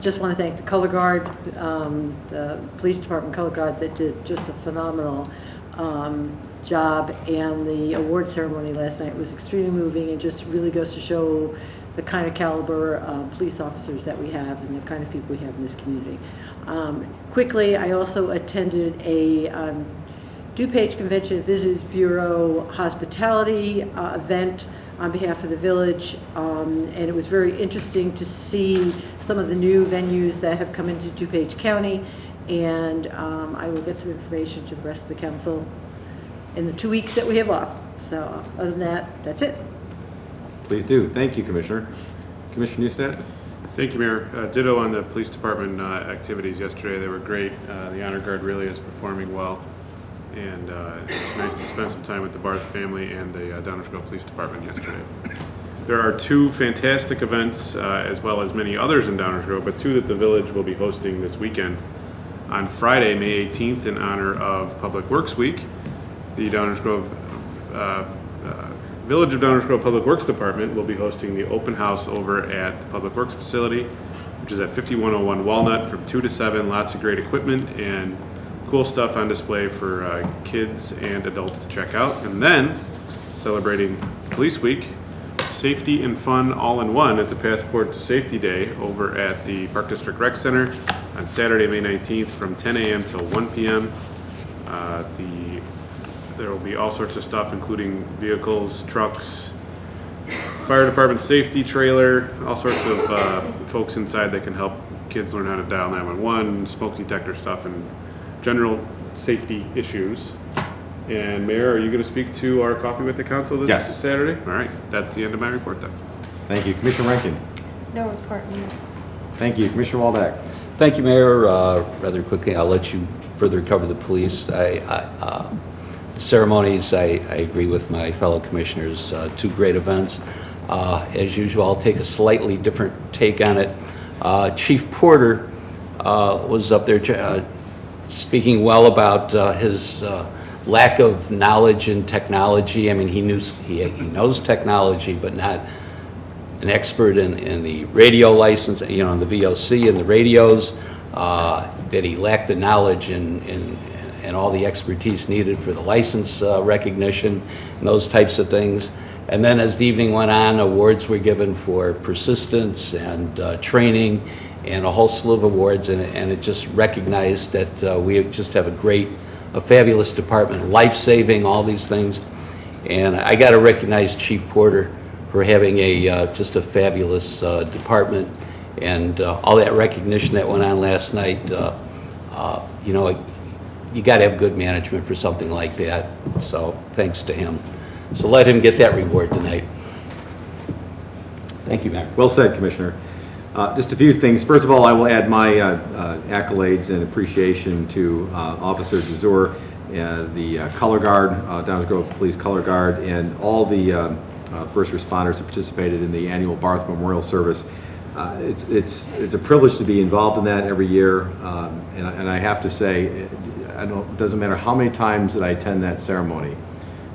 Just want to thank the Color Guard, the police department Color Guard that did just a phenomenal job, and the award ceremony last night was extremely moving and just really goes to show the kind of caliber police officers that we have and the kind of people we have in this community. Quickly, I also attended a DuPage Convention Visitors Bureau hospitality event on behalf of the village, and it was very interesting to see some of the new venues that have come into DuPage County, and I will get some information to the rest of the council in the 2 weeks that we have off. So other than that, that's it. Please do. Thank you, Commissioner. Commissioner Neustadt? Thank you, Mayor. Ditto on the police department activities yesterday. They were great. The Honor Guard really is performing well. And it's nice to spend some time with the Barth family and the Downers Grove Police Department yesterday. There are 2 fantastic events, as well as many others in Downers Grove, but 2 that the village will be hosting this weekend. On Friday, May 18th, in honor of Public Works Week, the Downers Grove Village of Downers Grove Public Works Department will be hosting the open house over at the Public Works facility, which is at 5101 Walnut from 2 to 7. Lots of great equipment and cool stuff on display for kids and adults to check out. And then, celebrating Police Week, safety and fun all in one at the Passport to Safety Day over at the Park District Rec Center on Saturday, May 19th from 10 a.m. till 1 p.m. There will be all sorts of stuff, including vehicles, trucks, fire department safety trailer, all sorts of folks inside that can help kids learn how to dial 911, smoke detector stuff, and general safety issues. And Mayor, are you going to speak to our Coffee with the Council this Saturday? All right, that's the end of my report then. Thank you. Commissioner Rankin? No report. Thank you. Commissioner Waldeck? Thank you, Mayor. Rather quickly, I'll let you further cover the police. Ceremonies, I agree with my fellow commissioners, 2 great events. As usual, I'll take a slightly different take on it. Chief Porter was up there speaking well about his lack of knowledge in technology. I mean, he knows technology, but not an expert in the radio license, in the VOC and the radios, that he lacked the knowledge and all the expertise needed for the license recognition and those types of things. And then as the evening went on, awards were given for persistence and training and a whole slew of awards, and it just recognized that we just have a fabulous department, life-saving, all these things. And I got to recognize Chief Porter for having just a fabulous department, and all that recognition that went on last night. You got to have good management for something like that. So thanks to him. So let him get that reward tonight. Thank you, Mayor. Well said, Commissioner. Just a few things. First of all, I will add my accolades and appreciation to Officer DeZour, the Color Guard, Downers Grove Police Color Guard, and all the first responders that participated in the annual Barth Memorial Service. It's a privilege to be involved in that every year, and I have to say, it doesn't matter how many times that I attend that ceremony,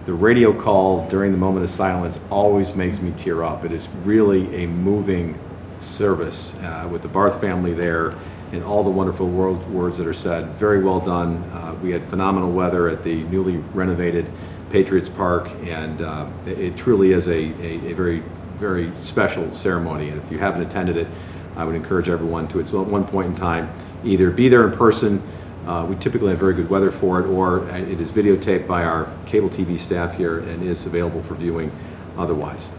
the radio call during the moment of silence always makes me tear up. It is really a moving service with the Barth family there and all the wonderful words that are said. Very well done. We had phenomenal weather at the newly renovated Patriots Park, and it truly is a very, very special ceremony. And if you haven't attended it, I would encourage everyone to, at one point in time, either be there in person. We typically have very good weather for it, or it is videotaped by our cable TV staff here and is available for viewing otherwise.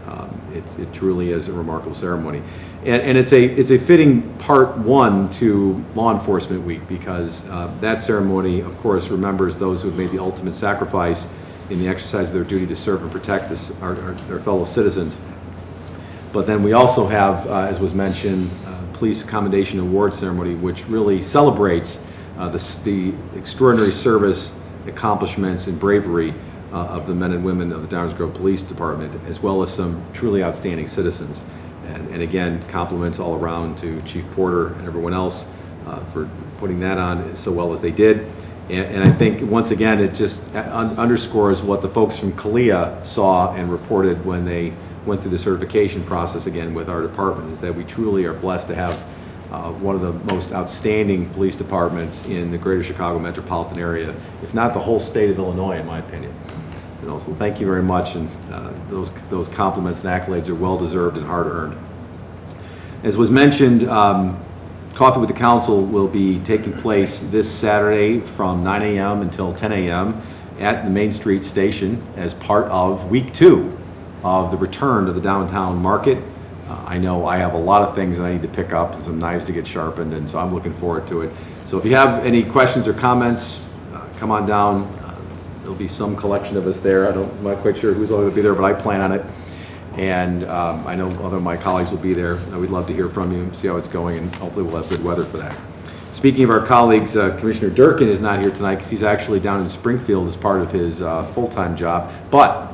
It truly is a remarkable ceremony. And it's a fitting part one to Law Enforcement Week, because that ceremony, of course, remembers those who have made the ultimate sacrifice in the exercise of their duty to serve and protect our fellow citizens. But then we also have, as was mentioned, Police Commendation Award Ceremony, which really celebrates the extraordinary service, accomplishments, and bravery of the men and women of the Downers Grove Police Department, as well as some truly outstanding citizens. And again, compliments all around to Chief Porter and everyone else for putting that on so well as they did. And I think, once again, it just underscores what the folks from CALEA saw and reported when they went through the certification process again with our department, is that we truly are blessed to have one of the most outstanding police departments in the greater Chicago metropolitan area, if not the whole state of Illinois, in my opinion. So thank you very much, and those compliments and accolades are well-deserved and hard-earned. As was mentioned, Coffee with the Council will be taking place this Saturday from 9 a.m. until 10 a.m. at the Main Street Station as part of Week 2 of the return to the downtown market. I know I have a lot of things that I need to pick up, some knives to get sharpened, and so I'm looking forward to it. So if you have any questions or comments, come on down. There'll be some collection of us there. I'm not quite sure who's all going to be there, but I plan on it. And I know other of my colleagues will be there. We'd love to hear from you, see how it's going, and hopefully we'll have good weather for that. Speaking of our colleagues, Commissioner Durkin is not here tonight because he's actually down in Springfield as part of his full-time job. But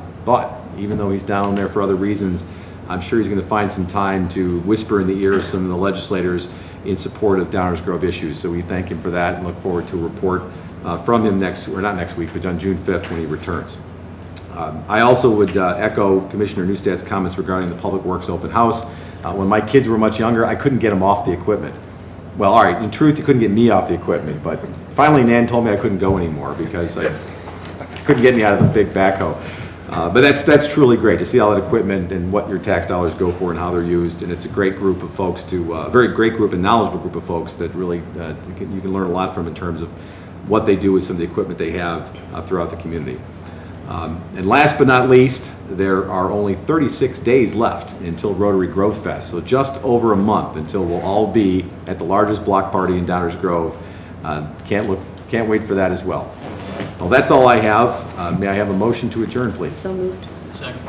even though he's down there for other reasons, I'm sure he's going to find some time to whisper in the ear of some of the legislators in support of Downers Grove issues. So we thank him for that and look forward to a report from him not next week, but on June 5th when he returns. I also would echo Commissioner Newstadt's comments regarding the Public Works Open House. When my kids were much younger, I couldn't get them off the equipment. Well, all right, in truth, you couldn't get me off the equipment, but finally Nan told me I couldn't go anymore because I couldn't get me out of the big backhoe. But that's truly great to see all that equipment and what your tax dollars go for and how they're used. And it's a great group of folks, a very great group and knowledgeable group of folks that really you can learn a lot from in terms of what they do with some of the equipment they have throughout the community. And last but not least, there are only 36 days left until Rotary Grove Fest, so just over a month until we'll all be at the largest block party in Downers Grove. Can't wait for that as well. Well, that's all I have. May I have a motion to adjourn, please? So moved. Second.